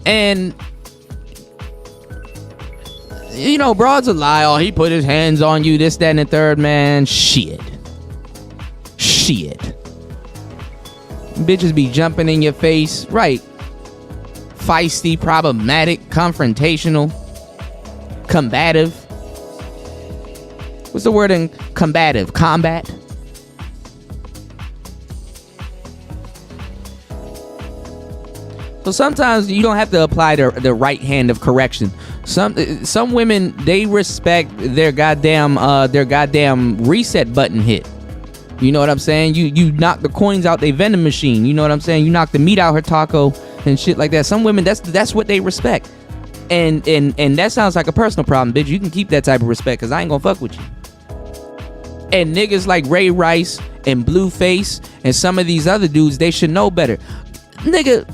Speaker 1: And you know, broads a lie. Oh, he put his hands on you, this, that, and the third, man. Shit. Bitches be jumping in your face. Right. Feisty, problematic, confrontational, combative. What's the word in combative? Combat. So sometimes you don't have to apply the right hand of correction. Some women, they respect their goddamn reset button hit. You know what I'm saying? You knock the coins out their vending machine. You know what I'm saying? You knock the meat out her taco and shit like that. Some women, that's what they respect. And that sounds like a personal problem, bitch. You can keep that type of respect because I ain't gonna fuck with you. And niggas like Ray Rice and Blueface and some of these other dudes, they should know better. Nigga,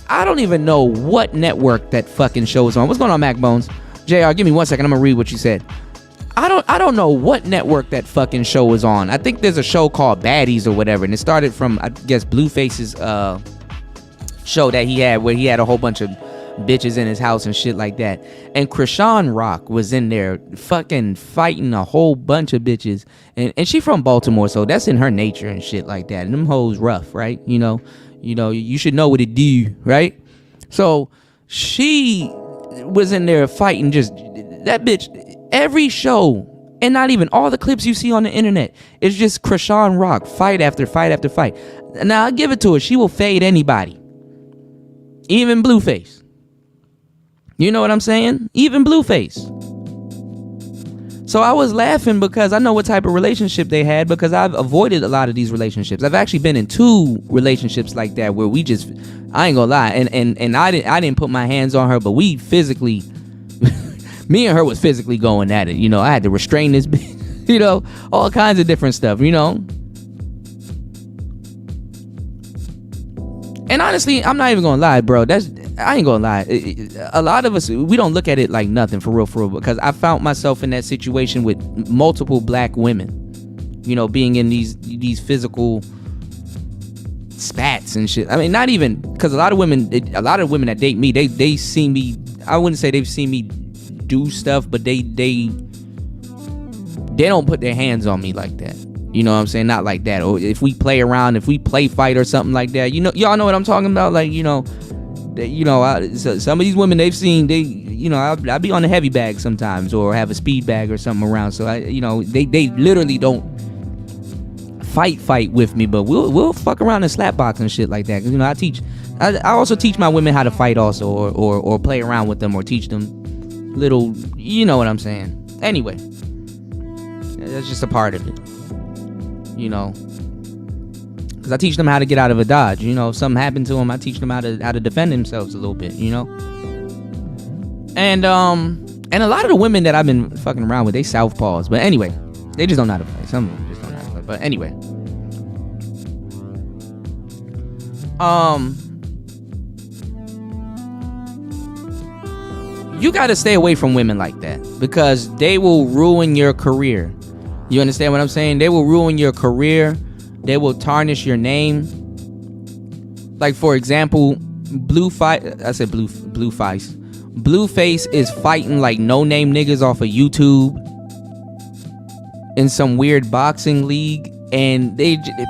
Speaker 1: I don't even know what network that fucking show is on. What's going on, Mac Bones? JR, give me 1 second. I'm gonna read what you said. I don't know what network that fucking show is on. I think there's a show called Baddies or whatever, and it started from, I guess, Blueface's show that he had, where he had a whole bunch of bitches in his house and shit like that. And Krishan Rock was in there fucking fighting a whole bunch of bitches, and she from Baltimore, so that's in her nature and shit like that. And them hoes rough, right? You know, you should know what it do, right? So she was in there fighting, just that bitch. Every show, and not even all the clips you see on the internet, it's just Krishan Rock fight after fight after fight. Now I'll give it to her. She will fade anybody, even Blueface. You know what I'm saying? Even Blueface. So I was laughing because I know what type of relationship they had, because I've avoided a lot of these relationships. I've actually been in 2 relationships like that where we just, I ain't gonna lie, and I didn't put my hands on her, but we physically me and her was physically going at it. You know, I had to restrain this bitch, you know, all kinds of different stuff, you know. And honestly, I'm not even gonna lie, bro. I ain't gonna lie. A lot of us, we don't look at it like nothing, for real, because I found myself in that situation with multiple black women, you know, being in these physical spats and shit. I mean, not even, because a lot of women that date me, they see me, I wouldn't say they've seen me do stuff, but they don't put their hands on me like that. You know what I'm saying? Not like that. Or if we play around, if we play fight or something like that, you know, y'all know what I'm talking about. Like, you know, some of these women they've seen, I'll be on a heavy bag sometimes, or have a speed bag or something around. So they literally don't fight with me, but we'll fuck around and slap box and shit like that. 'Cause, you know, I also teach my women how to fight also, or play around with them, or teach them little, you know what I'm saying. Anyway, that's just a part of it, you know, because I teach them how to get out of a dodge. You know, if something happened to them, I teach them how to defend themselves a little bit, you know. And a lot of the women that I've been fucking around with, they southpaws, but anyway, they just don't know how to fight. Some of them just don't know how to fight. But anyway, you got to stay away from women like that, because they will ruin your career. You understand what I'm saying? They will ruin your career. They will tarnish your name. Like, for example, Blueface is fighting like no-name niggas off of YouTube in some weird boxing league, and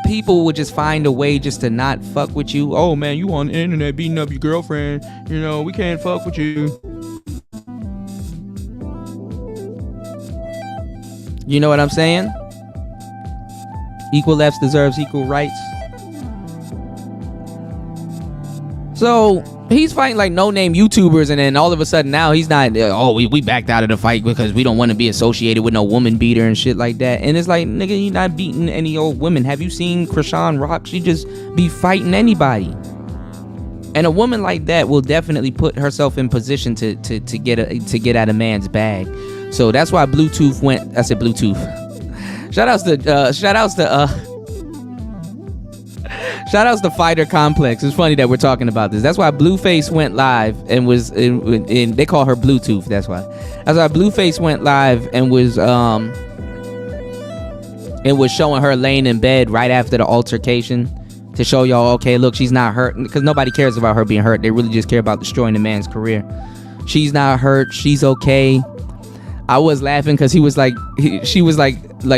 Speaker 1: people would just find a way just to not fuck with you. Oh man, you on the internet beating up your girlfriend, you know, we can't fuck with you. You know what I'm saying? Equal lefts deserves equal rights. So he's fighting like no-name YouTubers, and then all of a sudden now he's not. We backed out of the fight because we don't want to be associated with no woman beater and shit like that. And it's like, nigga, you're not beating any old women. Have you seen Krishan Rock? She just be fighting anybody. And a woman like that will definitely put herself in position to get at a man's bag. So that's why Bluetooth went. I said Bluetooth. Shout outs to Fighter Complex. It's funny that we're talking about this. That's why Blueface went live and was in they call her Bluetooth. That's why Blueface went live and was showing her laying in bed right after the altercation to show y'all, okay, look, she's not hurt, because nobody cares about her being hurt. They really just care about destroying the man's career. She's not hurt. She's okay. I was laughing because she was like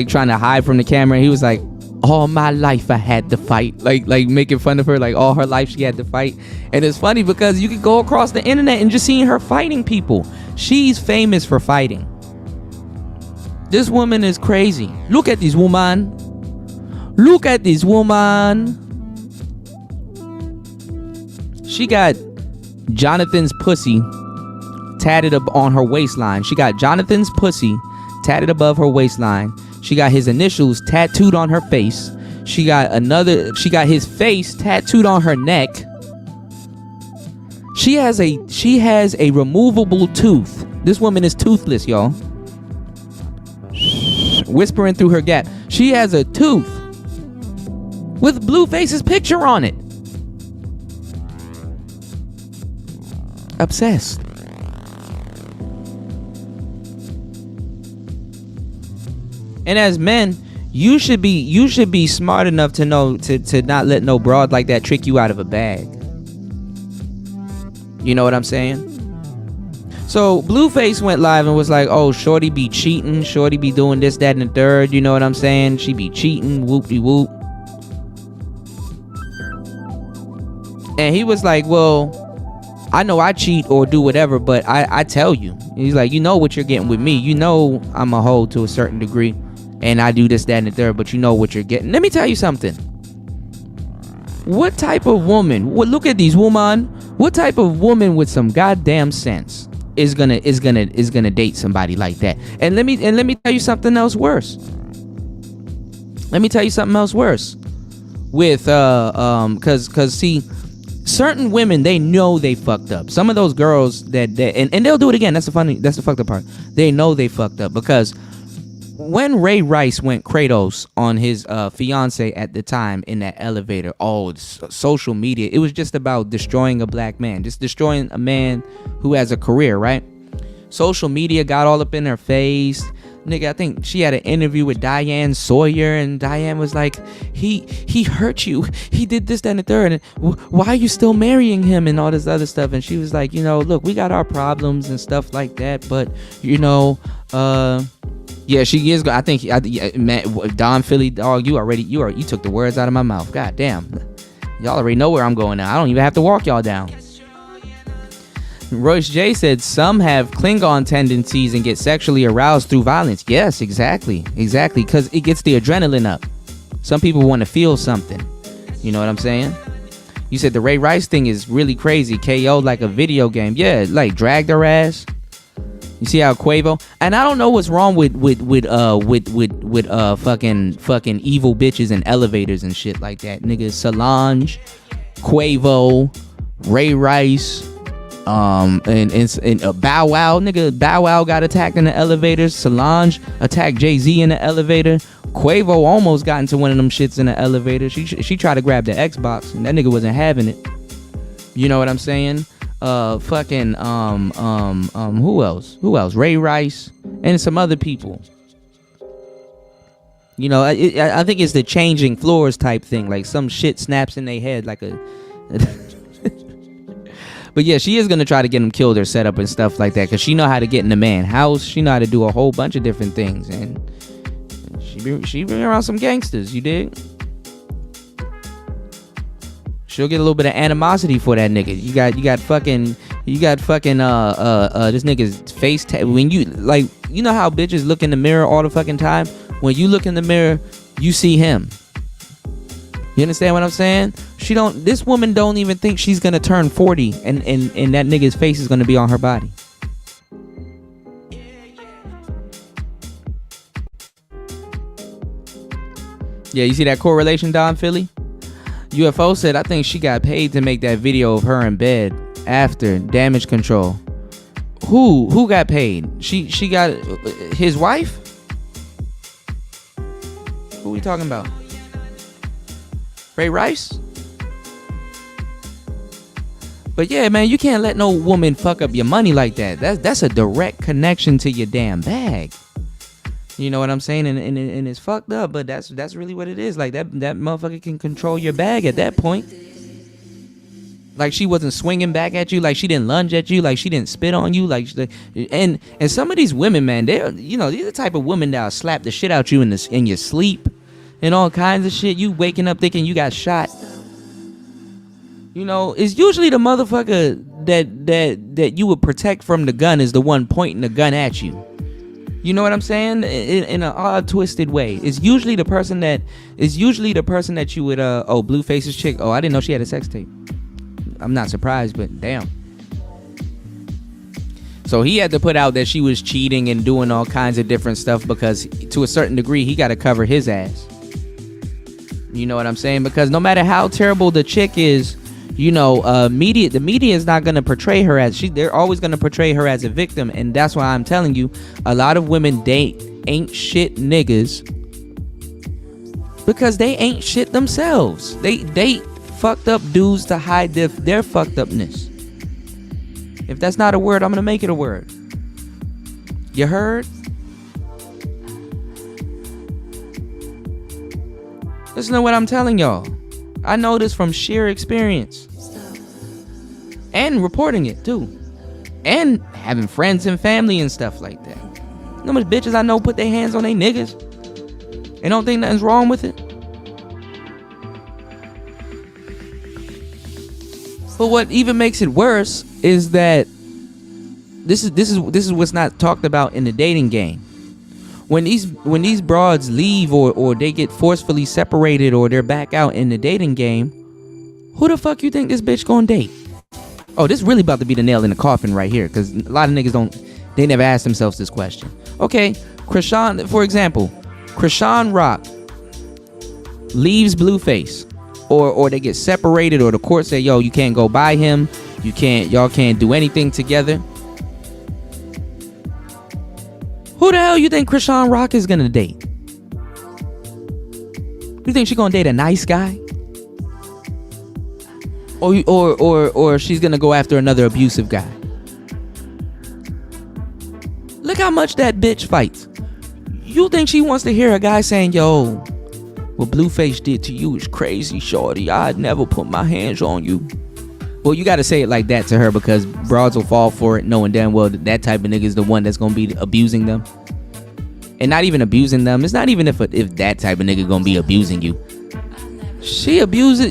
Speaker 1: trying to hide from the camera. He was like, all my life I had to fight, like making fun of her, like all her life she had to fight. And it's funny because you could go across the internet and just seeing her fighting people. She's famous for fighting. This woman is crazy. Look at this woman. Look at this woman. She got Jonathan's pussy tatted up on her waistline. She got Jonathan's pussy tatted above her waistline. She got his initials tattooed on her face. She got his face tattooed on her neck. She has a removable tooth. This woman is toothless, y'all. Whispering through her gap. She has a tooth with Blueface's picture on it. Obsessed. And as men, you should be smart enough to know to not let no broad like that trick you out of a bag. You know what I'm saying? So Blueface went live and was like, oh, shorty be cheating, shorty be doing this, that, and the third. You know what I'm saying? She be cheating, whoop-de-whoop. And he was like, well, I know I cheat or do whatever, but I tell you. He's like, you know what you're getting with me. You know I'm a hoe to a certain degree. And I do this, that, and the third, but you know what you're getting. Let me tell you something. What type of woman? Look at these woman. What type of woman with some goddamn sense is gonna date somebody like that? And let me tell you something else worse. With cause see, certain women, they know they fucked up. Some of those girls and they'll do it again. That's the fucked up part. They know they fucked up because when Ray Rice went Kratos on his fiance at the time in that elevator, social media, it was just about destroying a black man, just destroying a man who has a career, right? Social media got all up in her face. Nigga, I think she had an interview with Diane Sawyer, and Diane was like, he hurt you. He did this, that, and the third. And why are you still marrying him and all this other stuff? And she was like, look, we got our problems and stuff like that, but, Yeah, she is. I think, man, Don Philly, dog, you took the words out of my mouth. God damn. Y'all already know where I'm going now. I don't even have to walk y'all down. Royce J said some have Klingon tendencies and get sexually aroused through violence. Yes, exactly. Because it gets the adrenaline up. Some people want to feel something. You know what I'm saying? You said the Ray Rice thing is really crazy. KO like a video game. Yeah, like dragged her ass. You see how Quavo, and I don't know what's wrong with fucking evil bitches in elevators and shit like that. Nigga, Solange, Quavo, Ray Rice, and Bow Wow. Nigga, Bow Wow got attacked in the elevator. Solange attacked Jay-Z in the elevator. Quavo almost got into one of them shits in the elevator. She tried to grab the Xbox and that nigga wasn't having it. You know what I'm saying? Who else? Ray Rice and some other people. You know, I think it's the changing floors type thing. Like some shit snaps in their head like a. But yeah, she is gonna try to get him killed or set up and stuff like that because she know how to get in the man house. She know how to do a whole bunch of different things, and she been around some gangsters. You dig? She'll get a little bit of animosity for that nigga. You got fucking this nigga's face when you like, you know how bitches look in the mirror all the fucking time? When you look in the mirror, you see him. You understand what I'm saying? This woman don't even think she's gonna turn 40 and that nigga's face is gonna be on her body. Yeah, you see that correlation, Don Philly? UFO said, I think she got paid to make that video of her in bed after damage control. Who got paid? She got his wife? Who we talking about? Ray Rice? But yeah, man, you can't let no woman fuck up your money like that. That's a direct connection to your damn bag. You know what I'm saying? And it's fucked up, but that's really what it is. Like that motherfucker can control your bag at that point. Like she wasn't swinging back at you, like she didn't lunge at you, like she didn't spit on you, and some of these women, man, they're, you know, these are the type of women that'll slap the shit out you in your sleep and all kinds of shit. You waking up thinking you got shot. You know, it's usually the motherfucker that you would protect from the gun is the one pointing the gun at you. You know what I'm saying? In an odd, twisted way. It's usually the person that you would Blueface's chick. Oh, I didn't know she had a sex tape. I'm not surprised, but damn. So he had to put out that she was cheating and doing all kinds of different stuff because to a certain degree he got to cover his ass. You know what I'm saying? Because no matter how terrible the chick is, you know, the media is not going to portray her as they're always going to portray her as a victim. And that's why I'm telling you, a lot of women date ain't shit niggas because they ain't shit themselves. They date fucked up dudes to hide their fucked upness. If that's not a word, I'm going to make it a word. You heard? Listen to what I'm telling y'all. I know this from sheer experience. And reporting it too. And having friends and family and stuff like that. You know how much bitches I know put their hands on their niggas and don't think nothing's wrong with it? But what even makes it worse is that this is what's not talked about in the dating game. When these broads leave or they get forcefully separated or they're back out in the dating game, who the fuck you think this bitch gonna date? Oh, this really about to be the nail in the coffin right here, because a lot of niggas they never ask themselves this question. Okay, Krishan, for example, Krishan Rock leaves Blueface, or they get separated, or the court say, yo, you can't go by him, y'all can't do anything together. Who the hell you think Krishan Rock is gonna date? You think she gonna date a nice guy? Or she's gonna go after another abusive guy? Look how much that bitch fights. You think she wants to hear a guy saying, yo, what Blueface did to you is crazy, shorty. I'd never put my hands on you. Well, you gotta say it like that to her because broads will fall for it knowing damn well that type of nigga is the one that's gonna be abusing them. and not even abusing them. It's not even if that type of nigga gonna be abusing you. She abuses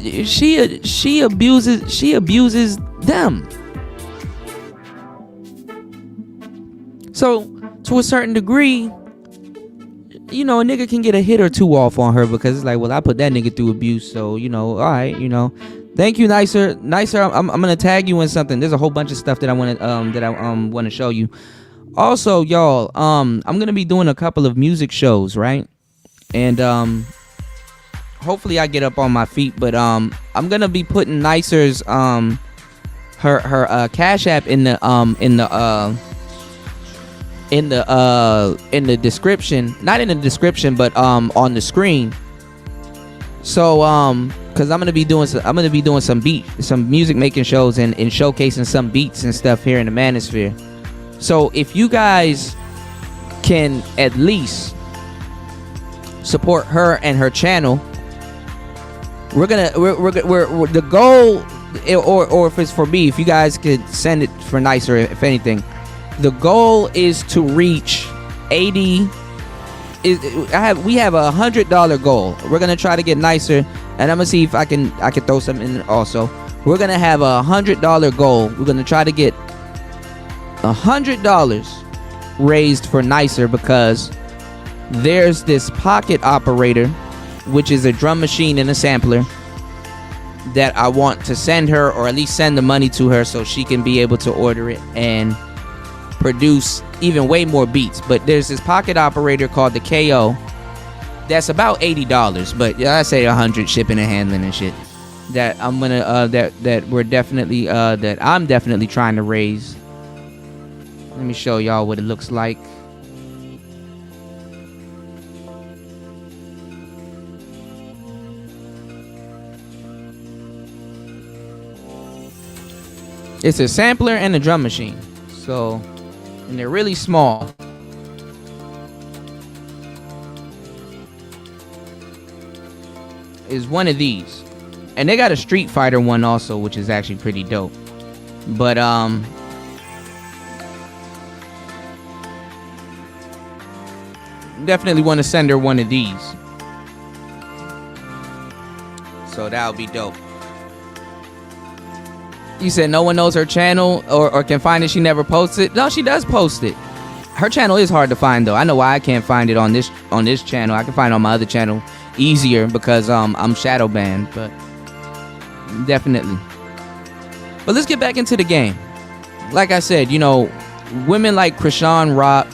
Speaker 1: them. So to a certain degree, you know, a nigga can get a hit or two off on her because it's like, well, I put that nigga through abuse, so, you know, all right, you know. Thank you, Nicer. I'm gonna tag you in something. There's a whole bunch of stuff that I want to show you. Also, y'all, I'm gonna be doing a couple of music shows, right? And hopefully I get up on my feet, but I'm gonna be putting Nicer's her Cash App in the description, not in the description, but on the screen. So because I'm gonna be doing some music making shows and showcasing some beats and stuff here in the manosphere. So if you guys can at least support her and her channel, we're the goal, or if it's for me, if you guys could send it for Nicer, if anything. The goal is to reach 80. We have a $100 goal. We're gonna try to get Nicer, and I'm gonna see if I can throw something in also. We're gonna have a $100 goal. We're gonna try to get $100 raised for Nicer, because there's this pocket operator, which is a drum machine and a sampler, that I want to send her, or at least send the money to her, so she can be able to order it and produce even way more beats. But there's this pocket operator called the KO that's about $80, but I say 100 shipping and handling and shit, that I'm gonna that we're definitely that I'm definitely trying to raise. Let me show y'all what it looks like. It's a sampler and a drum machine, so, and they're really small. Is one of these, and they got a Street Fighter one also, which is actually pretty dope. But definitely want to send her one of these, so that'll be dope. You said no one knows her channel or can find it. She never posts it. No, she does post it. Her channel is hard to find though. I know why I can't find it on this channel. I can find it on my other channel easier because I'm shadow banned, but definitely. But let's get back into the game. Like I said, you know, women like Krishan Rock,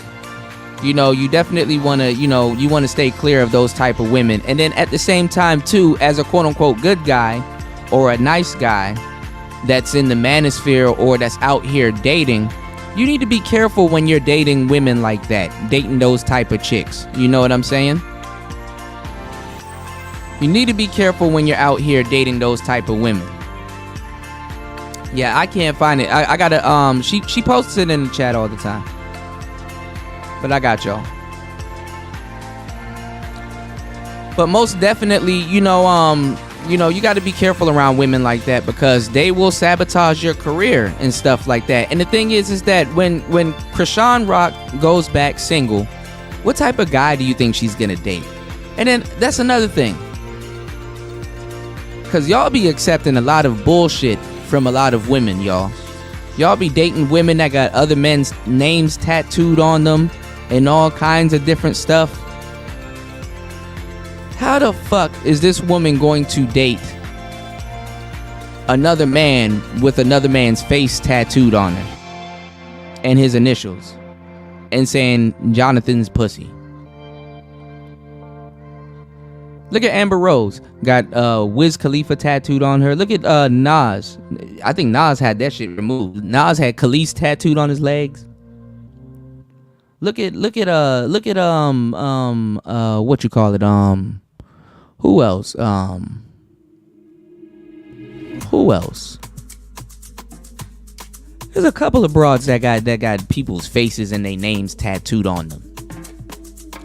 Speaker 1: you know, you definitely want to, you know, you want to stay clear of those type of women. And then at the same time too, as a quote unquote good guy or a nice guy that's in the manosphere or that's out here dating, you need to be careful when you're dating women like that, dating those type of chicks. You know what I'm saying? You need to be careful when you're out here dating those type of women. Yeah, I can't find it. I gotta she posts it in the chat all the time, but I got y'all. But most definitely, you know, you got to be careful around women like that, because they will sabotage your career and stuff like that. And the thing is that when Krishan Rock goes back single, what type of guy do you think she's gonna date? And then that's another thing, because y'all be accepting a lot of bullshit from a lot of women, y'all. Y'all be dating women that got other men's names tattooed on them and all kinds of different stuff. How the fuck is this woman going to date another man with another man's face tattooed on her and his initials and saying Jonathan's pussy? Look at Amber Rose, got Wiz Khalifa tattooed on her. Look at Nas. I think Nas had that shit removed. Nas had Khalees tattooed on his legs. Look at what you call it, who else? Who else? There's a couple of broads that got people's faces and their names tattooed on them.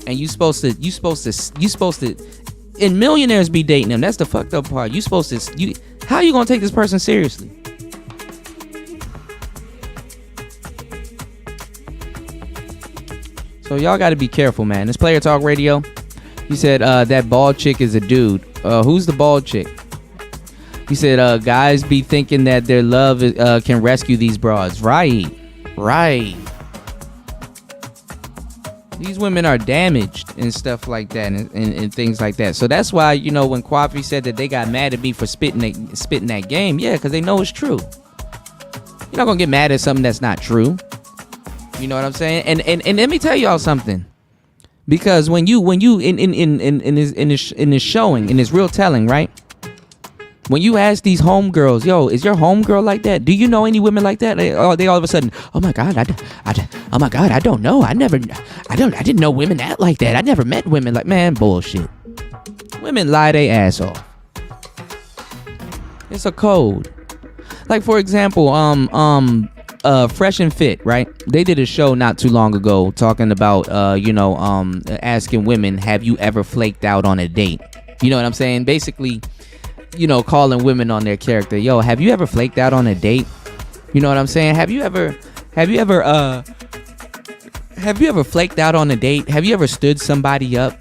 Speaker 1: And you supposed to and millionaires be dating them. That's the fucked up part. How you gonna take this person seriously? So y'all got to be careful, man. This Player Talk Radio. He said that bald chick is a dude. Who's the bald chick? He said guys be thinking that their love can rescue these broads. Right. These women are damaged and stuff like that, and things like that. So that's why, you know, when Kwafi said that they got mad at me for spitting that game, yeah, because they know it's true. You're not gonna get mad at something that's not true. You know what I'm saying? And let me tell y'all something. Because when you in this showing, in this real telling, right? When you ask these homegirls, yo, is your homegirl like that? Do you know any women like that? They all of a sudden, oh my God, I don't know. I didn't know women that like that. I never met women like, man, bullshit. Women lie their ass off. It's a code. Like, for example, Fresh and Fit, right? They did a show not too long ago talking about, asking women, have you ever flaked out on a date? You know what I'm saying? Basically, you know, calling women on their character. Yo, have you ever flaked out on a date? You know what I'm saying? Have you ever flaked out on a date? Have you ever stood somebody up?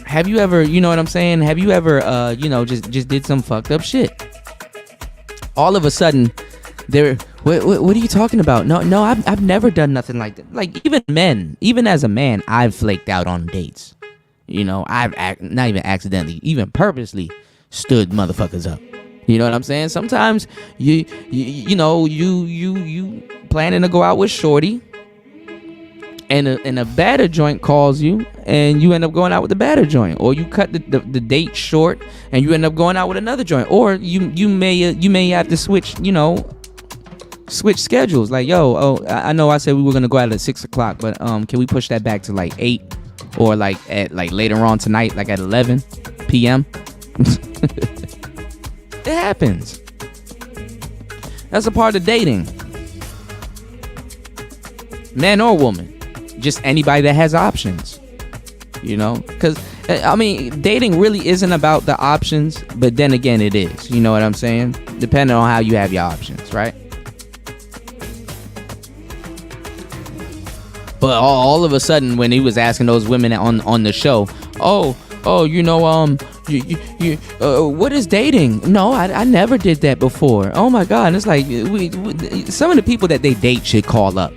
Speaker 1: Have you ever, you know what I'm saying? Have you ever, just did some fucked up shit? All of a sudden, what are you talking about? No, I've never done nothing like that. Like, even as a man, I've flaked out on dates. You know, I've not even accidentally, even purposely stood motherfuckers up. You know what I'm saying? Sometimes you planning to go out with shorty, and a batter joint calls you, and you end up going out with the batter joint, or you cut the date short, and you end up going out with another joint, or you may have to switch schedules. Like, I know I said we were gonna go out at 6:00, but can we push that back to like 8, or like at like later on tonight, like at 11 p.m. It happens. That's a part of dating. Man or woman. Just anybody that has options. You know? Because, I mean, dating really isn't about the options, but then again, it is. You know what I'm saying? Depending on how you have your options, right? But all of a sudden, when he was asking those women on the show, what is dating? No, I never did that before. Oh my God. And it's like, some of the people that they date should call up,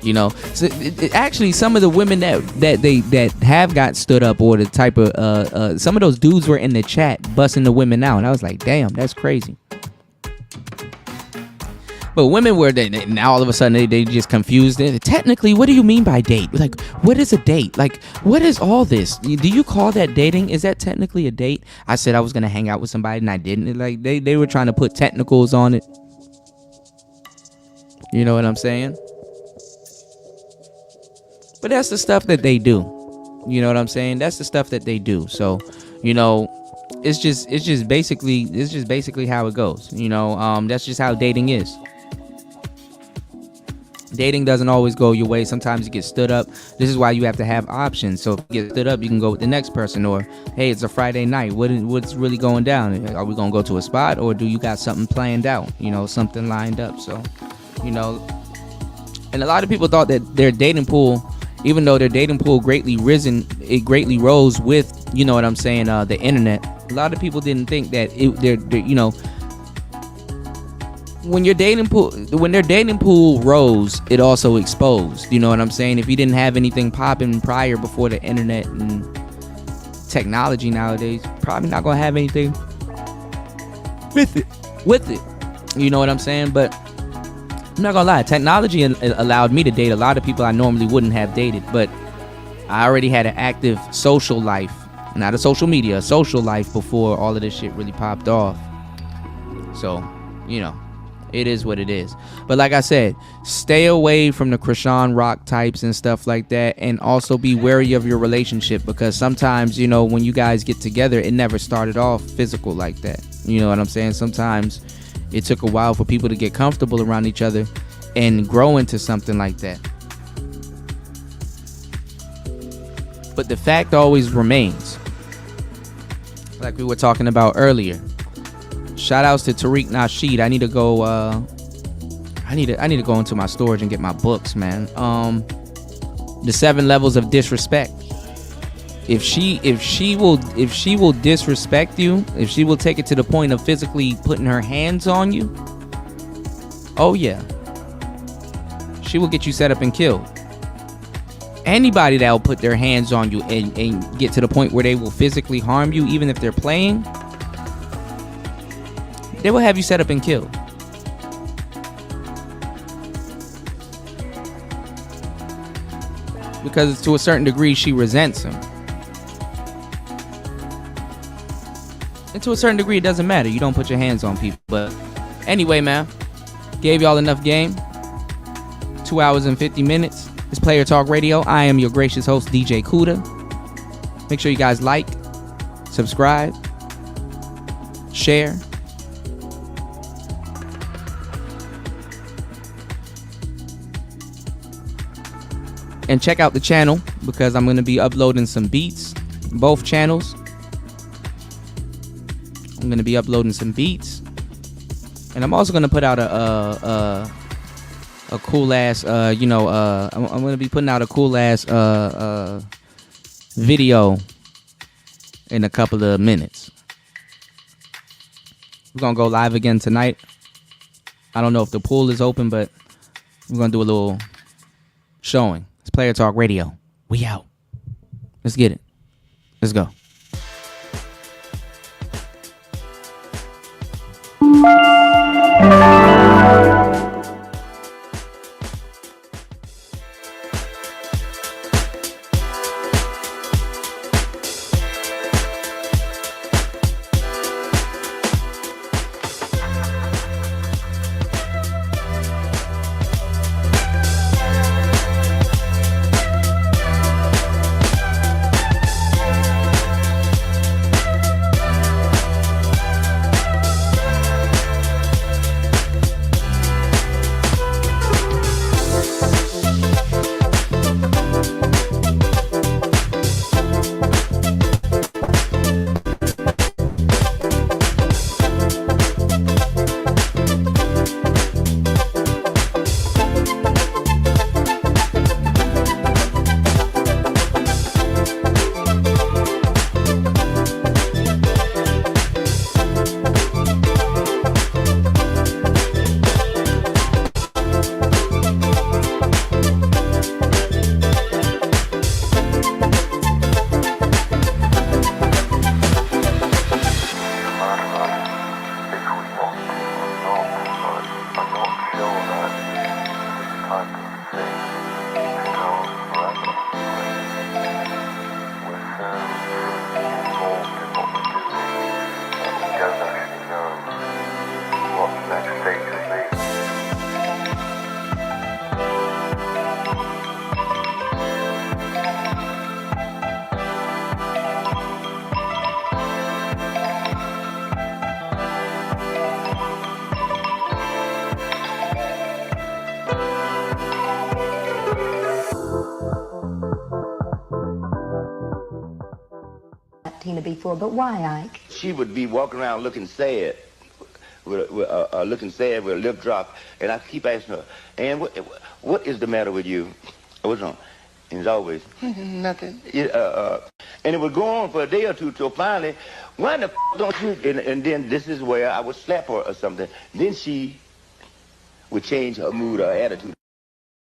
Speaker 1: you know. So actually, some of the women that have got stood up, or the type of some of those dudes were in the chat busting the women out, and I was like, damn, that's crazy. But women were, now all of a sudden they just confused it. Technically, what do you mean by date? Like, what is a date? Like, what is all this? Do you call that dating? Is that technically a date? I said I was gonna hang out with somebody and I didn't. Like, they were trying to put technicals on it. You know what I'm saying? But that's the stuff that they do. You know what I'm saying? That's the stuff that they do. So, you know, it's just basically how it goes. You know, that's just how dating is. Dating doesn't always go your way. Sometimes you get stood up. This is why you have to have options. So if you get stood up, you can go with the next person. Or, hey, it's a Friday night. What's really going down? Are we going to go to a spot, or do you got something planned out? You know, something lined up. So, you know, and a lot of people thought that their dating pool, even though their dating pool greatly rose with, you know what I'm saying, the internet. A lot of people didn't think that they're you know, when their dating pool rose, it also exposed. You know what I'm saying? If you didn't have anything popping prior before the internet and technology nowadays, probably not gonna have anything with it. You know what I'm saying? But I'm not gonna lie, technology allowed me to date a lot of people I normally wouldn't have dated. But I already had an active social life, not a social media, a social life before all of this shit really popped off. So, you know, it is what it is. But like I said, stay away from the Krishan Rock types and stuff like that, and also be wary of your relationship, because sometimes, you know, when you guys get together, it never started off physical like that. You know what I'm saying? Sometimes it took a while for people to get comfortable around each other and grow into something like that. But the fact always remains, like we were talking about earlier. Shout outs to Tariq Nasheed. I need to go I need to go into my storage and get my books, man. The 7 levels of disrespect. If she will disrespect you, if she will take it to the point of physically putting her hands on you, oh yeah, she will get you set up and killed. Anybody that will put their hands on you and get to the point where they will physically harm you, even if they're playing, they will have you set up and killed. Because to a certain degree, she resents him. And to a certain degree, it doesn't matter. You don't put your hands on people. But anyway, man, gave y'all enough game. 2 hours and 50 minutes. It's Player Talk Radio. I am your gracious host, DJ Kuda. Make sure you guys like, subscribe, share. And check out the channel because I'm going to be uploading some beats. Both channels. I'm going to be uploading some beats. And I'm also going to put out a cool ass, I'm going to be putting out a cool ass video in a couple of minutes. We're going to go live again tonight. I don't know if the pool is open, but we're going to do a little showing. It's Player Talk Radio. We out. Let's get it. Let's go.
Speaker 2: Tina before, but why, Ike?
Speaker 3: She would be walking around looking sad, looking sad with a lip drop, and I keep asking her, "And what is the matter with you? What's wrong?" And it's always nothing. And it would go on for a day or two till finally, why the don't you? And then this is where I would slap her or something. Then she would change her mood or attitude.